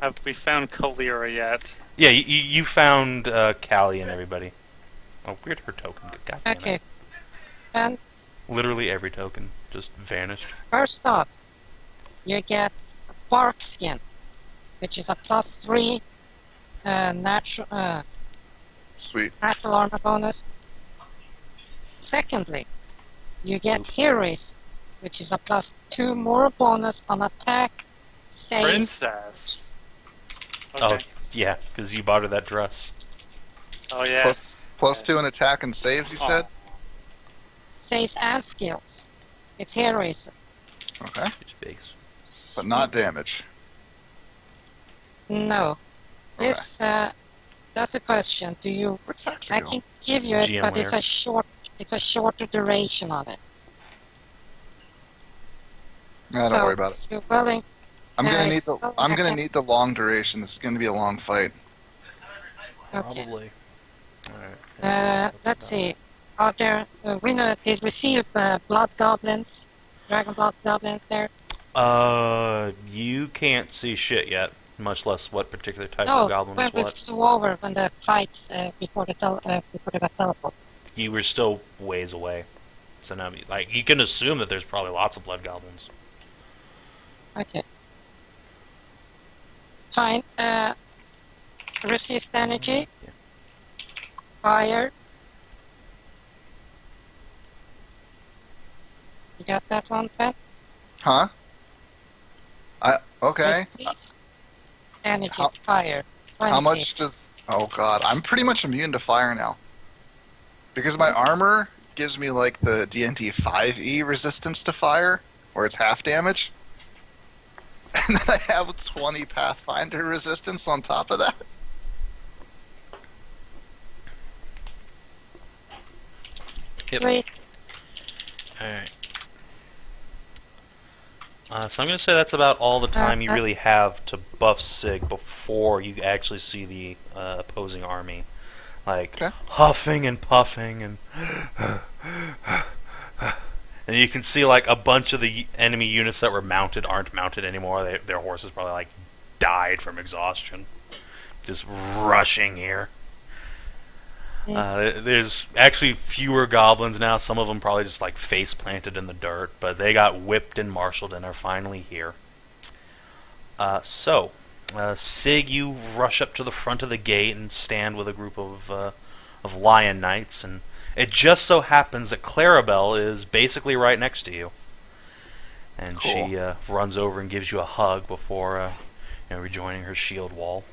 have we found Kalira yet? Yeah, you found Callie and everybody. Oh, weird, her token. God damn Okay. it. And Literally every token just vanished. first off, you get bark skin, which is a +3 natural Sweet. natural armor bonus. Secondly, you get Heroes, which is a +2 more bonus on attack, save, Princess. Oh, Okay. yeah, because you bought her that dress. Oh, yes. Plus 2 in Yes. attack and saves, you said? saves and skills. It's Heroes. Okay. She's big. But not damage. No. This that's a question. Do you Where'd Saxa I go? can give you it, but it's GM a shorter duration on it. Nah, don't so worry about it. if you're willing, I'm gonna I- need the well, I'm I gonna can- need the long duration. This is gonna be a long fight. okay. Probably. Alright. Let's see. Are there did we see blood goblins? Dragon blood goblins there? You can't see shit yet, much less what particular type No, of goblin when is we what. flew over when the fights before they got teleported. You were still ways away. So now, like, you can assume that there's probably lots of blood goblins. Okay. Fine. Resist energy. Yeah. Fire. You got that one, Ben? Huh? Okay. Resist energy. How- Fire. How 20. much does? Oh god, I'm pretty much immune to fire now. Because my armor gives me like the D&D 5e resistance to fire, where it's half damage. And then I have 20 Pathfinder resistance on top of that. Yep. 3. Alright. So I'm going to say that's about all the time you really have to buff Sig before you actually see the opposing army. Like, Okay. huffing and puffing and... and you can see, like, a bunch of the enemy units that were mounted aren't mounted anymore. Their horses probably, like, died from exhaustion. Just rushing here. There's actually fewer goblins now. Some of them probably just like face planted in the dirt, but they got whipped and marshaled and are finally here. Sig, you rush up to the front of the gate and stand with a group of lion knights, and it just so happens that Clarabelle is basically right next to you, and Cool. she runs over and gives you a hug before rejoining her shield wall.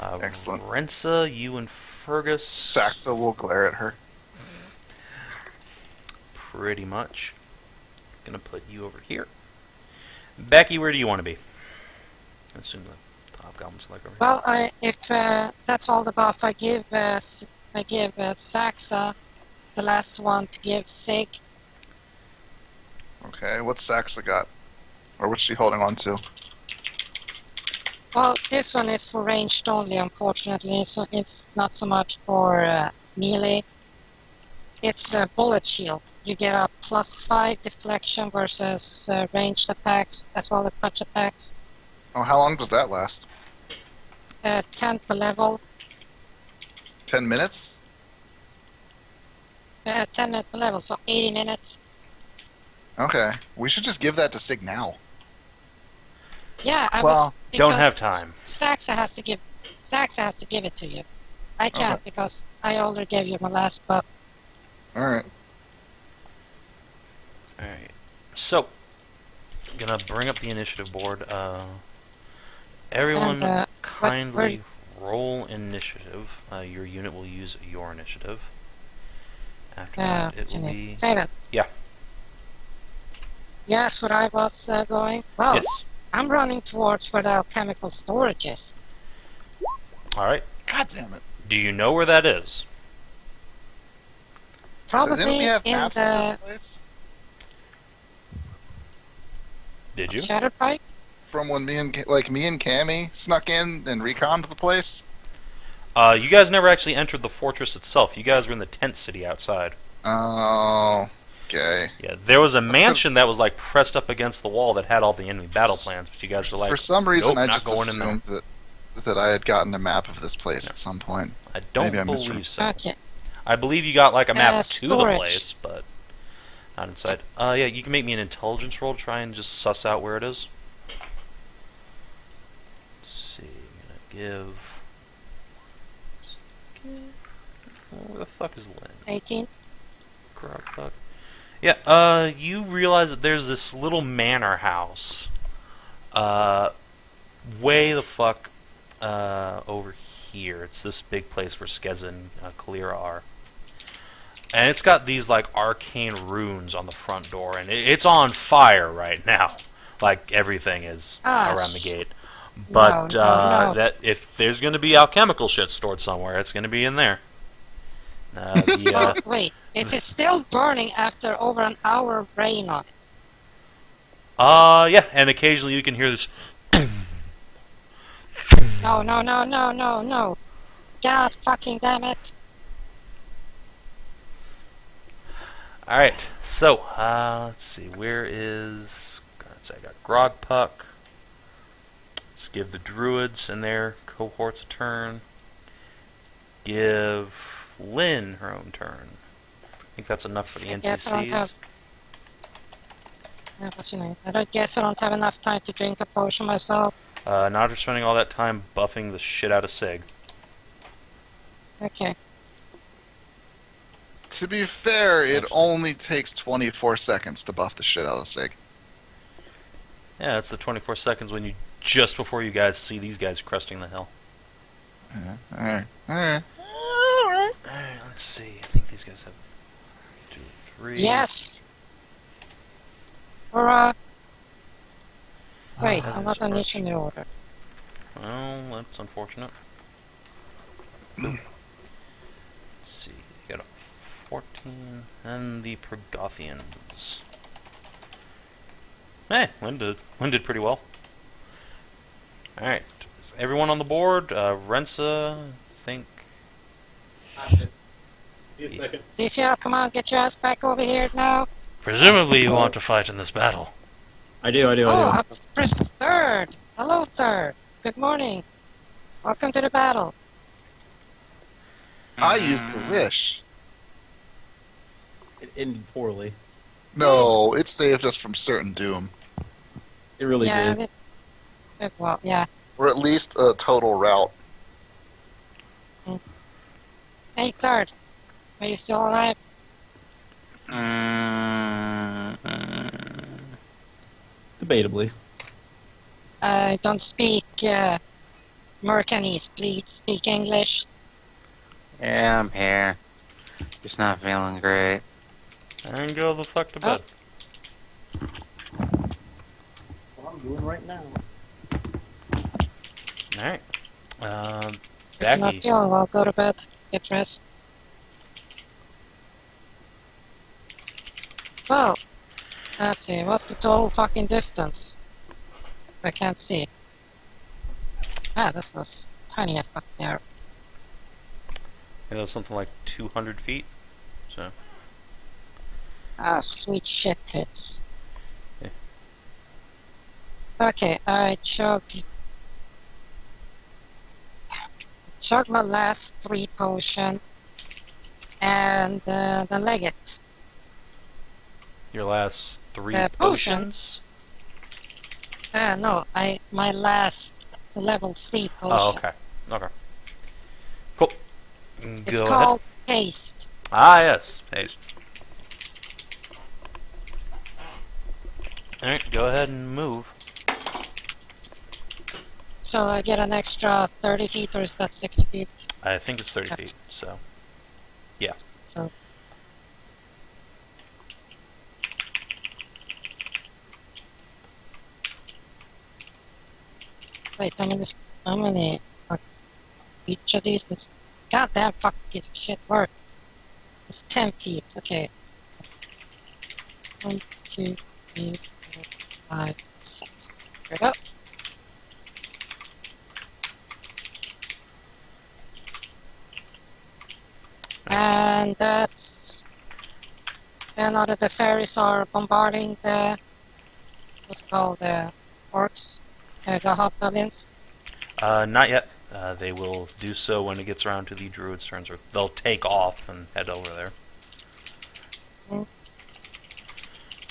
Excellent. Rensa, you and Fergus. Saxa will glare at her. Pretty much. Gonna put you over here. Backy, where do you want to be? I assume the top goblin's like over here. Well, if that's all the buff I give Saxa, the last one to give Sig. Okay, what's Saxa got? Or what's she holding on to? Well, this one is for ranged only, unfortunately, so it's not so much for melee. It's a bullet shield. You get a +5 deflection versus ranged attacks, as well as touch attacks. Oh, how long does that last? 10 per level. 10 minutes? 10 minutes per level, so 80 minutes. Okay. We should just give that to Sig now. Yeah, I Well, was. Don't because have time. Saxa has to give it to you. I can't Okay. because I already gave you my last buff. Alright. Alright. So, I'm gonna bring up the initiative board. Everyone And, kindly roll initiative. Your unit will use your initiative. After that, it will be... Savin. Yeah. Yes, where I was going. Well, Yes. I'm running towards where the alchemical storage is. Alright. God damn it. Do you know where that is? Probably Didn't we have in maps of the this place? Did you? Shatterpike. From when me and Cammy snuck in and reconned the place? You guys never actually entered the fortress itself. You guys were in the tent city outside. Oh, okay. Yeah, there was a mansion that was like pressed up against the wall that had all the enemy battle plans, but you guys were like, For some reason, nope, I not just going in there. assumed that I had gotten a map of this place at some point. I don't Maybe I misread. believe so. Okay. I believe you got like a map to the storage. place, but not inside. Yeah, you can make me an intelligence roll to try and just suss out where it is. Let's see, I'm gonna give... Where the fuck is Lynn? 18. Fuck. Yeah, you realize that there's this little manor house, way the fuck, over here. It's this big place where Skezza and Kalira are. And it's got these, like, arcane runes on the front door, and it's on fire right now. Like, everything is around the gate. But, no. that if there's gonna be alchemical shit stored somewhere, it's gonna be in there. Well, wait. Is it still burning after over an hour of rain on it? Yeah, and occasionally you can hear this. No. God fucking damn it. Alright, so, let's see, where is... I got Grog Puck. Let's give the Druids and their cohorts a turn. Give Lynn her own turn. I think that's enough for the I guess I don't have... NPCs. What's your name? I guess I don't have enough time to drink a potion myself. Not after spending all that time buffing the shit out of Sig. Okay. To be fair, it only takes 24 seconds to buff the shit out of Sig. Yeah, it's the 24 seconds when you... just before you guys see these guys cresting the hill. Alright. Alright, let's see. I think these guys have 2, 3... Yes! Hurrah! Wait, that I'm is not on arch. each in the order. Well, that's unfortunate. Let's see, you got a 14, and the Progothians. Hey, Lynn did pretty well. Alright, is everyone on the board? Rensa, I think... Be a second. DCL, come on, get your ass back over here now. Presumably you want to fight in this battle. I do. Oh, I'm press third. Hello, third. Good morning. Welcome to the battle. I used the wish. It ended poorly. No, it saved us from certain doom. It really yeah, did. well, yeah. Or at least a total rout. Hey, third. Are you still alive? Debatably. Don't speak Mercanese, please. Speak English. Yeah, I'm here. Just not feeling great. And go the fuck to bed. What I'm doing right now. Alright. If you're Backy. not feeling well, go to bed. Get rest. Well, let's see. What's the total fucking distance? I can't see. Ah, that's a tiny ass fucking arrow. It was something like 200 feet. So. Ah, sweet shit tits. Yeah. Okay, I chug my last 3 potion and then leg it. Your last 3 potion? potions. No, my last level 3 potion. Oh, okay. Okay. Cool. It's Go called ahead. haste. Ah, yes. Haste. Alright, go ahead and move. So I get an extra 30 feet, or is that 60 feet? I think it's 30 feet, so... Yeah. So. Wait, how many each of these is goddamn fucking piece of shit work. It's 10 feet, okay. So, 1, 2, 3, 4, 5, 6. Here we go. And that's... And now that the fairies are bombarding the... What's it called? The orcs? The hobgoblins? Not yet. They will do so when it gets around to the druid's turns, or they'll take off and head over there.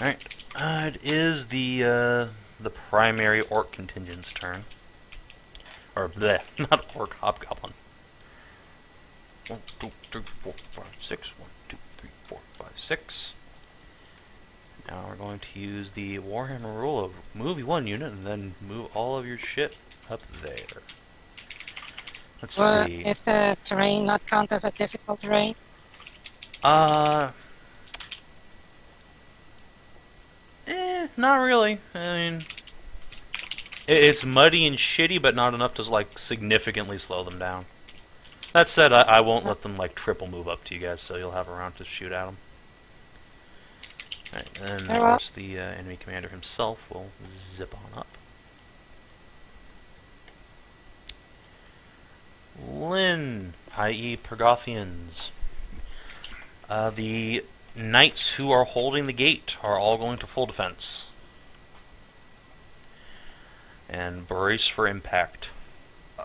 Alright. It is the primary orc contingent's turn. Or, bleh, not orc, hobgoblin. 1, 2, 3, 4, 5, 6. 1, 2, 3, 4, 5, 6. Now we're going to use the Warhammer rule of move 1 unit and then move all of your shit up there. Let's see. Is the terrain not count as a difficult terrain? Not really. I mean, it's muddy and shitty, but not enough to like significantly slow them down. That said, I won't let them like triple move up to you guys, so you'll have a round to shoot at them. Alright, and of course the enemy commander himself will zip on up. Lynn, i.e. Pergothians. The knights who are holding the gate are all going to full defense. And brace for impact.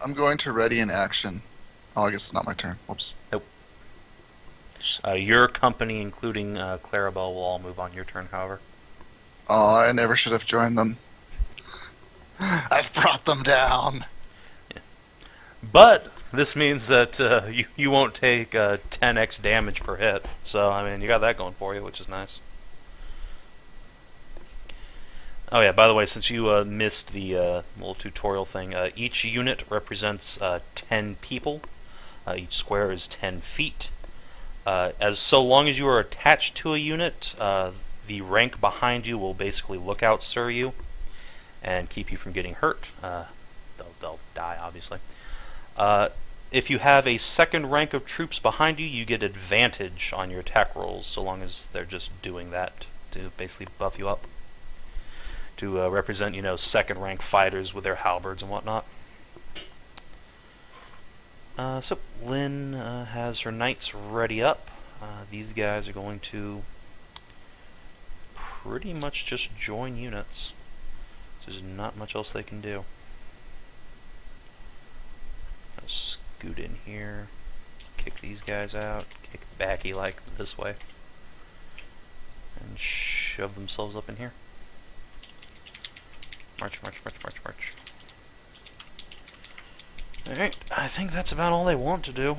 I'm going to ready in action. Oh, I guess it's not my turn. Whoops. Nope. Your company, including Clarabelle, will all move on your turn, however. Oh, I never should have joined them. I've brought them down. Yeah. But this means that you won't take 10x damage per hit. So, I mean, you got that going for you, which is nice. Oh yeah, by the way, since you missed the little tutorial thing, each unit represents 10 people. Each square is 10 feet. As so long as you are attached to a unit, the rank behind you will basically lookout sir you and keep you from getting hurt. They'll die, obviously. If you have a second rank of troops behind you, you get advantage on your attack rolls, so long as they're just doing that to basically buff you up. To represent, second rank fighters with their halberds and whatnot. So Lynn has her knights ready up. These guys are going to pretty much just join units. There's not much else they can do. I'll scoot in here, kick these guys out, kick Backy like this way, and shove themselves up in here. March, march, march, march, march. Alright, I think that's about all they want to do.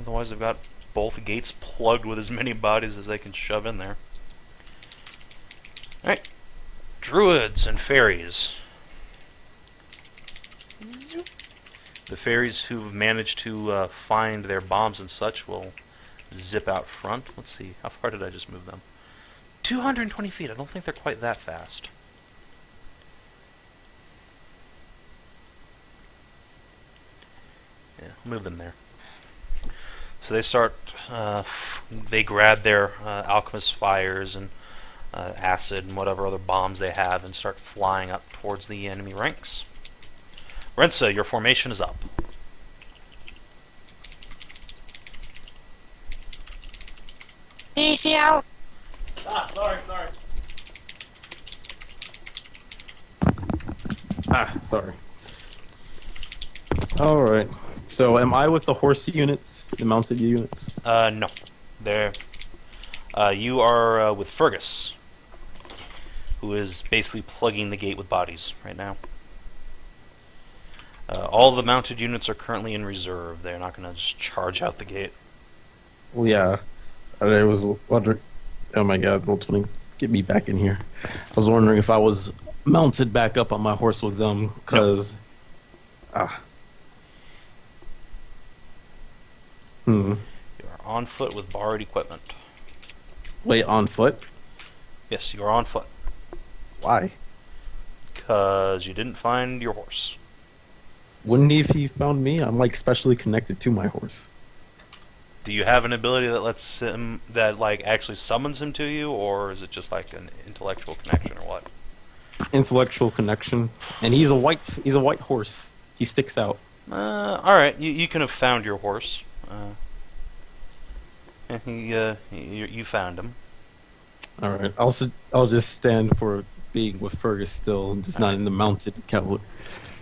Otherwise they've got both gates plugged with as many bodies as they can shove in there. Alright. Druids and fairies. The fairies who've managed to find their bombs and such will zip out front. Let's see, how far did I just move them? 220 feet, I don't think they're quite that fast. Yeah, move them there. So they start, they grab their Alchemist fires and acid and whatever other bombs they have and start flying up towards the enemy ranks. Rensa, your formation is up. DCL! Sorry. Alright. So, am I with the horse units, the mounted units? No. They're, you are with Fergus. who is basically plugging the gate with bodies right now. All the mounted units are currently in reserve. They're not going to just charge out the gate. Well, yeah. I was wondering. Oh my god, Roll20, get me back in here. I was wondering if I was mounted back up on my horse with them, because. You are on foot with borrowed equipment. Wait, on foot? Yes, you are on foot. Why? Because you didn't find your horse. Wouldn't he if he found me? I'm like specially connected to my horse. Do you have an ability that lets him, that like actually summons him to you, or is it just like an intellectual connection, or what? Intellectual connection, and he's a white horse. He sticks out. All right, you can have found your horse. You found him. All right, I'll just stand for being with Fergus still, and just not in the mounted cavalry.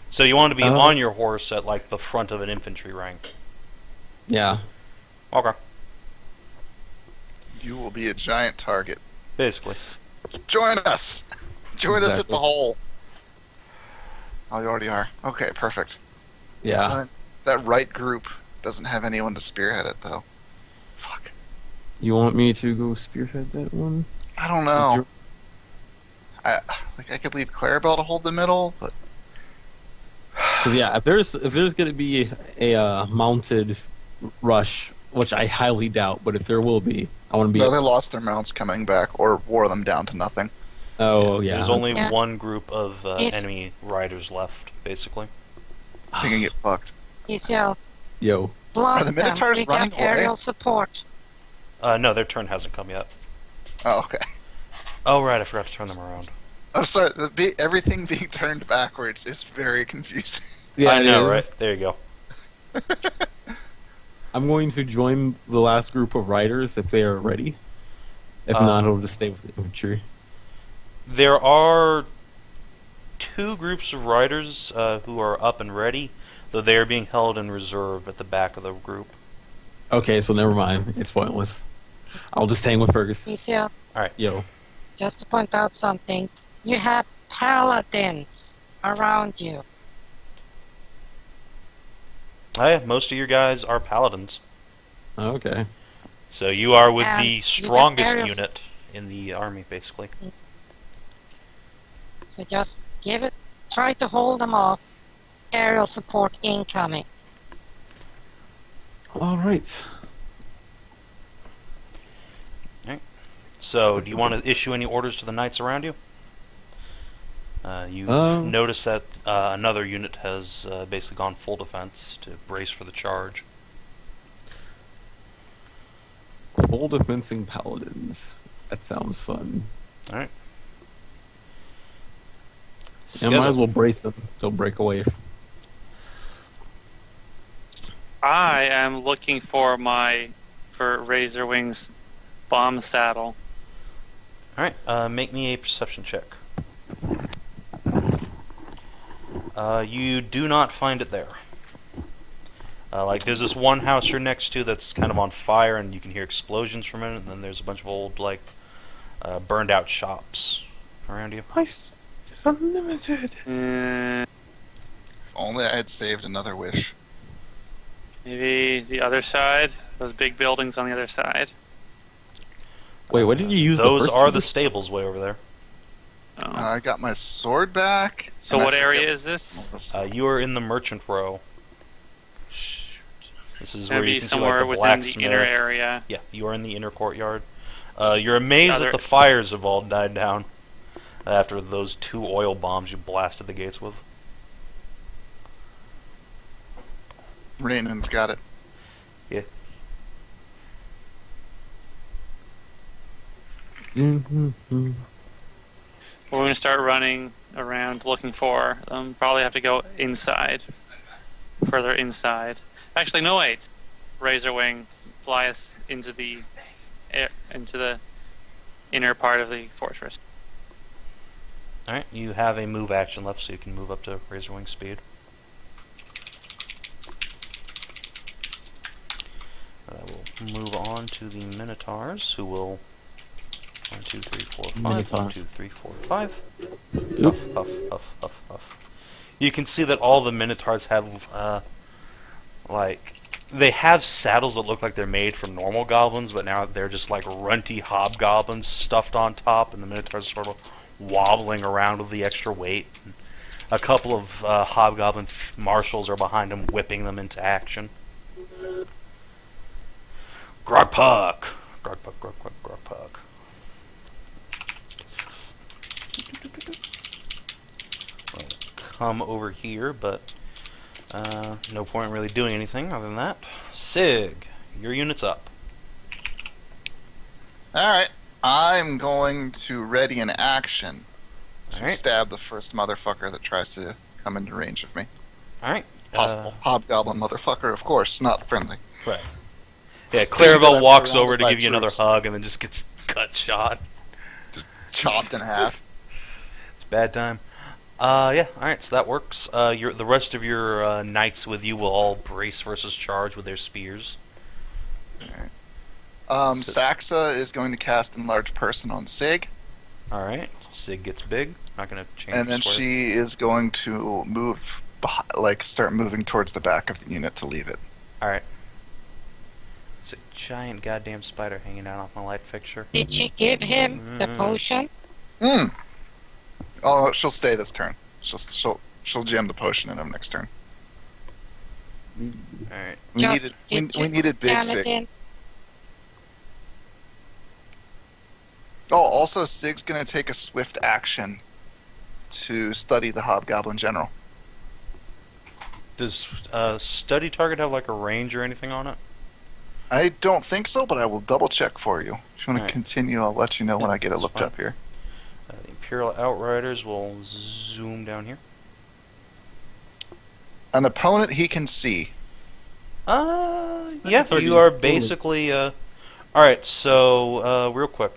So you want to be on your horse at like the front of an infantry rank. Yeah. Okay. You will be a giant target. Basically. Join us! Join us at Exactly. the hole! Oh, you already are. Okay, perfect. Yeah. That right group doesn't have anyone to spearhead it, though. Fuck. You want me to go spearhead that one? I don't Since know. you're- I could leave Clarabelle to hold the middle, but Because yeah, if there's gonna be a mounted rush, which I highly doubt, but if there will be, I want to be. no, they lost their mounts coming back or wore them down to nothing. Oh yeah. There's only Yeah. one group of Yes. enemy riders left, basically. They can get fucked. He's your Yo. block Are the Minotaurs them. We running got away? aerial support. No, their turn hasn't come yet. Oh, okay. Oh, right, I forgot to turn them around. I'm sorry. Everything being turned backwards is very confusing. Yeah, I it know, is. right? There you go. I'm going to join the last group of riders if they are ready. If not, I'll just stay with the infantry. There are two groups of riders who are up and ready, though they are being held in reserve at the back of the group. Okay, so never mind. It's pointless. I'll just hang with Fergus. He's your, Yo. just to point out something, you have paladins around you. Oh, yeah, most of your guys are paladins. Okay. So you are with And the you get strongest aerial unit in the army, basically. So just try to hold them off. Aerial support incoming. All right. So, do you want to issue any orders to the knights around you? You've noticed that another unit has basically gone full defense to brace for the charge. Full defensing paladins. That sounds fun. Alright. And might as well brace them. They'll break away. I am looking for Razorwing's bomb saddle. Alright, make me a perception check. You do not find it there. Like, there's this one house you're next to that's kind of on fire, and you can hear explosions from it, and then there's a bunch of old, like, burned out shops around you. Nice. It's unlimited. If only I had saved another wish. Maybe the other side. Those big buildings on the other side. Wait, what did you use? Those the first are two? the stables way over there. Oh. I got my sword back. So and I what area forget- is this? You are in the merchant row. Shoot. This is Gonna where you be can somewhere see, like, the within the blacksmith. inner area. Yeah, you are in the inner courtyard. You're amazed Other- that the fires have all died down after those 2 oil bombs you blasted the gates with. Rainan's got it. Yeah. Mm-hmm. We're going to start running around looking for them. Probably have to go inside. Further inside. Actually, no, wait. Razorwing, fly us into the inner part of the fortress. Alright, you have a move action left, so you can move up to Razorwing speed. I will move on to the Minotaurs, who will 1, 2, 3, 4, 5. Minotaur. 1, 2, 3, 4, 5. Oop. Puff, puff, puff, puff. You can see that all the Minotaurs have, they have saddles that look like they're made from normal goblins, but now they're just like runty hobgoblins stuffed on top, and the Minotaurs are sort of wobbling around with the extra weight. And a couple of hobgoblin marshals are behind them, whipping them into action. Grog Puck! Grog Puck, Grog Puck, Grog Puck. We'll come over here, but no point in really doing anything other than that. Sig, your unit's up. Alright. I'm going to ready an action to Alright. stab the first motherfucker that tries to come into range of me. Alright. Possible hobgoblin motherfucker, of course, not friendly. Right. Yeah, Clarabelle I'm walks over surrounded to by give you another troops. hug and then just gets gut shot. Just chopped in half. It's a bad time. Yeah, alright, so that works. The rest of your knights with you will all brace versus charge with their spears. Saxa is going to cast Enlarge Person on Sig, Alright, Sig gets big. Not going to change and the then square. she is going to move, start moving towards the back of the unit to leave it. Alright. It's a giant goddamn spider hanging out off my light fixture. Did you give him the potion? Oh, she'll stay this turn. She'll jam the potion in him next turn. Alright. We needed big Jam it Sig. in. Oh, also Sig's gonna take a swift action to study the Hobgoblin General. Does study target have like a range or anything on it? I don't think so, but I will double check for you. If you want Alright. to continue, I'll let you know when I get it that's looked fine. up here. The Imperial Outriders will zoom down here. An opponent he can see. Yeah, target you are is totally- basically, Alright, so, real quick.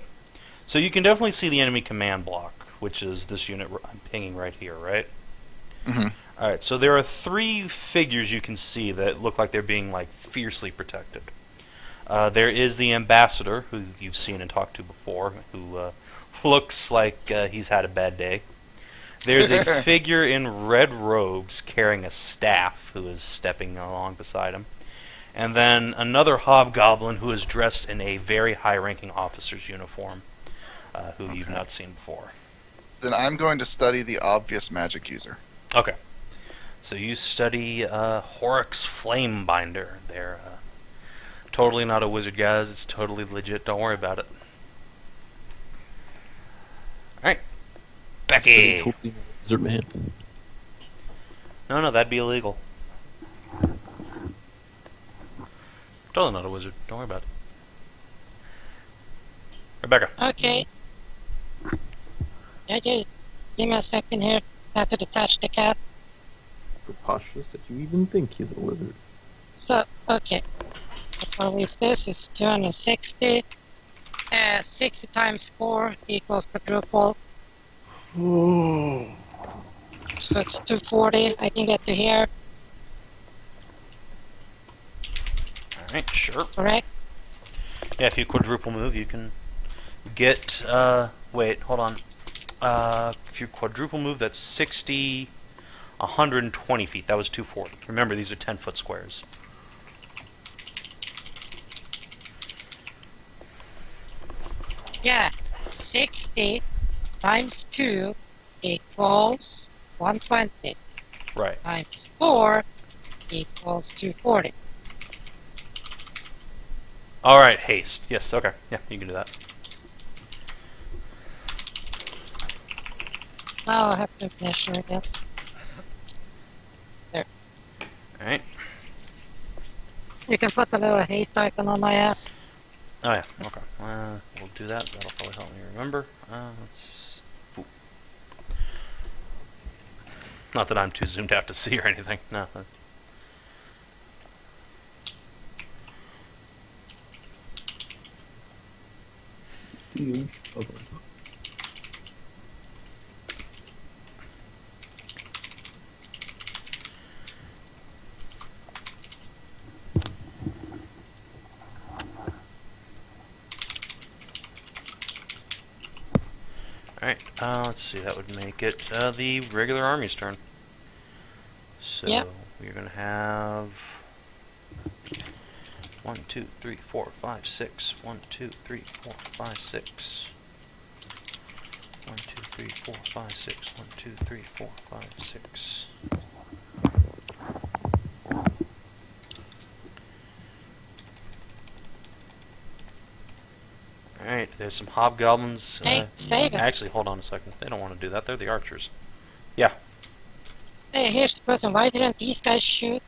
So you can definitely see the enemy command block, which is this unit I'm pinging right here, right? Mm-hmm. Alright, so there are 3 figures you can see that look like they're being, like, fiercely protected. There is the Ambassador, who you've seen and talked to before, who, looks like, he's had a bad day. There's a figure in red robes carrying a staff who is stepping along beside him. And then another hobgoblin who is dressed in a very high-ranking officer's uniform, who you've not seen before. Then I'm going to study the obvious magic user. Okay. So you study Horrocks Flamebinder. They're totally not a wizard, guys. It's totally legit. Don't worry about it. Alright. Backy! Totally wizard man. No, that'd be illegal. Totally not a wizard. Don't worry about it. Rebecca. Okay. Yeah, just give me a second here. I have to detach the cat. Preposterous that you even think he's a wizard. So, okay. What is this? Is 260. 60 times 4 equals quadruple. So it's 240. I can get to here, Alright, sure. correct? Yeah, if you quadruple move, you can get, wait, hold on. If you quadruple move, that's 60, 120 feet. That was 240. Remember, these are 10-foot squares. Yeah. 60 times 2 equals 120. Right. Times 4 equals 240. Alright, haste. Yes, okay. Yeah, you can do that. Now I have to measure again. Alright. You can put a little haste icon on my ass. Oh, yeah, okay. We'll do that. That'll probably help me remember. Let's... Ooh. Not that I'm too zoomed out to see or anything. No. Okay. Alright, let's see, that would make it the regular army's turn. So Yep. we're going to have 1, 2, 3, 4, 5, 6. 1, 2, 3, 4, 5, 6. 1, 2, 3, 4, 5, 6. 1, 2, 3, 4, 5, 6. Alright, there's some hobgoblins. Hey, save it. Actually, hold on a second. They don't want to do that. They're the archers. Yeah. Hey, here's the question. Why didn't these guys shoot?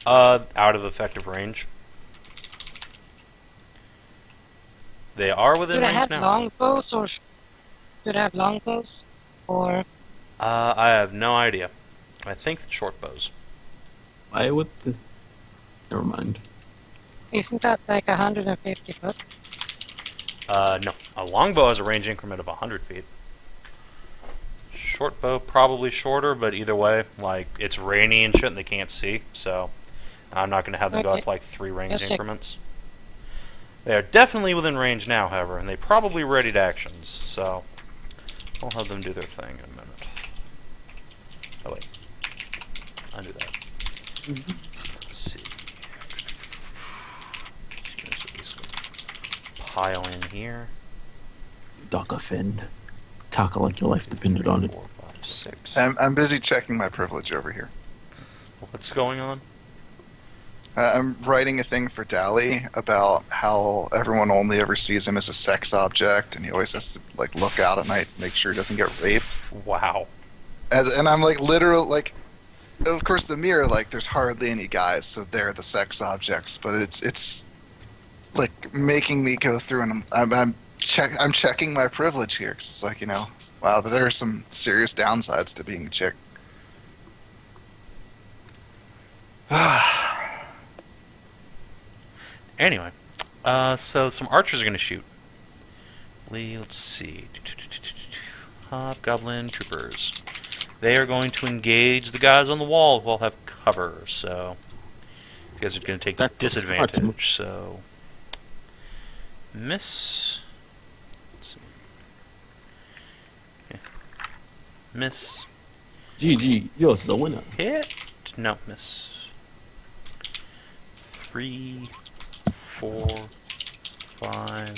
Out of effective range. They are within Do they range have now. longbows or do they have longbows? Or I have no idea. I think the short bows. Why would the... Never mind. isn't that like 150 foot? No. A longbow has a range increment of 100 feet. Short bow probably shorter, but either way, like, it's rainy and shit and they can't see, so I'm not going to have them go Okay. up like 3 range Just check. increments. They are definitely within range now, however, and they probably readied actions, so I'll have them do their thing in a minute. Oh wait. Undo that. Let's see. Let's at least pile in here. Dockafin. Tackle like your life depended on it. 4, 5, 6. I'm busy checking my privilege over here. What's going on? I'm writing a thing for Dally about how everyone only ever sees him as a sex object, and he always has to like look out at night to make sure he doesn't get raped. Wow. And I'm like literal like, of course the mirror like there's hardly any guys, so they're the sex objects. But it's like making me go through, and I'm checking my privilege here 'cause it's like, you know, wow, but there are some serious downsides to being a chick. Anyway, so some archers are going to shoot. Let's see. Hobgoblin troopers. They are going to engage the guys on the wall who all have cover, so you guys are going to take That's a smart disadvantage. move. So miss. Let's see. Yeah. Miss. GG, you're the winner. Hit. No, miss. 3, 4, 5,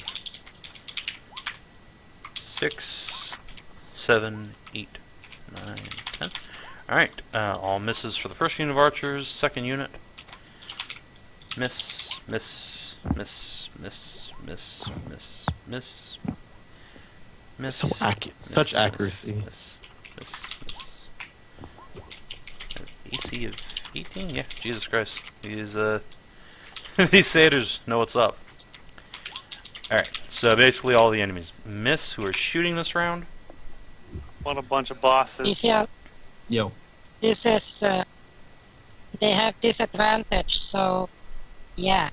6, 7, 8, 9, 10. Alright, all misses for the first unit of archers. Second unit. Miss, miss, miss, miss, miss, miss, miss. Miss. So accurate. Such accuracy. Miss, miss, miss. AC of 18? Yeah, Jesus Christ. These, these satyrs know what's up. Alright, so basically all the enemies miss who are shooting this round. What a bunch of bosses. Yeah, Yo. this is they have disadvantage, so yeah.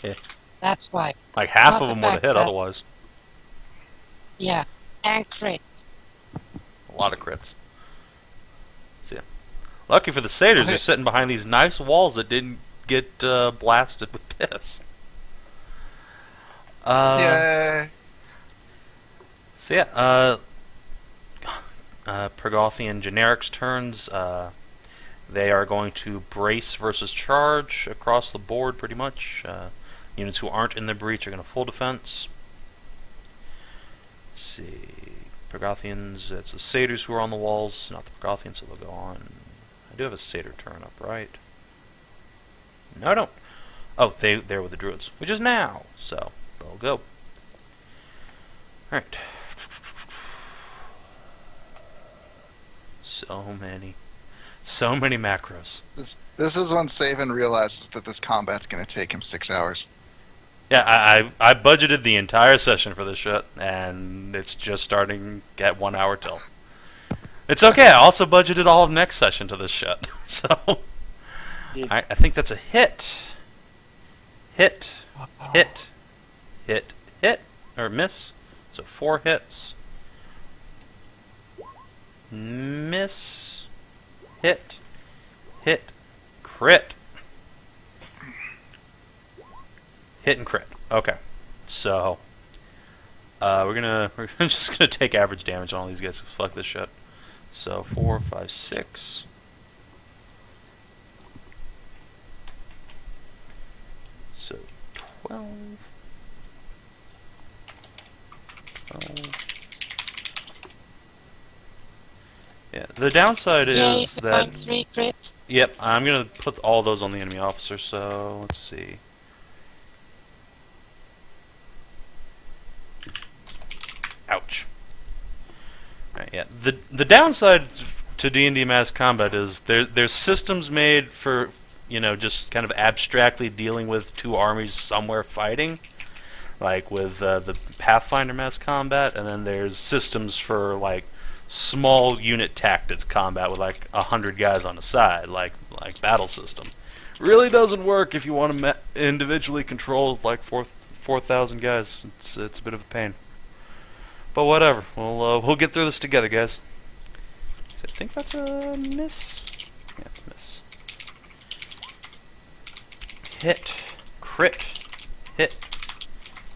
Yeah. That's why. Like half Not of the them would have fact hit that- otherwise. Yeah. And crit. A lot of crits. So yeah. Lucky for the satyrs, they're sitting behind these nice walls that didn't get blasted with piss. Yay! So yeah, Pergothian generics turns. They are going to brace versus charge across the board pretty much. Units who aren't in the breach are going to full defense. Let's see. Pergothians, it's the satyrs who are on the walls, not the Pergothians, so they'll go on. I do have a satyr turn up, right? No, I don't. Oh, they're with the druids, which is now, so they'll go. Alright. So many macros. This is when Savin realizes that this combat's going to take him 6 hours. Yeah, I budgeted the entire session for this shit, and it's just starting at 1 hour till. It's okay, I also budgeted all of next session to this shit, so... Yeah. I think that's a hit. Hit. Hit. Hit. Hit. Or miss. So 4 hits. Miss. Hit. Hit. Crit. Hit and crit. Okay. So, we're just gonna take average damage on all these guys. Fuck this shit. So 4, 5, 6. So 12. 12. Yeah, the downside is that. 3 crit. Yep, I'm gonna put all those on the enemy officer. So let's see. Ouch. Right, yeah. The downside to D&D Mass Combat is there's systems made for, you know, just kind of abstractly dealing with two armies somewhere fighting, like with the Pathfinder Mass Combat, and then there's systems for like small unit tactics combat with like 100 guys on the side, like battle system. Really doesn't work if you want to individually control like 4,000 guys. It's a bit of a pain. But whatever, we'll get through this together, guys. So I think that's a miss. Yeah, miss. Hit, crit, hit,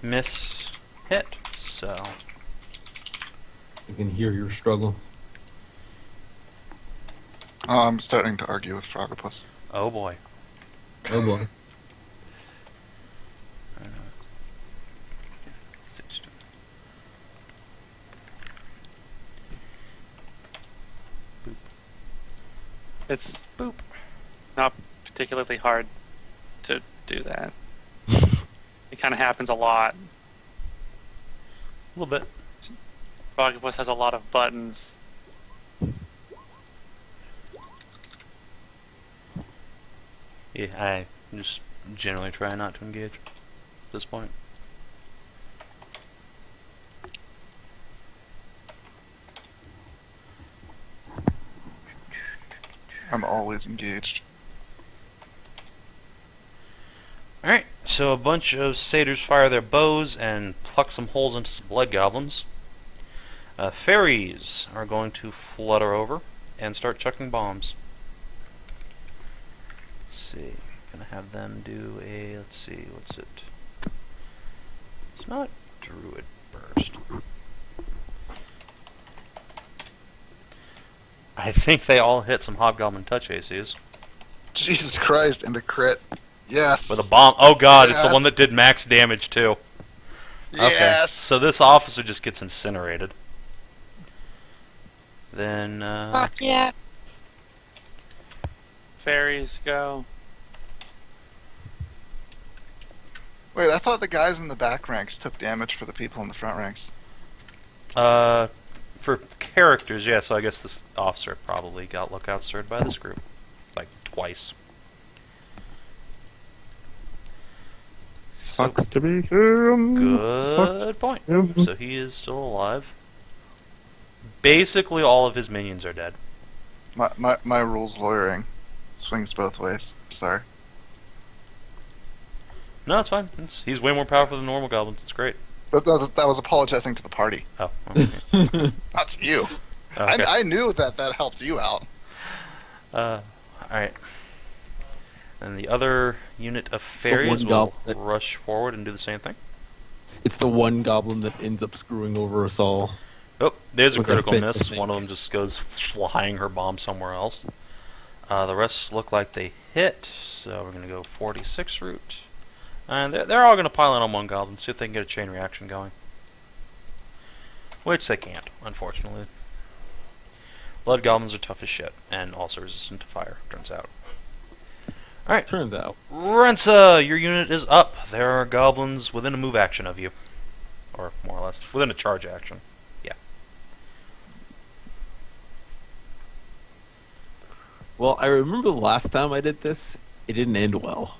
miss, hit. So I can hear your struggle. Oh, I'm starting to argue with Frogopus. oh boy. Oh boy. 16. It's Boop. not particularly hard to do that. It kind of happens a lot. A little bit. Frogopus has a lot of buttons. Yeah, I just generally try not to engage at this point. I'm always engaged. Alright, so a bunch of satyrs fire their bows and pluck some holes into some blood goblins. Fairies are going to flutter over and start chucking bombs. Let's see, gonna have them do a, let's see, what's it? It's not Druid Burst. I think they all hit some Hobgoblin touch ACs. Jesus Christ, and a crit. Yes. With a bomb. Oh god, it's the one Yes. that did max damage too. Okay, Yes. so this officer just gets incinerated. Then, Fuck yeah. Fairies go. Wait, I thought the guys in the back ranks took damage for the people in the front ranks. for characters, yeah, so I guess this officer probably got lookout stirred by this group. Like, twice. Sucks to be him. Sucks Good point. to be him. So he is still alive. Basically, all of his minions are dead. My rules lawyering swings both ways. Sorry. No, it's fine. He's way more powerful than normal goblins. It's great. But that was apologizing to the party, Oh, okay. not to you. Okay. I knew that helped you out. Alright. And the other unit of the fairies one will goblin that- rush forward and do the same thing. It's the one goblin that ends up screwing over us all. Oh, there's a With a critical fit, I miss. think. One of them just goes flying her bomb somewhere else. The rest look like they hit, so we're going to go 46 route. And they're all going to pile in on one goblin, see if they can get a chain reaction going. Which they can't, unfortunately. Blood goblins are tough as shit, and also resistant to fire, turns out. Alright, Turns out. Rensa, your unit is up. There are goblins within a move action of you. Or more or less, within a charge action. Yeah. Well, I remember the last time I did this, it didn't end well.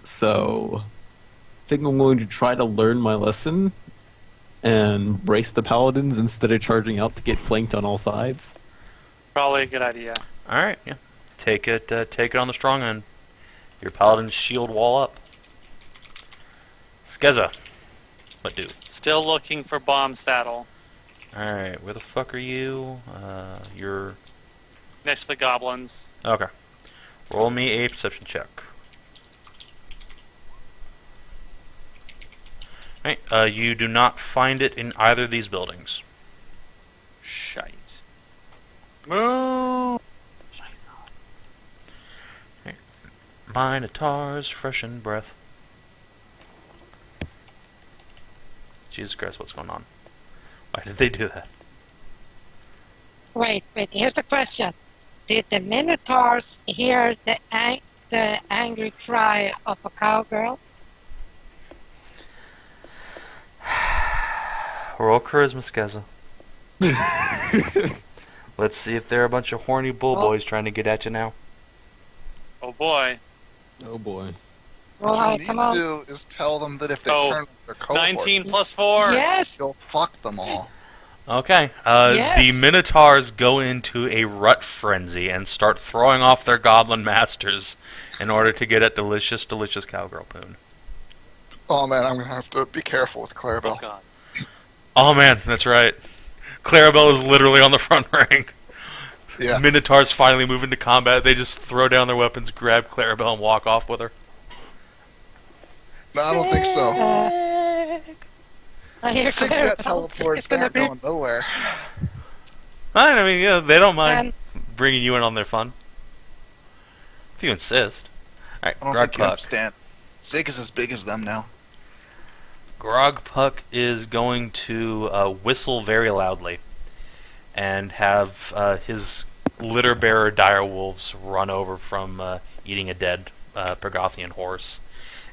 So, I think I'm going to try to learn my lesson and brace the paladins instead of charging out to get flanked on all sides. Probably a good idea. Alright, yeah. Take it on the strong end. Your paladin's shield wall up. Skezza. What do? Still looking for bomb saddle Alright, where the fuck are you? You're... next to the goblins. Okay. Roll me a perception check. Right. You do not find it in either of these buildings. Shite. Move! Minotaurs, freshen breath. Jesus Christ, what's going on? Why did they do that? Wait, here's the question. Did the Minotaurs hear the angry cry of a cowgirl? Roll charisma, Skezza. Let's see if they're a bunch of horny bullboys trying to get at you now. Oh boy. Oh boy. Well, What you need come to on. do is tell them that if they Oh, turn their cohort, 19 plus 4! Yes! you'll fuck them all. Okay. Yes. The Minotaurs go into a rut frenzy and start throwing off their goblin masters in order to get at delicious, delicious cowgirl poon. Oh man, I'm gonna have to be careful with Oh Clarabelle. god. Oh man, that's right. Clarabelle is literally on the front rank. Yeah. Minotaurs finally move into combat. They just throw down their weapons, grab Clarabelle, and walk off with her. No, I don't think so. I hear Six Claire. that teleports, It's they gonna aren't be going nowhere. Fine, I mean, you know, they don't mind And bringing you in on their fun. If you insist. Alright, I don't think you Grogpuck. understand. Sig is as big as them now. Grogpuck is going to whistle very loudly and have his litter bearer direwolves run over from eating a dead Pergothian horse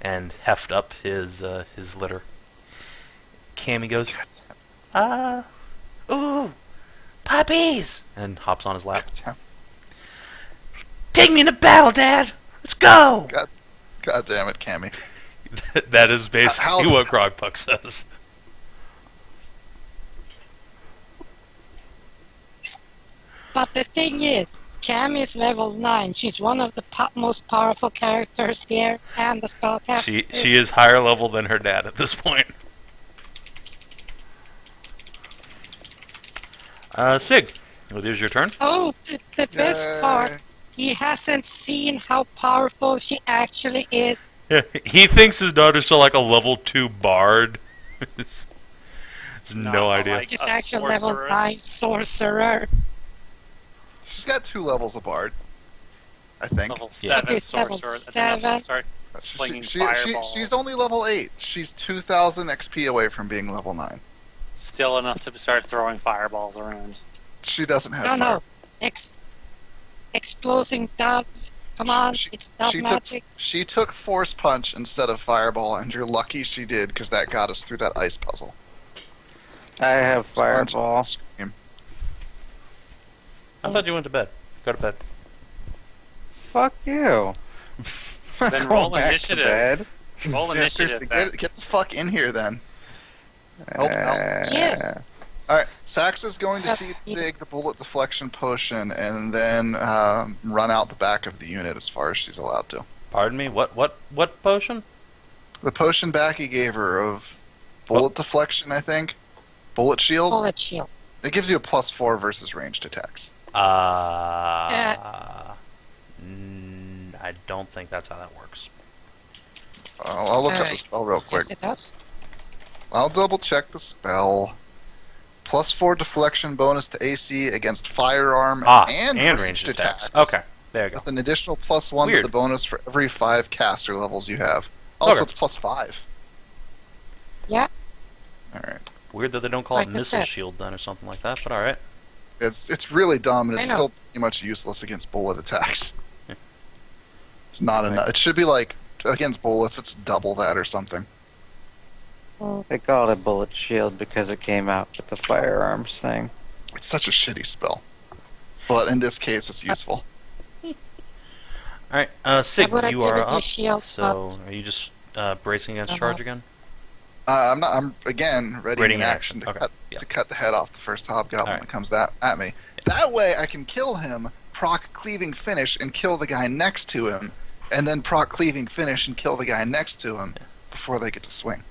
and heft up his litter. Cammy goes, ooh, puppies! And hops on his lap. Take me into battle, Dad! Let's go! God damn it, Cammy. That is basically How- what Grogpuck says. But the thing is, Cam is level 9. She's one of the most powerful characters here, and the spellcaster. She is higher level than her dad at this point. Sig, well, here's your turn. Oh, the best Yay. part, he hasn't seen how powerful she actually is. He thinks his daughter's still like a level 2 bard. It's Not no idea. like- She's A actually level sorceress. 9 sorcerer. She's got 2 levels of Bard, I think. Level 7 Okay, level sorcerer. That's enough to 7. start slinging She's fireballs. only level 8. She's 2,000 XP away from being level 9. Still enough to start throwing fireballs around. She doesn't have No, fire. no. Exploding dubs. Come on, She- it's dub she magic. She took Force Punch instead of Fireball, and you're lucky she did, because that got us through that ice puzzle. I have fireball. Scream. I thought you went to bed. Go to bed. Fuck you. Then Go roll back to initiative. bed. Roll Yeah, initiative seriously, then. get the fuck in here then. Help out. Yes. Alright, Sax is going to Yes. feed Sig the bullet deflection potion and then run out the back of the unit as far as she's allowed to. Pardon me? What potion? The potion Backy gave her of bullet deflection, I think. Bullet shield. Bullet shield. It gives you a +4 versus ranged attacks. I don't think that's how that works. I'll look up the Alright. spell real quick. Yes, it does. I'll double check the spell. +4 deflection bonus to AC against firearm and ranged attacks. Okay, there you go. With an additional +1 to Weird. the bonus for every 5 caster levels you have. Also, Okay. it's +5. Yeah. Alright. Weird that they don't call Like it I missile said. shield then or something like that, but alright. It's really dumb, and it's I know. still pretty much useless against bullet attacks. Yeah. It's not Right. enough. It should be like, against bullets, it's double that or something. They called it bullet shield because it came out with the firearms thing. It's such a shitty spell. But in this case, it's useful. Alright, Sig, I would have you given are you up. shield, So, are you just bracing against Uh-huh. charge again? I'm again ready Ready in in action action. to Okay. Yeah. cut the head off the first hobgoblin Alright. that comes at me. That way, I can kill him, proc cleaving finish, and kill the guy next to him, and then proc cleaving finish and kill the guy next to him before they get to swing.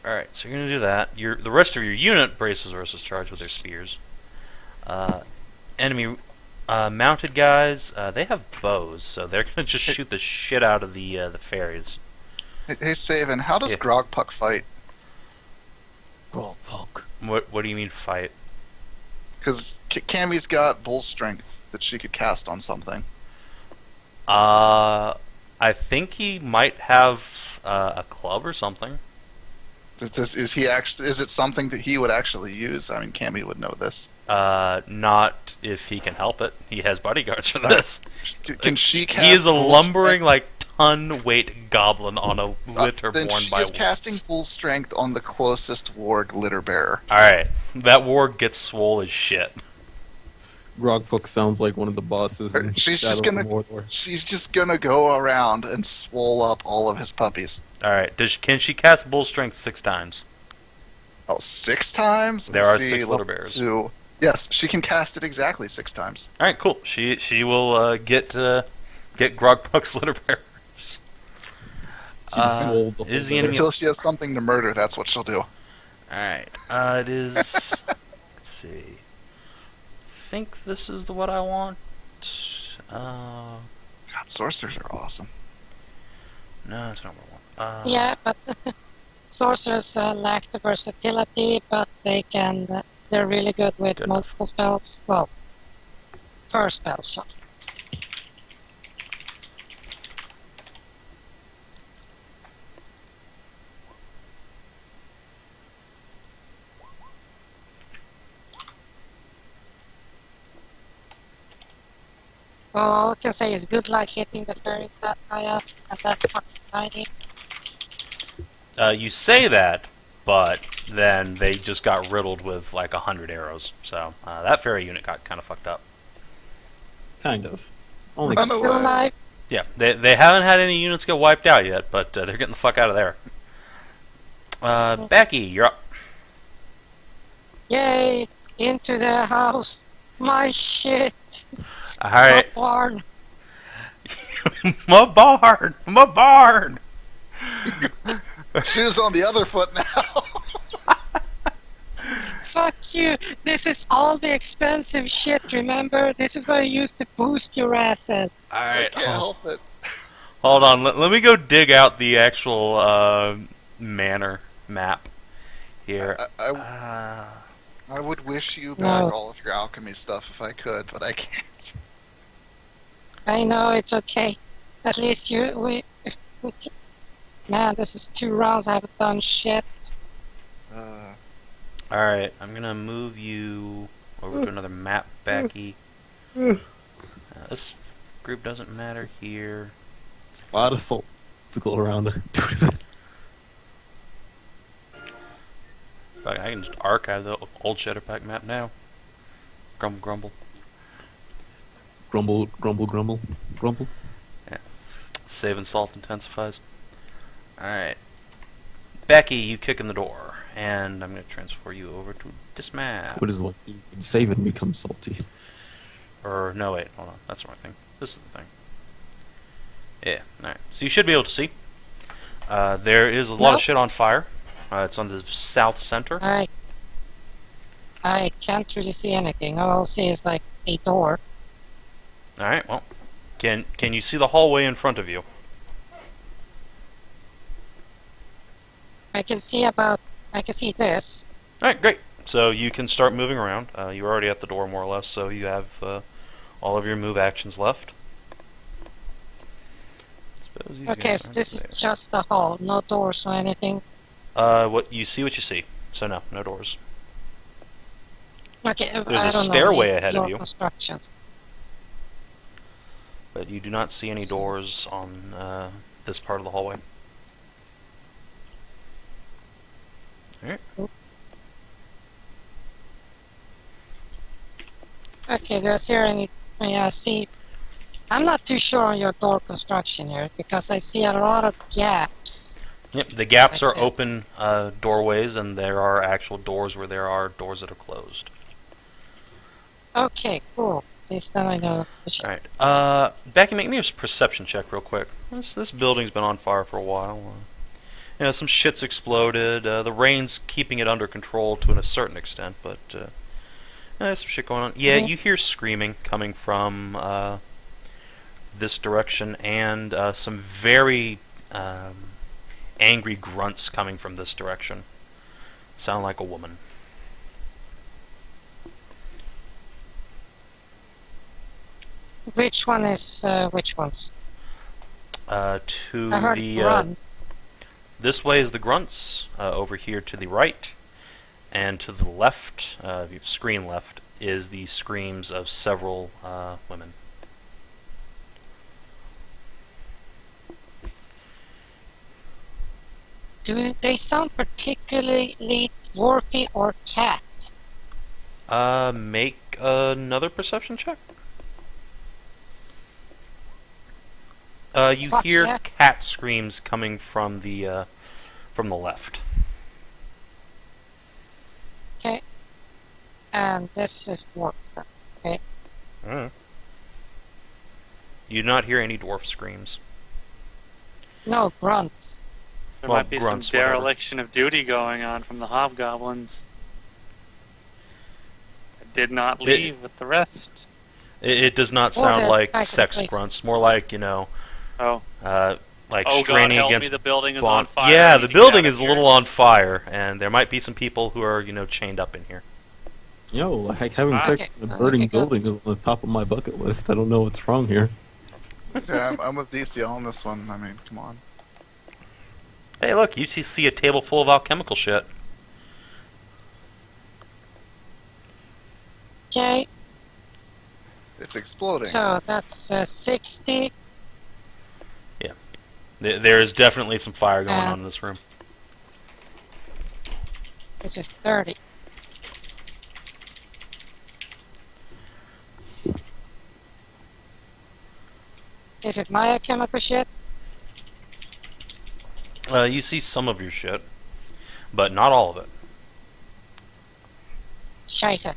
Alright, so you're going to do that. The rest of your unit braces versus charge with their spears. Enemy mounted guys, they have bows, so they're going to just shoot the shit out of the fairies. Hey, Savin, how does Yeah. Grogpuck fight? Catfolk. What do you mean fight? Because Cammy's got bull strength that she could cast on something. I think he might have a club or something. Is he actually? Is it something that he would actually use? I mean, Cammy would know this. Not if he can help it. He has bodyguards for this. Can she cast? He is a bull lumbering, strength? like, ton-weight goblin on a litter Then borne she by is wolves. casting full strength on the closest warg litter bearer. Alright, that warg gets swole as shit. Grogfolk sounds like one of the bosses. In She's Shadow just of gonna. Mordor. She's just gonna go around and swole up all of his puppies. Alright, can she cast bull strength 6 times? Oh, 6 times? There are 6 litter bearers. 2. Yes, she can cast it exactly 6 times. Alright, cool. She will get Grogpuck's litter bearers. She just swole the whole is the thing. enemy- Until she has something to murder, that's what she'll do. Alright, it is... let's see. I think this is the what I want. God, sorcerers are awesome. No, that's not what I want. Yeah, but sorcerers lack the versatility, but they're really good with Good enough. multiple spells. Well, per spell shot. Well, all I can say is good luck hitting the fairy that high up and that fucking tiny. You say that, but then they just got riddled with like 100 arrows. So that fairy unit got kind of fucked up. Kind of. Only Run Still away. alive? Yeah, they haven't had any units get wiped out yet, but they're getting the fuck out of there. Backy, you're up. Yay! Into the house! My shit! All right, My barn! my barn, my barn. Shoes on the other foot now. Fuck you! This is all the expensive shit, remember? This is what I use to boost your asses. All I right, can't help it. hold on. Let me go dig out the actual manor map here. I would wish you back No. all of your alchemy stuff if I could, but I can't. I know, it's okay. At least we man, this is 2 rounds, I haven't done shit. All right, I'm gonna move you over to another map, Backy. This group doesn't matter here. It's a lot of salt to go around to do this. But I can just archive the old Shatterpike map now. Grumble, grumble. Grumble, grumble, grumble, grumble. Save and salt intensifies. Alright. Backy, you kick in the door. And I'm going to transfer you over to this map. What is what? You can save and become salty. Or, no, wait, hold on. That's the wrong thing. This is the thing. Yeah, alright. So you should be able to see. There is a lot of Nope. shit on fire. It's on the south center. I can't really see anything. All I'll see is like a door. Alright, well. Can you see the hallway in front of you? I can see this. Alright, great. So you can start moving around. You're already at the door, more or less, so you have all of your move actions left. Suppose these Okay, guys so aren't this is there. just a hall, no doors or anything. What you see, so no doors. Okay, There's I a don't stairway know. ahead of Your you. constructions. But you do not see any doors on this part of the hallway. Alright. Okay, do I see any? Yeah, I see. I'm not too sure on your door construction here because I see a lot of gaps. Yep, the gaps Like are this. open doorways, and there are actual doors where there are doors that are closed. Okay, cool. At least then I know the shit. Alright, Becky, make me a perception check real quick. This building's been on fire for a while. Some shit's exploded. The rain's keeping it under control to a certain extent, but there's some shit going on. Yeah, Mhm. you hear screaming coming from this direction, and some very angry grunts coming from this direction. sound like a woman. Which one is which ones? To I heard the grunts. this way is the grunts. Over here to the right, and to the left, your screen left, is the screams of several women. Do they sound particularly dwarfy or cat? Make another perception check. You Fuck hear yeah. cat screams coming from the left. Okay. And this is dwarf then. Okay. You do not hear any dwarf screams. No, grunts. There Well, might be grunts, some whatever. dereliction of duty going on from the hobgoblins. I did not leave with the rest. It does not Or sound the like back of the sex place. grunts. More like, Oh, like oh God, straining help me! against The building is bond. on fire. I Yeah, need the to get building out of is a here. little on fire, and there might be some people who are, chained up in here. Yo, like having Ah, sex okay. in a Okay, burning good. building is on the top of my bucket list. I don't know what's wrong here. Yeah, I'm with DCL on this one. I mean, come on. Hey, look, you see a table full of alchemical shit. Okay. It's exploding. So that's 60. There is definitely some fire going And- on in this room. This is 30. Is it my chemical shit? You see some of your shit, but not all of it. Scheisse.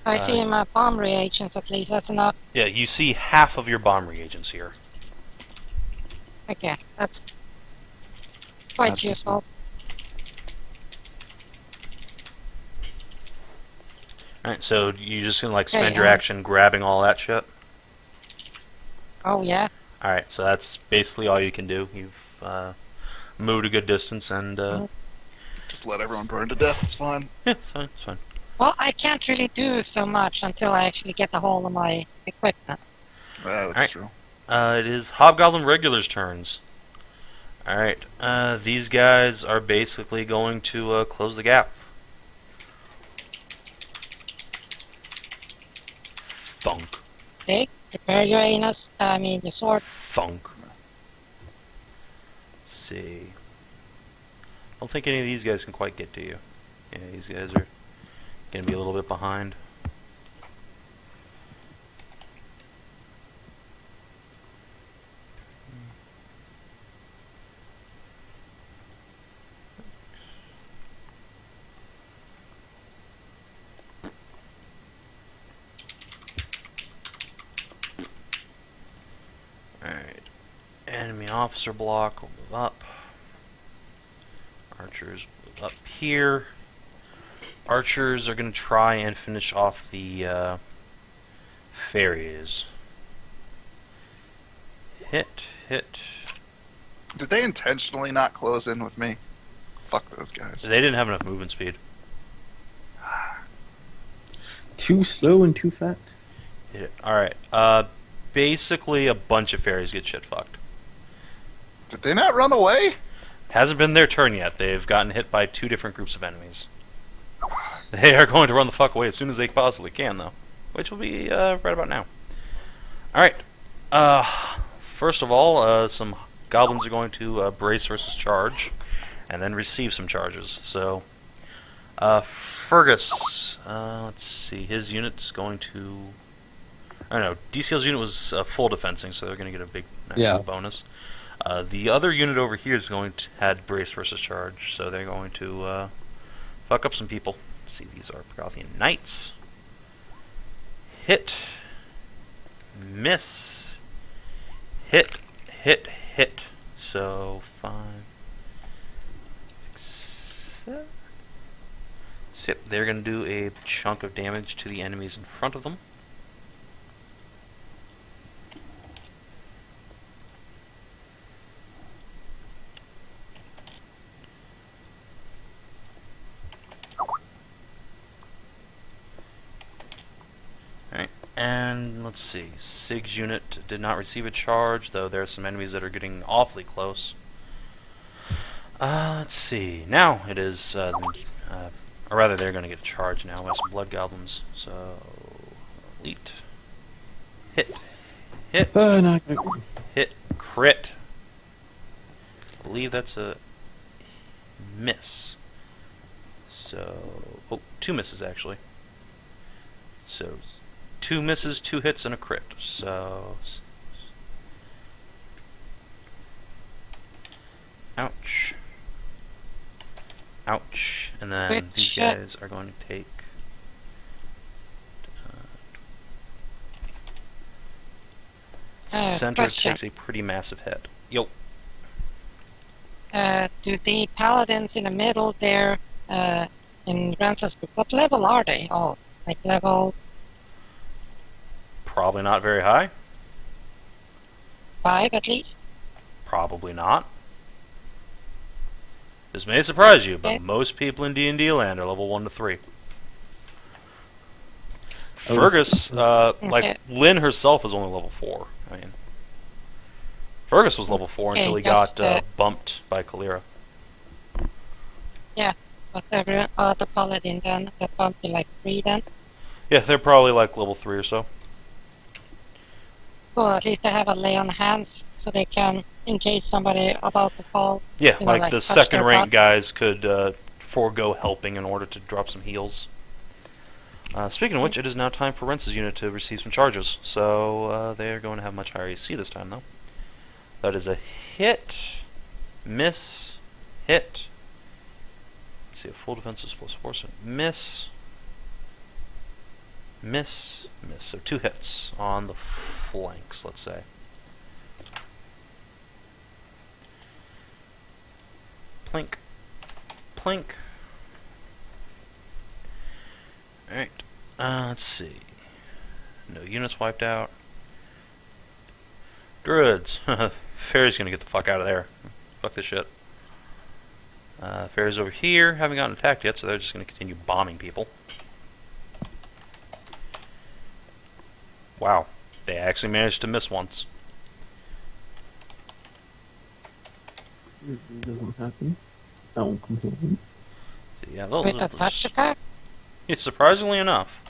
I see my bomb reagents at least, that's enough. Yeah, you see half of your bomb reagents here. Okay, that's quite That's useful. Alright, so you just gonna Okay, spend your action grabbing all that shit? Oh yeah. Alright, so that's basically all you can do. You've moved a good distance, and Just let everyone burn to death. It's fine. yeah, it's fine, it's fine. Well, I can't really do so much until I actually get a hold of my equipment. Yeah, that's Alright. true. It is Hobgoblin regulars' turns. Alright, these guys are basically going to close the gap. Thunk. Sig, prepare your anus, your sword. Thunk. Let's see. I don't think any of these guys can quite get to you. Yeah, these guys are going to be a little bit behind. Alright. Enemy officer block will move up. Archers move up here. Archers are going to try and finish off the fairies. Hit. Did they intentionally not close in with me? Fuck those guys. They didn't have enough movement speed. Too slow and too fat. Hit. Alright. Basically, a bunch of fairies get shit fucked. Did they not run away? Hasn't been their turn yet. They've gotten hit by 2 different groups of enemies. They are going to run the fuck away as soon as they possibly can, though. Which will be right about now. Alright. First of all, some goblins are going to brace versus charge, and then receive some charges. So, Fergus, let's see, his unit's going to... I don't know, DCL's unit was full defensing, so they're going to get a big natural bonus. The other unit over here is going to had brace versus charge, so they're going to fuck up some people. Let's see, these are Prothian Knights. Hit. Miss. Hit. So, 5, 6, 7. Yep, they're going to do a chunk of damage to the enemies in front of them. And let's see, Sig's unit did not receive a charge, though there are some enemies that are getting awfully close. Let's see, now it is, or rather they're going to get a charge now. We have some blood goblins, so elite. Hit. No. Hit. Crit. I believe that's a miss. So, oh, 2 misses actually. So, 2 misses, 2 hits, and a crit. So, ouch. Ouch. And then these guys are going to take... Center question. takes a pretty massive hit. Yo. Do the paladins in the middle there, in Rensa's group, what level are they all? Like level Probably not very high. 5 at least? Probably not. This may surprise you, but Okay. most people in D&D land are level 1 to 3. Oh, Fergus, Okay. like Lynn herself is only level 4. I mean, Fergus was level 4 Okay, until he just, got bumped by Kalira. But every other paladin then that bumped to like 3 then? Yeah, they're probably like level 3 or so. Well, at least they have a lay on hands, so they can, in case somebody about to fall. Yeah, You know, like like the touch second their rank butt. guys could forego helping in order to drop some heals. Speaking of which, it is now time for Rensa's unit to receive some charges. So they are going to have much higher AC this time, though. That is a hit, miss, hit. Let's see, a full defense is +4, so miss, miss, miss. So 2 hits on the flanks, let's say. Plink, plink. Alright, let's see. No units wiped out. Druids. Fairy's gonna get the fuck out of there. Fuck this shit. Fairy's over here. Haven't gotten attacked yet, so they're just gonna continue bombing people. Wow. They actually managed to miss once. It doesn't happen. Don't complain. Yeah, those With a touch attack? It's surprisingly enough.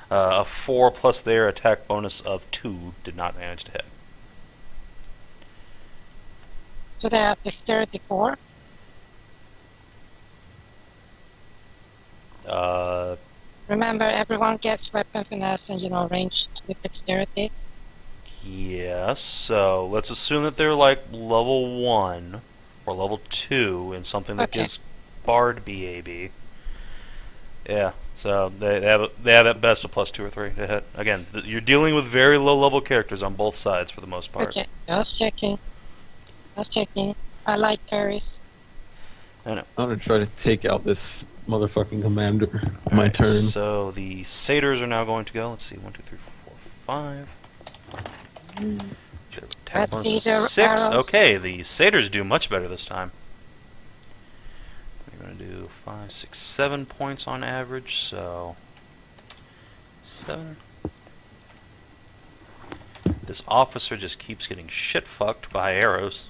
A 4 plus their attack bonus of 2 did not manage to hit. So they have dexterity 4? Remember, everyone gets weapon finesse and, ranged with dexterity. Yes, so let's assume that they're like level 1 or level 2 in something that Okay. gives Bard BAB. Yeah, so they have at best a +2 or 3 to hit. Again, you're dealing with very low level characters on both sides for the most part. Okay, just checking. Just checking. I like fairies. I know. I'm gonna try to take out this motherfucking commander on my Alright, turn. So the satyrs are now going to go. Let's see, 1, 2, 3, 4, 5. Their attack Let's bonus see is their 6. arrows. Okay, the satyrs do much better this time. We're going to do 5, 6, 7 points on average, so 7. This officer just keeps getting shit fucked by arrows.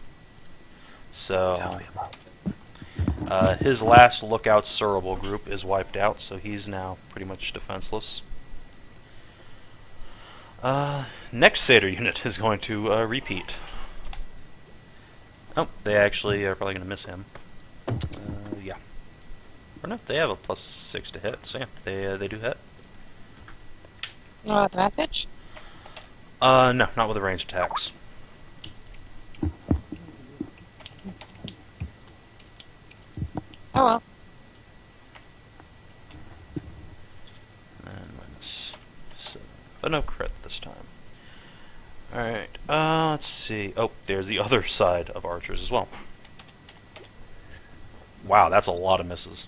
Tell So me about it. his last lookout Surable group is wiped out, so he's now pretty much defenseless. Next satyr unit is going to repeat. Oh, they actually are probably going to miss him. Yeah. Or no, they have a +6 to hit, so yeah, they do hit. No advantage? No, not with the ranged attacks. Oh well. And -7. But no crit this time. Alright, let's see. Oh, there's the other side of archers as well. Wow, that's a lot of misses.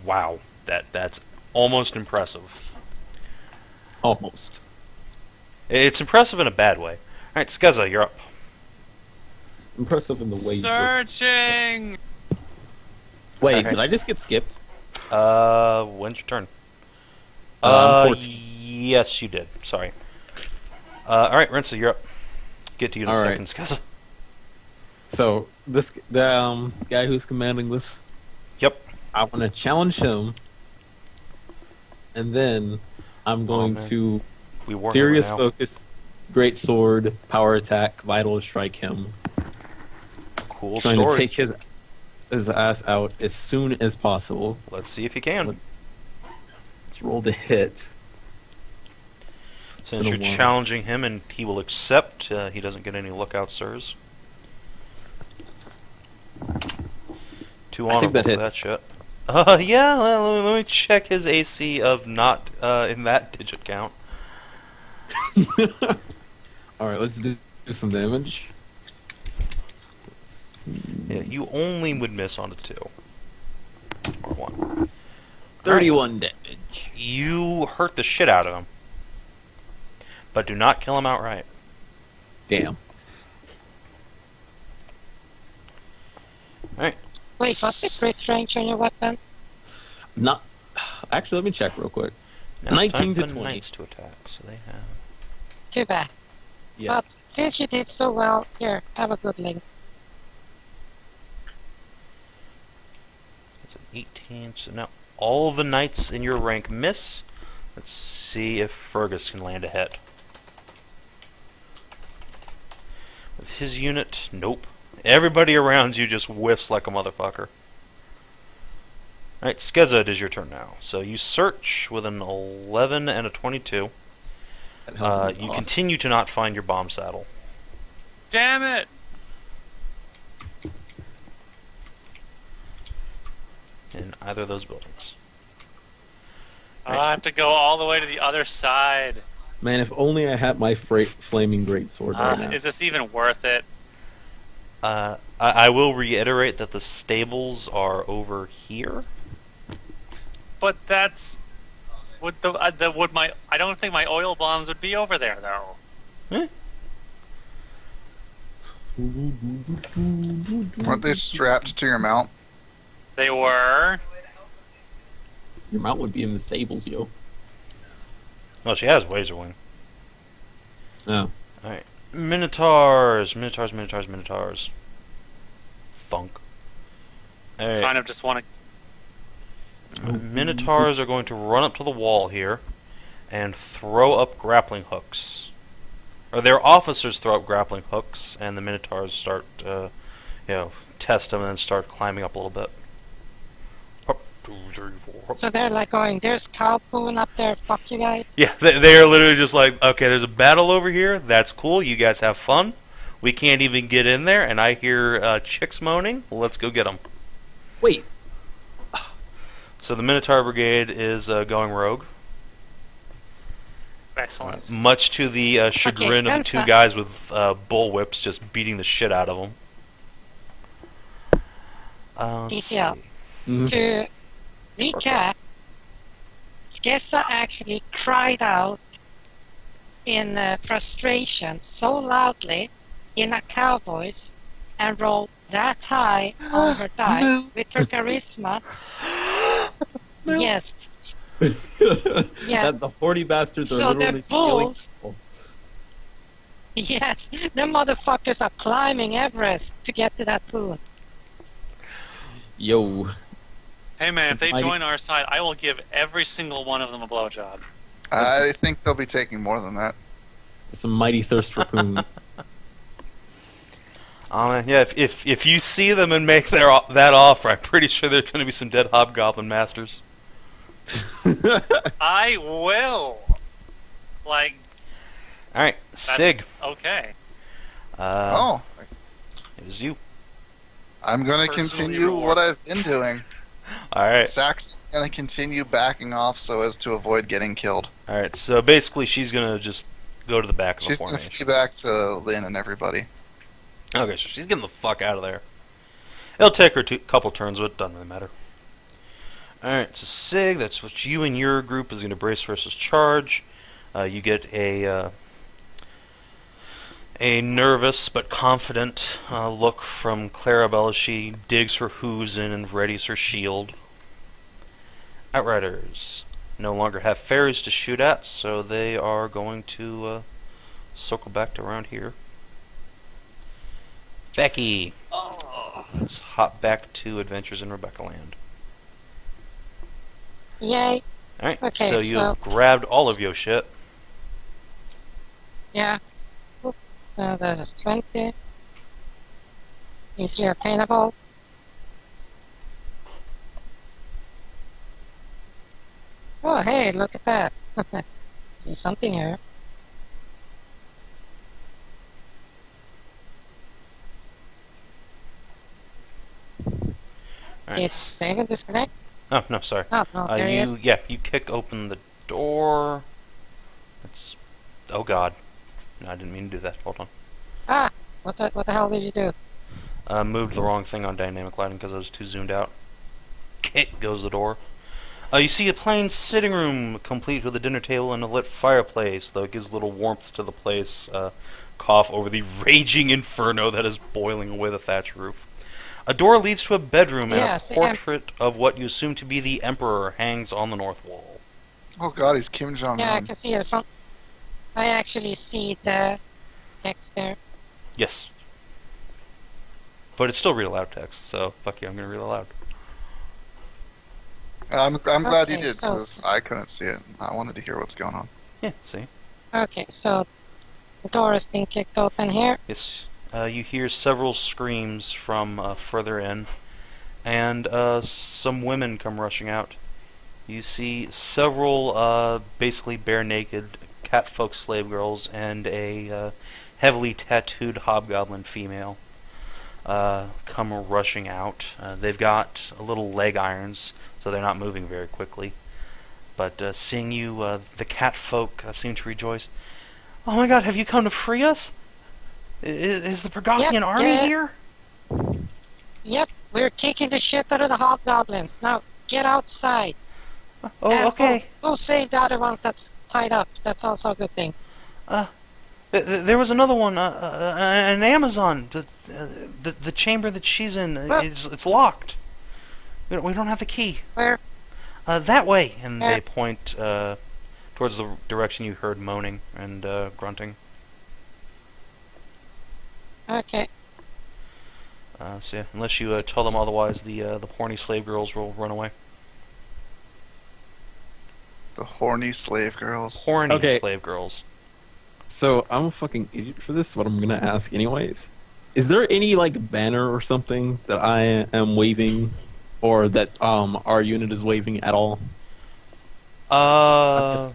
Wow, that's almost impressive. Almost. It's impressive in a bad way. Alright, Skezza, you're up. Impressive in the way. Searching! Wait, Okay. did I just get skipped? When's your turn? I'm 14. Yes, you did. Sorry. Alright, Rensa, you're up. Get to you in a All second, right. Skezza. So the guy who's commanding this, Yep. I want to challenge him, and then I'm going man. to We warn Furious now. Focus, Great Sword, Power Attack, Vital Strike him. Cool Trying story. to take his ass out as soon as possible. Let's see if you can. So let's roll to hit. Since been you're a while. challenging him and he will accept, he doesn't get any lookout, sirs. 2 I think honorable that for that hits. shit. Yeah, well, let me check his AC of not in that digit count. All right, let's do some damage. Yeah, you only would miss on a 2. Or 1. 31 damage. You hurt the shit out of him. But do not kill him outright. Damn. Alright. Wait, what's the crit range on your weapon? Not. Actually, let me check real quick. Now 19 it's to time for the 20. knights to attack, so they have... Too bad. Yeah. But since you did so well, here, have a good link. It's an 18, so now all the knights in your rank miss. Let's see if Fergus can land a hit. With his unit, nope. Everybody around you just whiffs like a motherfucker. Alright, Skezza, it is your turn now. So you search with an 11 and a 22. That helmet is You awesome. continue to not find your bomb saddle. Damn it! In either of those buildings. I have to go all the way to the other side. Man, if only I had my flaming greatsword right now. Is this even worth it? I will reiterate that the stables are over here. But that's would would my I don't think my oil bombs would be over there though. Weren't they strapped to your mount? They were. Your mount would be in the stables, yo. Oh, she has Razor Wing. Oh. Alright. Minotaurs. Thunk. Alright. Kind of just want to. Minotaurs are going to run up to the wall here and throw up grappling hooks. Or their officers throw up grappling hooks, and the Minotaurs start, test them and then start climbing up a little bit. Up, 2, 3, 4. So they're like going, there's Cowpoon up there, fuck you guys. Yeah, they are literally just like, okay, there's a battle over here. That's cool. You guys have fun. We can't even get in there, and I hear chicks moaning. Let's go get them. Wait. So the Minotaur Brigade is going rogue, Excellent. much to the chagrin of the 2 Rensa. guys with bullwhips just beating the shit out of them. Let's see. DTL. Mhm. To recap, Skezza actually cried out in frustration so loudly in a cow voice and rolled that high on her dice with her charisma. Yes. Yeah. That the horny bastards are So literally the stealing. bulls, yes, the motherfuckers are climbing Everest to get to that pool. Yo. Hey man, if they Mighty- join our side, I will give every single one of them a blowjob. I think they'll be taking more than that. Some mighty thirst for poon. Yeah, if you see them and make that offer, I'm pretty sure there's going to be some dead Hobgoblin masters. I will. Like, Alright, Sig. okay. Oh, It is you. I'm going to Personally continue reward. what I've been doing. Alright. Sax is going to continue backing off so as to avoid getting killed. Alright, so basically she's going to just go to the back of the She's going to formation. flee back to Lynn and everybody. Okay, so she's getting the fuck out of there. It'll take her a couple turns, but it doesn't really matter. Alright, so Sig, that's what you and your group is going to brace versus charge. You get a nervous but confident look from Clarabelle as she digs her hooves in and readies her shield. Outriders no longer have fairies to shoot at, so they are going to circle back to around here. Backy. Let's hop back to Adventures in Rebecca Land. Yay. Alright, Okay, so you so- grabbed all of your shit. Yeah. Oop. That is 20. Easily attainable. Oh, hey, look at that. See something here. Alright. Did Savin disconnect? Oh, no, sorry. Oh, no, there he is. You kick open the door. It's... Oh, God. No, I didn't mean to do that. Hold on. Ah! What the hell did you do? Moved the wrong thing on dynamic lighting because I was too zoomed out. Kick goes the door. You see a plain sitting room complete with a dinner table and a lit fireplace, though it gives a little warmth to the place. Cough over the raging inferno that is boiling away the thatch roof. A door leads to a bedroom, Yes, and a portrait of what you assume to be the Emperor hangs on the north wall. Oh god, he's Kim Jong-un. Yeah, I can see it from... I actually see the text there. Yes. But it's still read aloud text, so fuck you, I'm going to read aloud. I'm glad you Okay, did, so- because I couldn't see it. I wanted to hear what's going on. Yeah, see? Okay, so the door is being kicked open here. Yes. You hear several screams from further in, and some women come rushing out. You see several basically bare-naked catfolk slave girls and a heavily tattooed hobgoblin female come rushing out. They've got little leg irons, so they're not moving very quickly. But seeing you, the catfolk seem to rejoice. Oh my god, have you come to free us? Is the Pergothian Yep, army yeah. here? Yep, we're kicking the shit out of the hobgoblins. Now, get outside. Oh, And okay. Go save the other ones that's tied up. That's also a good thing. There was another one, an Amazon. The chamber that she's in, it's locked. We don't have the key. Where? That way. And Where? they point towards the direction you heard moaning and grunting. Okay. So yeah, unless you tell them otherwise, the horny slave girls will run away. The horny slave girls. Horny Okay. slave girls. So I'm a fucking idiot for this, but I'm gonna ask anyways. Is there any like banner or something that I am waving, or that our unit is waving at all? guess-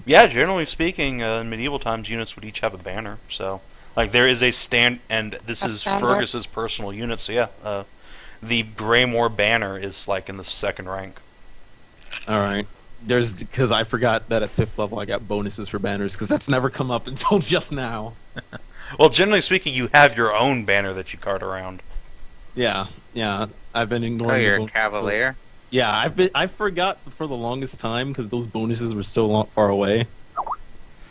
Yeah, generally speaking, in medieval times, units would each have a banner. So, like, there is a stand, and this A is standard? Fergus's personal unit. So yeah, the Greymoor banner is like in the second rank. All right. There's because I forgot that at 5th level I got bonuses for banners because that's never come up until just now. Well, generally speaking, you have your own banner that you cart around. Yeah, I've been Oh, ignoring. the you're a bonuses Cavalier? Yeah, I forgot for the longest time because those bonuses were so far away.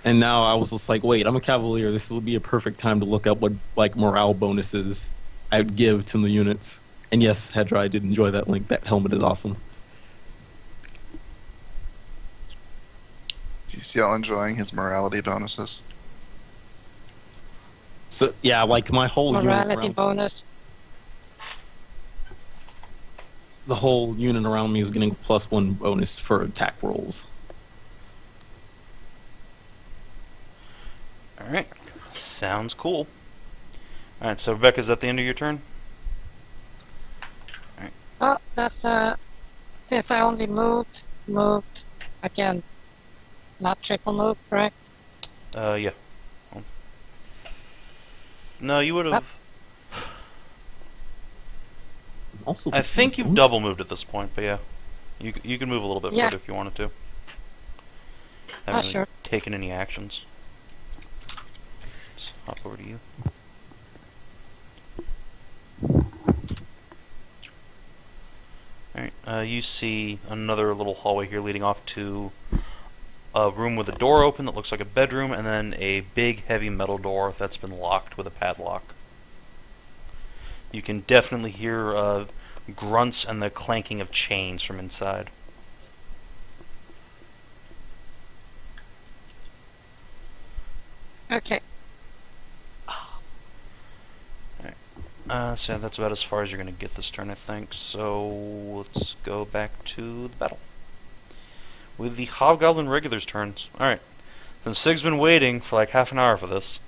And now I was just like, wait, I'm a Cavalier. This will be a perfect time to look up what like morale bonuses I would give to the units. And yes, Hedrah, I did enjoy that link. That helmet is awesome. Do you see how enjoying his morality bonuses? So yeah, like my whole Morality unit around, bonus. the whole unit around me is getting +1 bonus for attack rolls. Alright. Sounds cool. Alright, so Rebecca, is that the end of your turn? Well, that's since I only moved again. Not triple move, correct? Yeah. No, you would have. Also, I think you've bonus? double moved at this point, but yeah. You can move a little bit Yeah. further if you wanted to. Haven't really Sure. taken any actions. Just hop over to you. Alright, you see another little hallway here leading off to a room with a door open that looks like a bedroom, and then a big heavy metal door that's been locked with a padlock. You can definitely hear grunts and the clanking of chains from inside. Okay. So that's about as far as you're going to get this turn, I think. So let's go back to the battle. With the Hobgoblin regulars' turns. Alright. Since Sig's been waiting for like half an hour for this.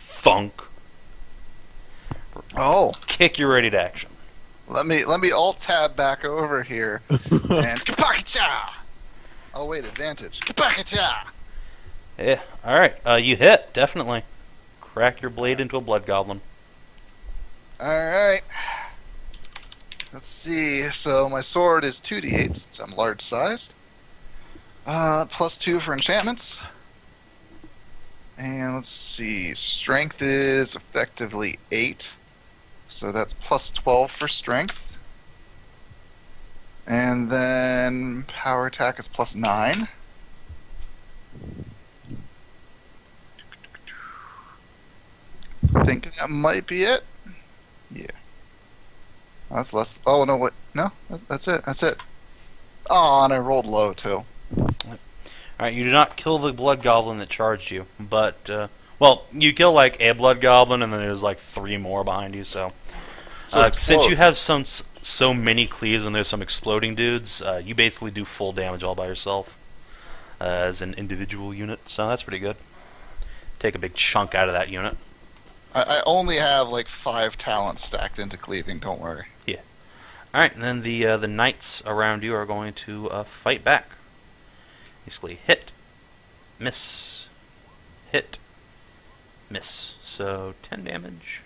Thunk. Oh. Kick your ready to action. Let me alt tab back over here. And kapakacha! Oh wait, advantage. Kapakacha! Yeah, alright. You hit, definitely. Crack your blade into a blood goblin. Alright. Let's see. So my sword is 2d8 since I'm large sized. +2 for enchantments. And let's see. Strength is effectively 8. So that's +12 for strength. And then power attack is +9. I think that might be it. Yeah. Oh, that's less. Oh, no, what? No, that's it. That's it. Oh, and I rolled low, too. Alright, you do not kill the blood goblin that charged you, but, well, you kill, like, a blood goblin, and then there's, like, 3 more behind you, so... since you have so many cleaves and there's some exploding dudes, you basically do full damage all by yourself as an individual unit, so that's pretty good. Take a big chunk out of that unit. I only have like 5 talents stacked into cleaving, don't worry. Yeah. Alright, and then the knights around you are going to fight back. Basically hit, miss, hit, miss. So 10 damage.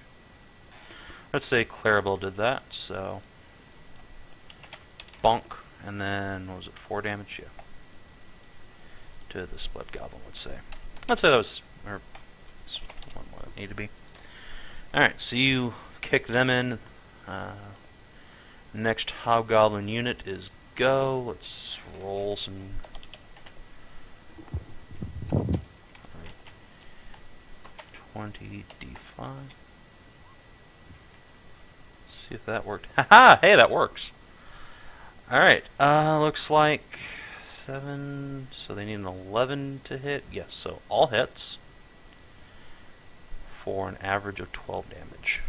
Let's say Clarabelle did that, so bonk, and then, what was it, 4 damage? Yeah. To the split goblin, let's say. Let's say that was, or one more than it needed to be. Alright, so you kick them in. Next Hobgoblin unit is go. Let's roll some... 20 d5. See if that worked. Haha! Hey, that works. Alright, looks like 7, so they need an 11 to hit. Yes, so all hits for an average of 12 damage.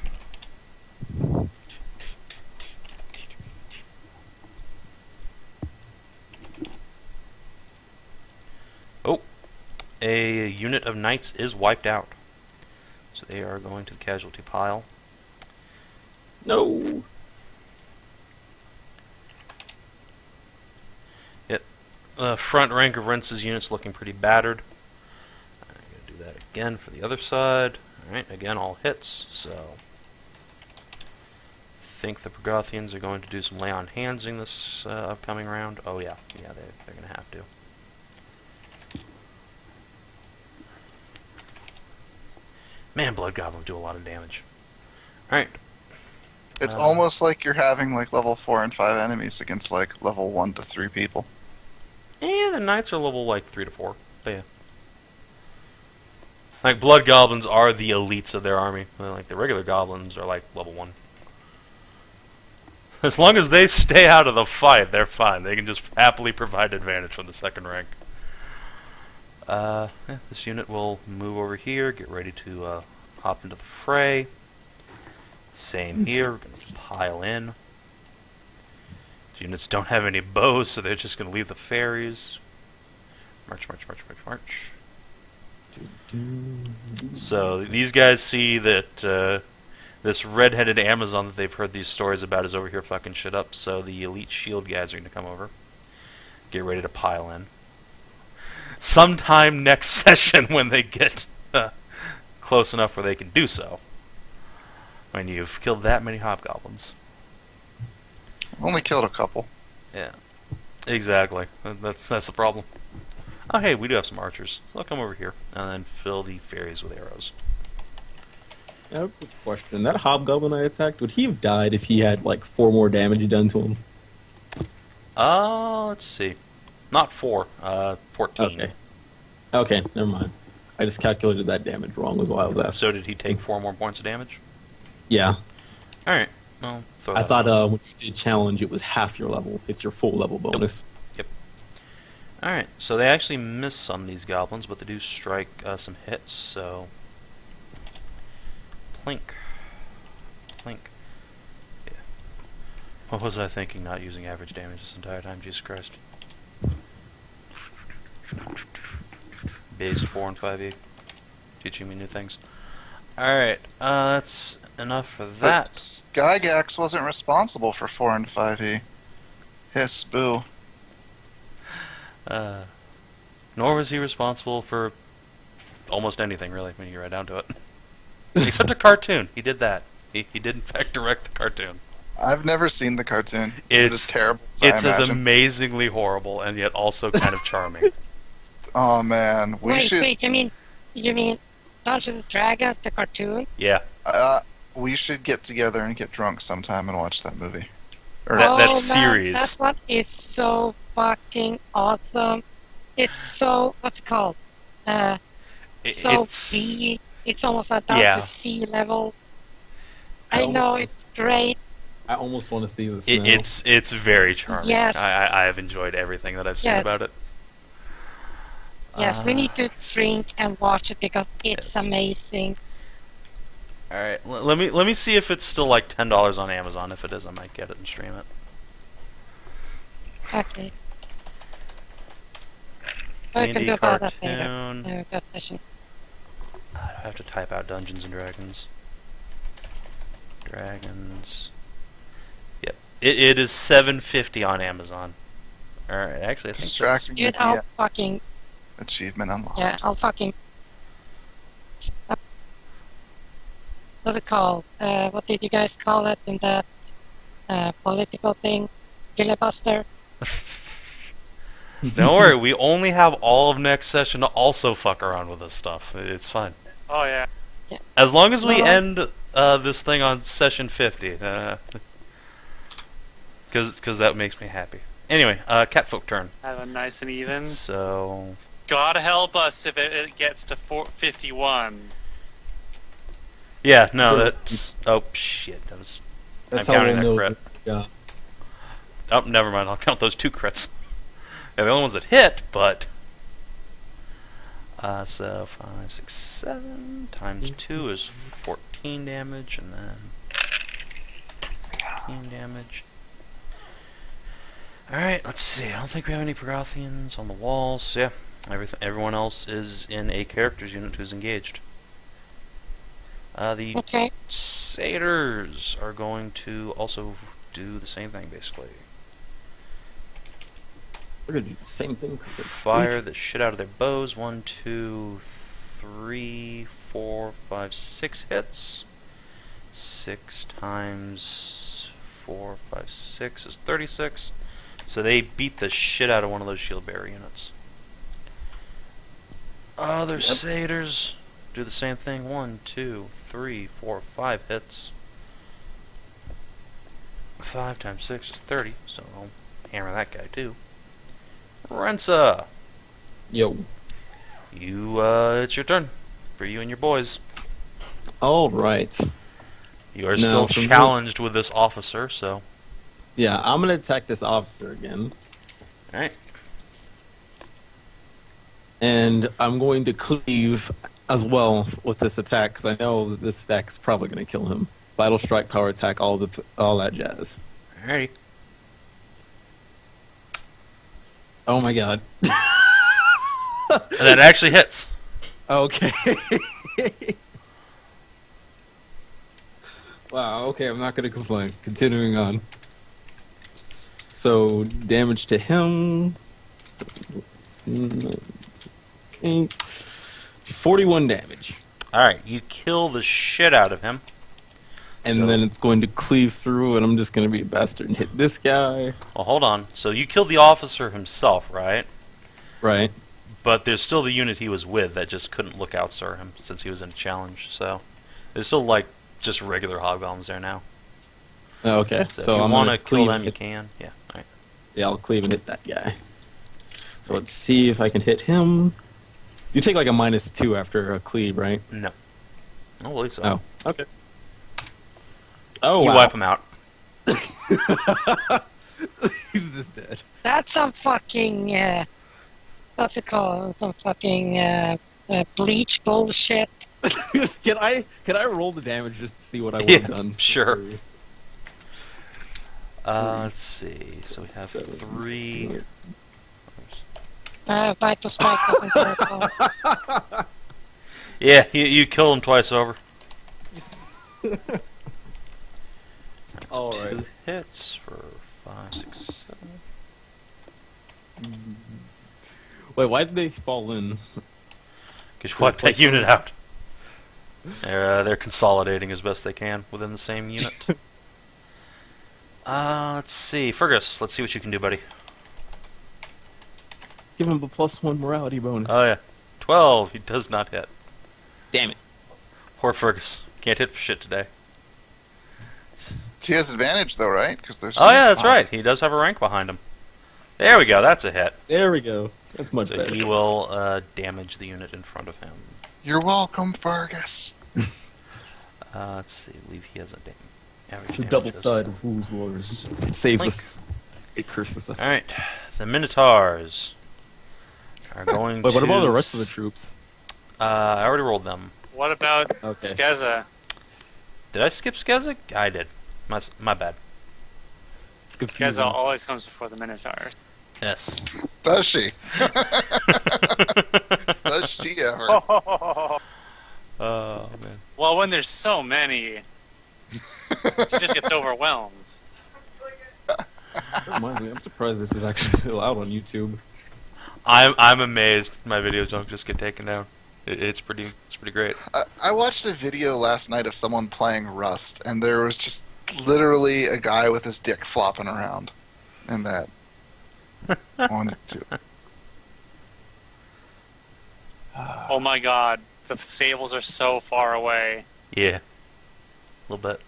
Oh, a unit of knights is wiped out. So they are going to the casualty pile. No. Yep. Front rank of Rensa's units looking pretty battered. I'm going to do that again for the other side. Alright, again, all hits, so... I think the Progothians are going to do some lay on handsing this upcoming round. Oh yeah, they're going to have to. Man, Blood Goblins do a lot of damage. Alright. It's almost like you're having like level 4 and 5 enemies against like level 1 to 3 people. Yeah, the knights are level like 3 to 4. But yeah. Like, Blood Goblins are the elites of their army. Like, the regular goblins are like level 1. As long as they stay out of the fight, they're fine. They can just happily provide advantage from the second rank. Yeah, this unit will move over here, get ready to hop into the fray. Same here, we're going to pile in. These units don't have any bows, so they're just going to leave the fairies. March, march, march, march, march. So these guys see that this red-headed Amazon that they've heard these stories about is over here fucking shit up, so the elite shield guys are going to come over. Get ready to pile in. Sometime next session when they get close enough where they can do so. When you've killed that many hobgoblins. Only killed a couple. Yeah. Exactly. That's the problem. Oh hey, we do have some archers. So I'll come over here and then fill the fairies with arrows. I have a question. That hobgoblin I attacked, would he have died if he had like 4 more damage done to him? Let's see. Not 4, 14. Okay, never mind. I just calculated that damage wrong was why I was asking. So did he take 4 more points of damage? Yeah. Alright. Well, throw I that thought out. when you did challenge, it was half your level. It's your full level bonus. Yep. Alright, so they actually miss some of these goblins, but they do strike some hits, so... Plink. Plink. Yeah. What was I thinking, not using average damage this entire time? Jesus Christ. Based 4 and 5e. Teaching me new things. Alright, that's enough for that. But Skygax wasn't responsible for 4 and 5e. Hiss, boo. Nor was he responsible for almost anything, really, when you get right down to it. Except a cartoon. He did that. He did, in fact, direct the cartoon. I've never seen the cartoon. Is it as terrible as I It's as imagine? amazingly horrible, and yet also kind of charming. Oh man, Wait, you mean Dungeons and Dragons, the cartoon? Yeah. We should get together and get drunk sometime and watch that movie. Or That Man, series. that one is so fucking awesome. It's so, what's it called? So It's B. It's almost like down Yeah. to sea level. I I know, almost- it's great. I almost want to see this now. it's very charming. Yes. I have enjoyed everything that I've seen Yeah. about it. Yes, we need to drink and watch it because it's Yes. amazing. All right, let me see if it's still like $10 on Amazon. If it is, I might get it and stream it. Okay. We can D&D do about that later. cartoon. That session. I have to type out Dungeons and Dragons. Dragons. Yep, it is $7.50 on Amazon. All right, actually, I think distracting Dude, the I'll fucking, achievement unlocked. yeah, I'll fucking... What's it called? What did you guys call it in that political thing? Filibuster? Don't worry, we only have all of next session to also fuck around with this stuff. It's fine. Oh yeah. As long as we Well- end this thing on session 50. Because that makes me happy. Anyway, Catfolk turn. Have a nice and even. So... God help us if it gets to 51. Yeah, no, Good. that's... Oh, shit. That was... That's I'm how counting we'll that know. crit. Yeah. Oh, never mind. I'll count those 2 crits. They're the only ones that hit, but... so 5, 6, 7 times 2 is 14 damage, and then 14 damage. Alright, let's see. I don't think we have any Progrothians on the walls. Yeah, everyone else is in a character's unit who's engaged. The Okay. satyrs are going to also do the same thing, basically. We're gonna do the same thing. 'cause they're Fire huge. the shit out of their bows. 1, 2, 3, 4, 5, 6 hits. 6 times 4, 5, 6 is 36. So they beat the shit out of one of those shield bearer units. Other Yep. satyrs do the same thing. 1, 2, 3, 4, 5 hits. 5 times 6 is 30, so I'll hammer that guy too. Rensa! Yo. It's your turn. For you and your boys. All right. You are Now, still from challenged with this officer, so... Yeah, I'm gonna attack this officer again, Alright. and I'm going to cleave as well with this attack because I know that this attack is probably gonna kill him. Vital strike, power attack, all that jazz. Alrighty. Oh my god. And that actually hits. Okay. Wow, okay, I'm not gonna complain. Continuing on. So, damage to him. 8. 41 damage. Alright, you kill the shit out of him. And So- then it's going to cleave through, and I'm just gonna be a bastard and hit this guy. Well, hold on. So you killed the officer himself, right? Right. But there's still the unit he was with that just couldn't look out sir him since he was in a challenge, so... There's still, like, just regular hobgoblins there now. Oh, okay, So, so if you I'm want gonna to kill cleave them, and you hit, can. Yeah, alright. yeah, I'll cleave and hit that guy. So let's see if I can hit him. You take like a -2 after a cleave, right? No. I don't believe so. Oh, okay. Oh, You wow. wipe him out. He's just dead. That's some fucking, what's it called? Some fucking, bleach bullshit. Can I roll the damage just to see what I would Yeah, have done? sure. Let's see. So we have 3. Vital strike doesn't work. Yeah, you killed him twice over. All right. 2 hits for 5, 6, 7. Wait, why did they fall in? Because you wiped that unit out. They're consolidating as best they can within the same unit. Let's see. Fergus, let's see what you can do, buddy. Give him a +1 morality bonus. Oh, yeah. 12. He does not hit. Damn it. Poor Fergus. Can't hit for shit today. He has advantage though, right? Because there's. Oh, yeah, that's right. He does have a rank behind him. There we go. That's a hit. There we go. That's much So better. he will damage the unit in front of him. You're welcome, Fergus. Let's see. I believe he has a average The damage double of side of Who's Wars. It saves Link. us. It curses us. Alright. The Minotaurs are going Wait, to... what about the rest of the troops? I already rolled them. What about Okay. Skezza? Did I skip Skezza? I did. My bad. It's confusing. Skezza always comes before the Minotaurs. Yes. Does she? Does she ever? Oh, man. Well, when there's so many, she just gets overwhelmed. That reminds me, I'm surprised this is actually still out on YouTube. I'm amazed my videos don't just get taken down. It's pretty great. I watched a video last night of someone playing Rust, and there was just literally a guy with his dick flopping around in that. Wanted to. Oh my god, the stables are so far away. Yeah. A little bit.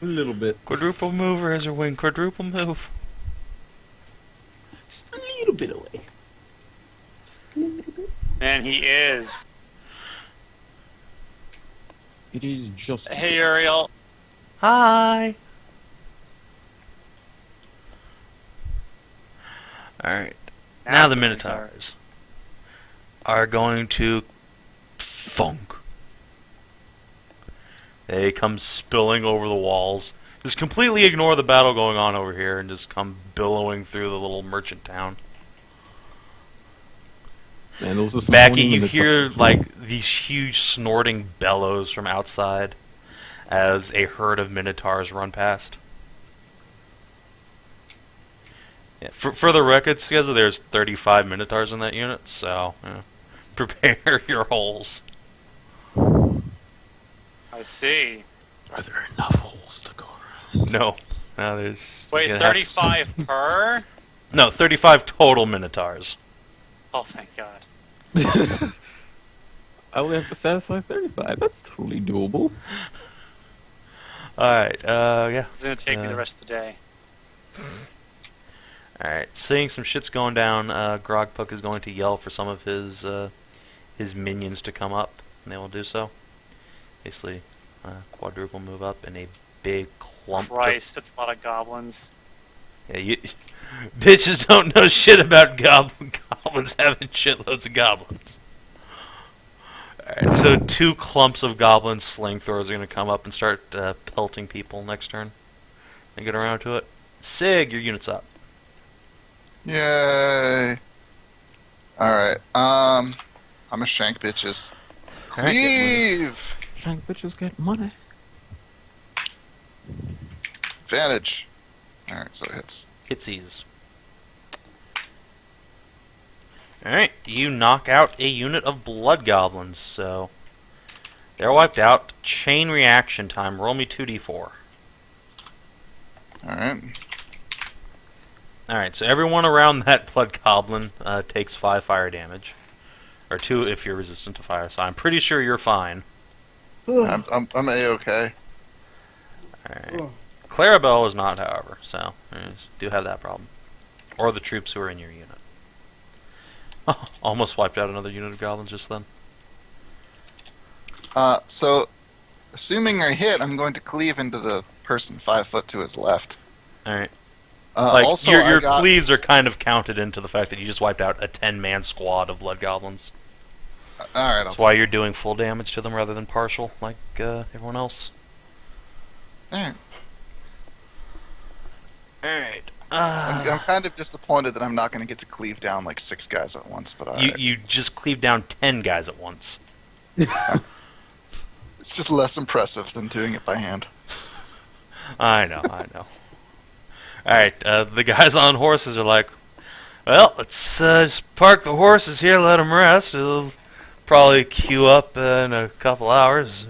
A little bit. Quadruple move, Razor Wing. Quadruple move. Just a little bit away. Just a little bit. Man, he is. It is just... Hey, Uriel. Hi. Alright. Now the Minotaurs are going to thunk. They come spilling over the walls. Just completely ignore the battle going on over here and just come billowing through the little merchant town. Man, those are some Backy, horny you hear Minotaurs. like these huge snorting bellows from outside as a herd of Minotaurs run past. Yeah, for the record, Skezza, there's 35 Minotaurs in that unit, so prepare your holes. I see. Are there enough holes to go around? No, there's... Wait, you're gonna 35 per? No, 35 total Minotaurs. Oh, thank god. I only have to satisfy 35. That's totally doable. Alright, yeah. It's gonna take me the rest of the day. Alright, seeing some shit's going down, Grogpuck is going to yell for some of his minions to come up, and they will do so. Basically, quadruple move up in a big clump. Christ, that's a lot of goblins. Yeah, you bitches don't know shit about goblins having shitloads of goblins. Alright, so 2 clumps of goblin sling throwers are going to come up and start pelting people next turn. And get around to it. Sig, your unit's up. Yay! Alright, I'm a shank bitches. Alright, get Leave! Shank bitches get money. Advantage. Alright, so it hits. Hitsies. Alright, you knock out a unit of blood goblins, so they're wiped out. Chain reaction time. Roll me 2d4. Alright. Alright, so everyone around that blood goblin takes 5 fire damage. Or 2 if you're resistant to fire, so I'm pretty sure you're fine. I'm A-okay. Alright. Clarabelle is not, however, so you do have that problem. Or the troops who are in your unit. Almost wiped out another unit of goblins just then. So, Assuming I hit, I'm going to cleave into the person 5 foot to his left. Alright. Like, Also, your I got- cleaves are kind of counted into the fact that you just wiped out a 10-man squad of blood goblins. Alright, That's why you're doing full damage to them rather than partial, like everyone else. Alright. Alright. I'm kind of disappointed that I'm not going to get to cleave down like 6 guys at once, but You just cleave down 10 guys at once. it's just less impressive than doing it by hand. I know. Alright, the guys on horses are like, well, let's just park the horses here, let them rest. They'll probably queue up in a couple hours.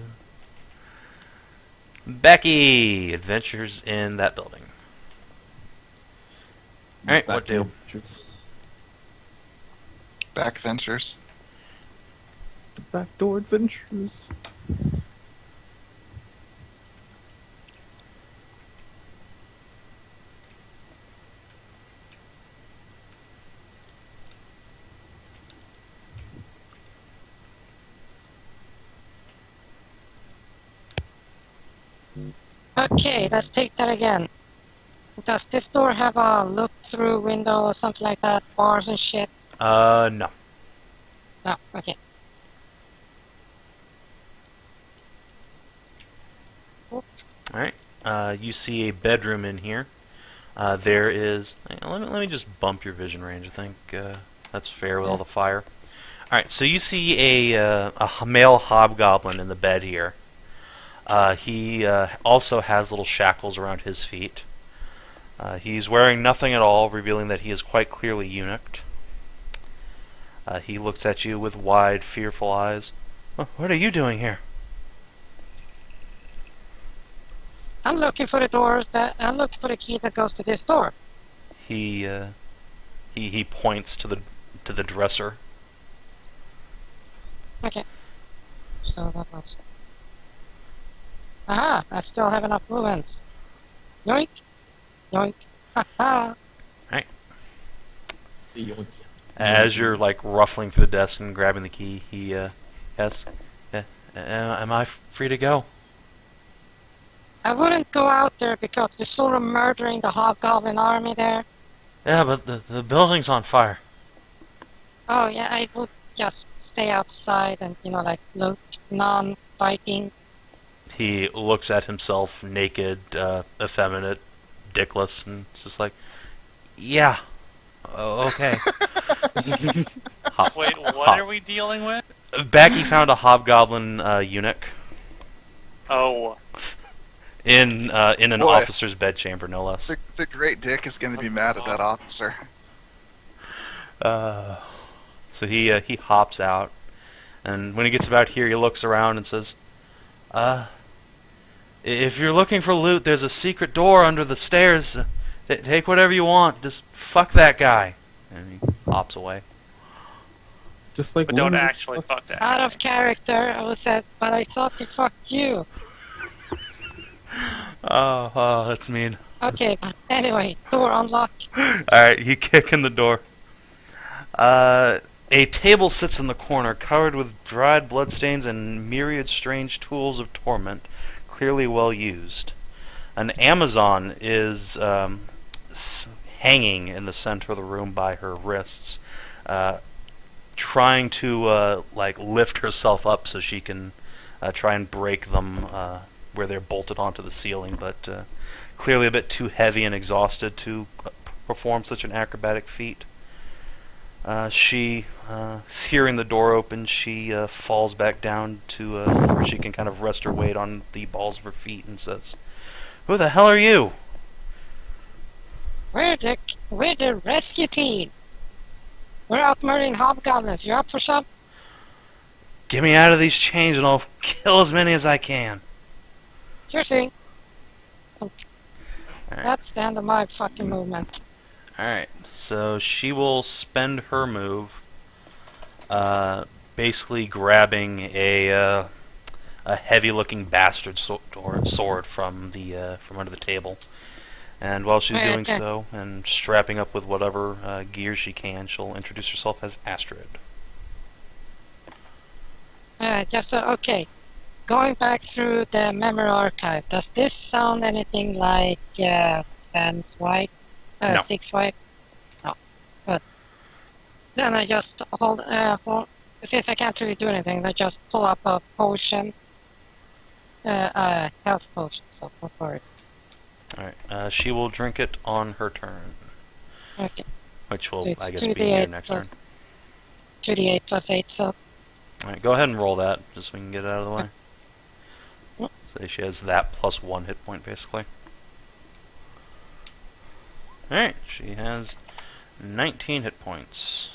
Backy adventures in that building. Alright, what do? Back ventures. The backdoor adventures. Okay, let's take that again. Does this door have a look-through window or something like that? Bars and shit? No. No, okay. Alright, you see a bedroom in here. There is... Let me just bump your vision range, I think that's fair with all the fire. Alright, so you see a male hobgoblin in the bed here. He also has little shackles around his feet. He's wearing nothing at all, revealing that he is quite clearly eunuched. He looks at you with wide, fearful eyes. What are you doing here? I'm looking for the I'm looking for the key that goes to this door. He points to the dresser. Okay. So that was... Aha! I still have enough movements. Yoink! Yoink! Haha! As you're like ruffling through the desk and grabbing the key, he asks, "Am I free to go?" I wouldn't go out there because you're sort of murdering the hobgoblin army there. Yeah, but the building's on fire. Oh yeah, I would just stay outside and, like, look, non-fighting. He looks at himself, naked, effeminate, dickless, and it's just like, yeah, okay. Wait, what are we dealing with? Backy found a hobgoblin eunuch Oh. in an Boy. officer's bedchamber, no less. The Great Dick is going to be mad at that officer. So he hops out, and when he gets about here, he looks around and says, if you're looking for loot, there's a secret door under the stairs. Take whatever you want. Just fuck that guy. And he hops away. Just like But don't actually fuck that. Out of character, I was said, but I thought he fucked you. Oh, that's mean. Okay, but anyway, door unlocked. Alright, you kick in the door. A table sits in the corner, covered with dried bloodstains and myriad strange tools of torment, clearly well used. An Amazon is hanging in the center of the room by her wrists, trying to lift herself up so she can try and break them where they're bolted onto the ceiling, but clearly a bit too heavy and exhausted to perform such an acrobatic feat. Hearing the door open, she falls back down to where she can kind of rest her weight on the balls of her feet and says, "Who the hell are you?" We're the rescue team. We're out murdering hobgoblins. You up for some? "Get me out of these chains and I'll kill as many as I can." Sure thing. That's the end of my fucking movement. Alright, so she will spend her move basically grabbing a heavy-looking bastard sword from under the table. And while she's doing Okay. so, and strapping up with whatever gear she can, she'll introduce herself as Astrid. Okay. going back through the memory archive, does this sound anything like Ben's wife? No. Six wife? No. Good. Then I just since I can't really do anything, I just pull up a potion. Health potion, so go for it. Alright, she will drink it on her turn. Okay. Which will, So it's I guess, be 2d8 your next plus- turn. 2d8 plus 8, so Alright, go ahead and roll that, just so we can get it out of the way. Yep. So she has that plus 1 hit point, basically. Alright, she has 19 hit points.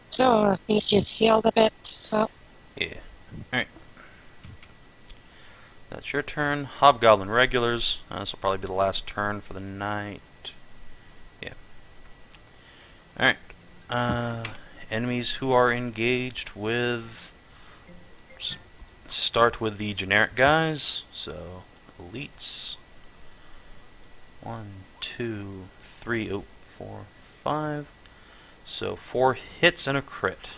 so at least she's healed a bit, so Yeah. Alright. That's your turn. Hobgoblin regulars. This will probably be the last turn for the night. Yeah. Alright. Enemies who are engaged with... Start with the generic guys. So, elites. 1, 2, 3, 4, 5. So, 4 hits and a crit.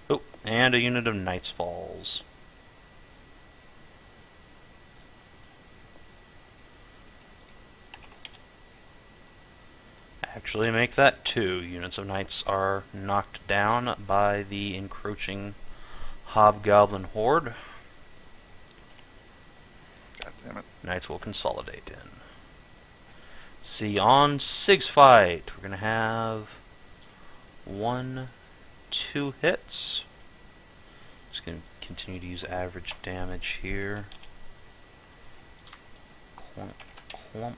Oh, and a unit of Knights falls. Actually, make that 2 units of Knights are knocked down by the encroaching Hobgoblin horde. God damn it. Knights will consolidate in. See, on Sig's fight, we're going to have 1, 2 hits. Just going to continue to use average damage here. Clump, clump.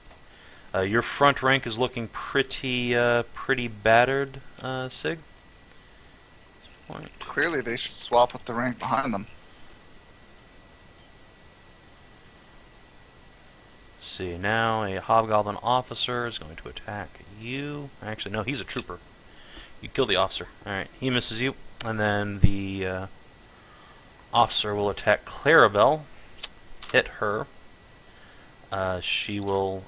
Your front rank is looking pretty battered, Sig. Point. Clearly, they should swap with the rank behind them. Let's see, now a Hobgoblin officer is going to attack you. Actually, no, he's a trooper. You kill the officer. Alright, he misses you. And then the officer will attack Clarabelle. Hit her. She will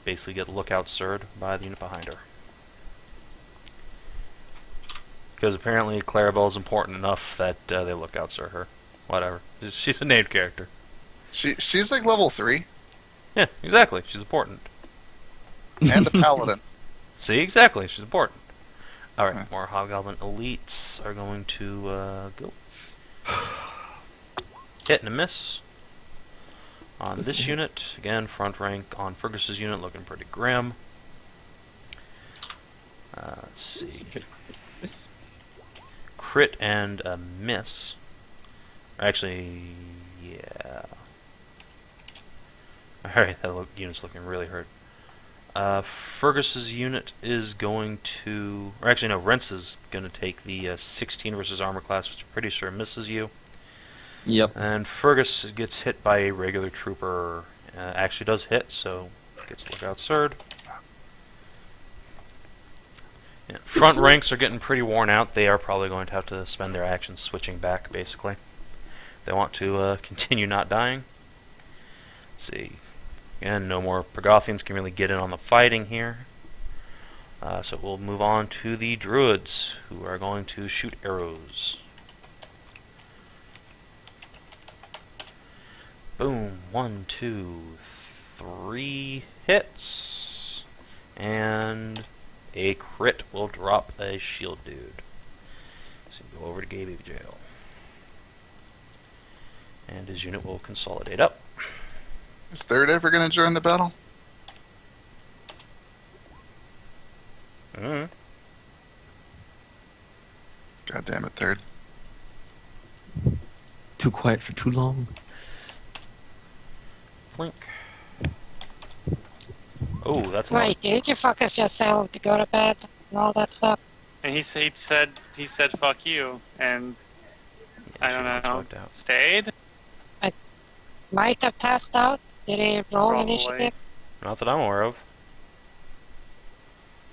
basically get lookout sirred by the unit behind her. Because apparently Clarabelle is important enough that they lookout sir her. Whatever. She's a named character. She's like level 3 Yeah, exactly. She's important. and a paladin. See, exactly. She's important. Alright, more Hobgoblin elites are going to go. Hit and a miss. On this unit, again, front rank on Fergus's unit looking pretty grim. Let's see. Crit and a miss. Actually, yeah. Alright, that unit's looking really hurt. Fergus's unit is going to... Or actually, no, Rensa's going to take the 16 versus armor class, which I'm pretty sure misses you. Yep. And Fergus gets hit by a regular trooper. Actually does hit, so gets lookout sirred. Yeah, front ranks are getting pretty worn out. They are probably going to have to spend their actions switching back, basically. They want to continue not dying. Let's see. Again, no more Pregothians can really get in on the fighting here. So we'll move on to the Druids, who are going to shoot arrows. Boom. 1, 2, 3 hits. And a crit will drop a shield dude. So go over to Gay Baby Jail. And his unit will consolidate up. Is Third ever going to join the battle? Mm. God damn it, Third. Too quiet for too long. Blink. Oh, that's a wait, lot. did you fuckers just tell to go to bed and all that stuff? And he said fuck you, and I don't Yeah, she know, wiped out. stayed. Might have passed out. Did he roll Probably. initiative? Not that I'm aware of.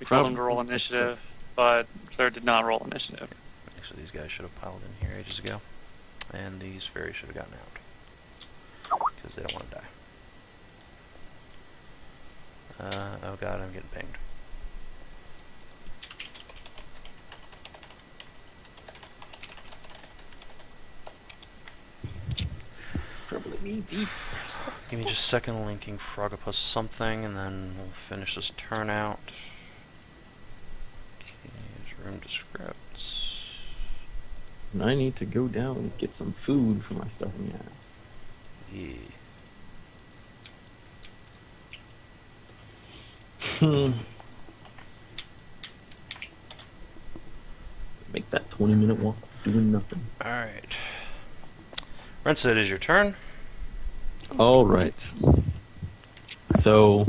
We told him to roll initiative, but Third did not roll initiative. Actually, these guys should have piled in here ages ago. And these fairies should have gotten out. Because they don't want to die. Oh god, I'm getting pinged. Probably needs eat stuff. Give me just a second, linking Frogopus something, and then we'll finish this turn out. Okay, room to scripts. And I need to go down and get some food for my starving ass. Yeah. Make that 20-minute walk doing nothing. Alright. Rensa, it is your turn. All right. So,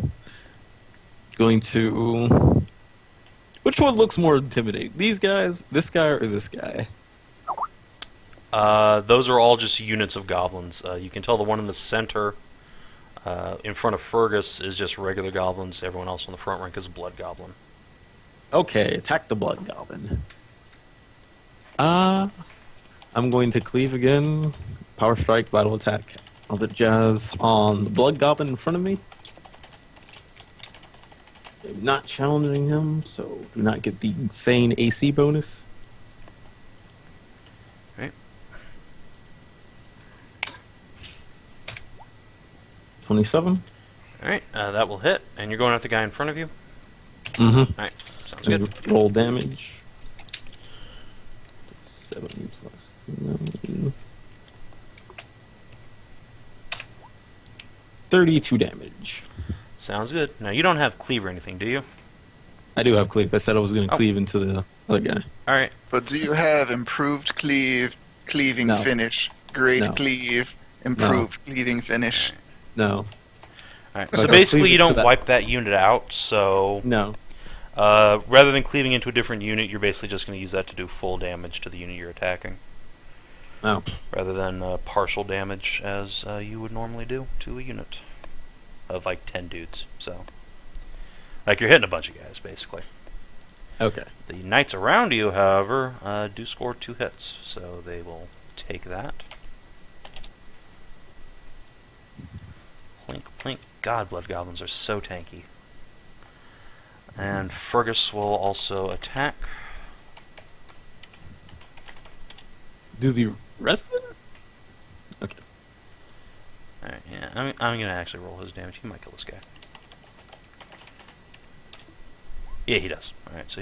going to... Which one looks more intimidating? These guys, this guy, or this guy? Those are all just units of goblins. You can tell the one in the center, in front of Fergus, is just regular goblins. Everyone else on the front rank is a blood goblin. Okay, attack the blood goblin. I'm going to cleave again. Power strike, battle attack, all the jazz on the blood goblin in front of me. I'm not challenging him, so do not get the insane AC bonus. Right. 27. Alright, that will hit, and you're going after the guy in front of you? Mm-hmm. Alright, sounds good. Roll damage. 7 plus 9. 32 damage. Sounds good. Now, you don't have cleave or anything, do you? I do have cleave. I said I was going to cleave into the other guy. Alright. But do you have improved cleaving No. finish, great No. cleave, improved cleaving finish? No. Alright, But so I'll basically cleave you it to don't that. wipe that unit out, so... No. rather than cleaving into a different unit, you're basically just going to use that to do full damage to the unit you're attacking. Oh. Rather than partial damage, as you would normally do to a unit of like 10 dudes. So, like you're hitting a bunch of guys, basically. Okay. The knights around you, however, do score 2 hits, so they will take that. Plink, plink. God, blood goblins are so tanky. And Fergus will also attack. Do the rest of it? Okay. Alright, yeah, I'm gonna actually roll his damage. He might kill this guy. Yeah, he does. Alright, so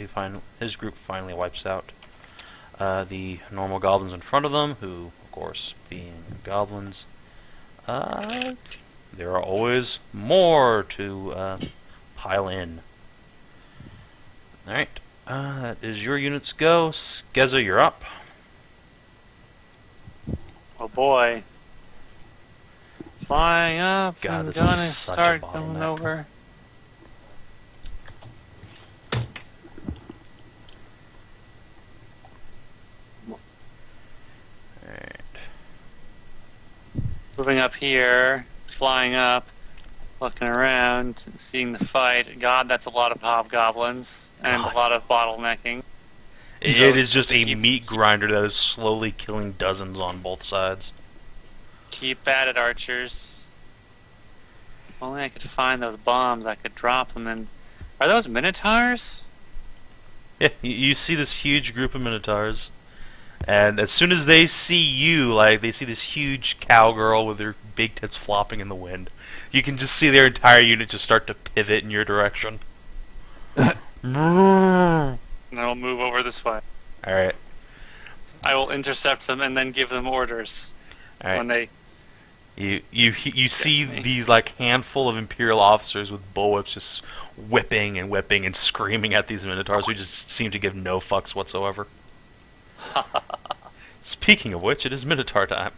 his group finally wipes out the normal goblins in front of them, who, of course, being goblins, there are always more to pile in. Alright, that is your unit's go. Skezza, you're up. Oh boy. Flying up, God, I'm this is gonna such a start bottleneck. going over. Alright. Moving up here, flying up, looking around, seeing the fight. God, that's a lot of hobgoblins and God. a lot of bottlenecking. It is just a meat grinder that is slowly killing dozens on both sides. Keep at it, archers. If only I could find those bombs, I could drop them in. Are those minotaurs? Yeah, you see this huge group of minotaurs, and as soon as they see you, like, they see this huge cowgirl with her big tits flopping in the wind, you can just see their entire unit just start to pivot in your direction. And I will move over this way. Alright, I will intercept them and then give them orders when alright. they. You see me. these, like, handful of Imperial officers with bullwhips just whipping and screaming at these minotaurs who just seem to give no fucks whatsoever. Speaking of which, it is Minotaur time.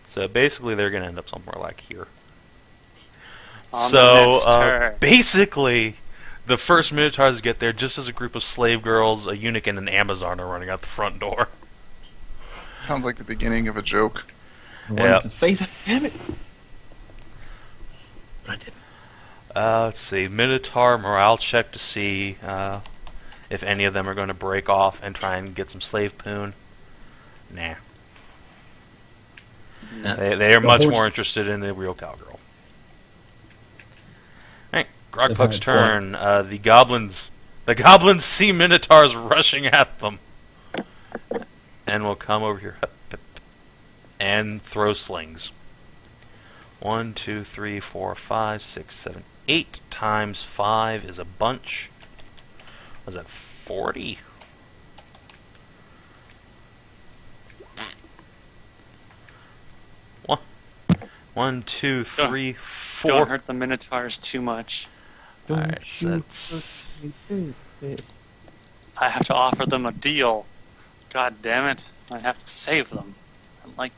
So basically they're going to end up somewhere like here. On the So next turn. basically, the first Minotaurs get there just as a group of slave girls, a eunuch, and an Amazon are running out the front door. Sounds like the beginning of a joke. I wanted Yeah. to say that, damn it. But I didn't. Let's see, Minotaur morale check to see if any of them are going to break off and try and get some slave poon. Nah. They are much whole- more interested in the real cowgirl. Alright, They've Grogpuck's had turn. The goblins see minotaurs rushing at them. And will come over here and throw slings. 1, 2, 3, 4, 5, 6, 7, 8 times 5 is a bunch. Was that 40? One, two, three, four. Don't hurt the minotaurs too much. Alright, so that's... I have to offer them a deal. God damn it. I have to save them. I'm like...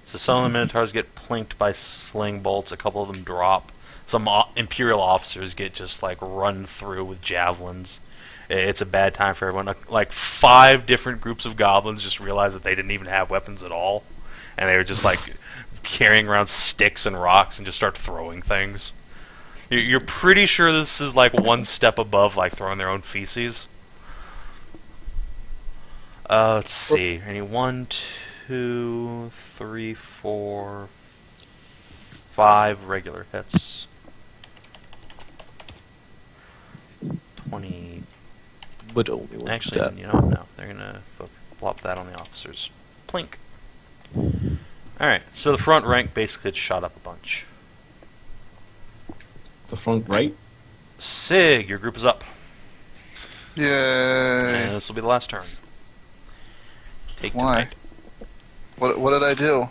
So some of the minotaurs get plinked by sling bolts. A couple of them drop. Some Imperial officers get just like run through with javelins. It's a bad time for everyone. Like 5 different groups of goblins just realized that they didn't even have weapons at all, and they were just like carrying around sticks and rocks and just start throwing things. You're pretty sure this is like one step above like throwing their own feces. Let's see. Any 1, 2, 3, 4, 5 regular hits. 20. But only one Actually, step. you know, no. They're gonna plop that on the officers. Plink. Alright, so the front rank basically gets shot up a bunch. The front right? Sig, your group is up. Yay. And this will be the last turn. Take Why? tonight. What did I do?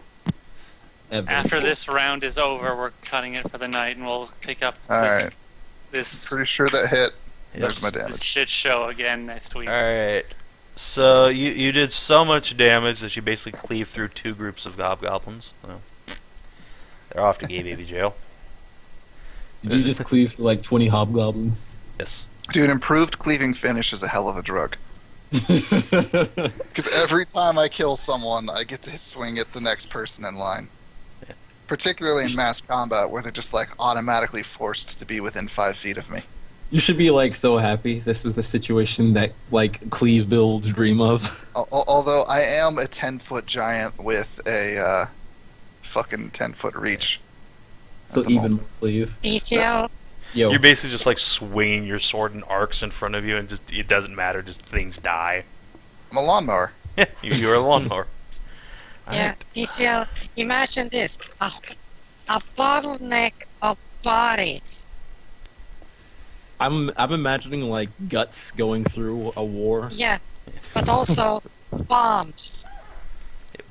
After this round is over, we're cutting it for the night, and we'll pick up Alright. this Pretty sure that hit. Yep. There's my this damage. shit show again next week. Alright. So, you did so much damage that you basically cleaved through 2 groups of hobgoblins. So, they're off to gay baby jail. Did you just cleave through like 20 hobgoblins? Yes. Dude, improved cleaving finish is a hell of a drug. Because every time I kill someone, I get to swing at the next person in line. Yeah. Particularly in mass combat, where they're just like automatically forced to be within 5 feet of me. You should be like so happy. This is the situation that like cleave builds dream of. Although I am a 10-foot giant with a fucking 10-foot reach. So even cleave. DCL, Yo, You're basically just like swinging your sword in arcs in front of you, and just it doesn't matter, just things die. I'm a lawnmower. Yeah, you're a lawnmower. yeah, DCL, imagine this. A bottleneck of bodies. I'm imagining like guts going through a war. Yeah, but also bombs.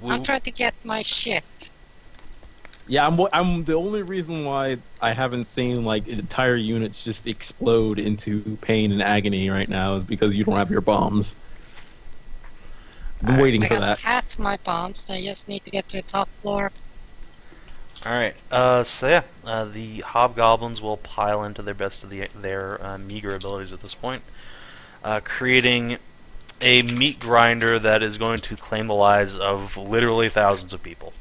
We- I'm trying to get my shit. Yeah, I'm the only reason why I haven't seen like entire units just explode into pain and agony right now is because you don't have your bombs. I've been waiting I for got that. half my bombs. I just need to get to the top floor. Alright, so yeah, the hobgoblins will pile into their best of their meager abilities at this point, creating a meat grinder that is going to claim the lives of literally thousands of people.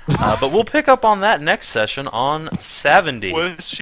But we'll pick up on that next session on Sav&D. Was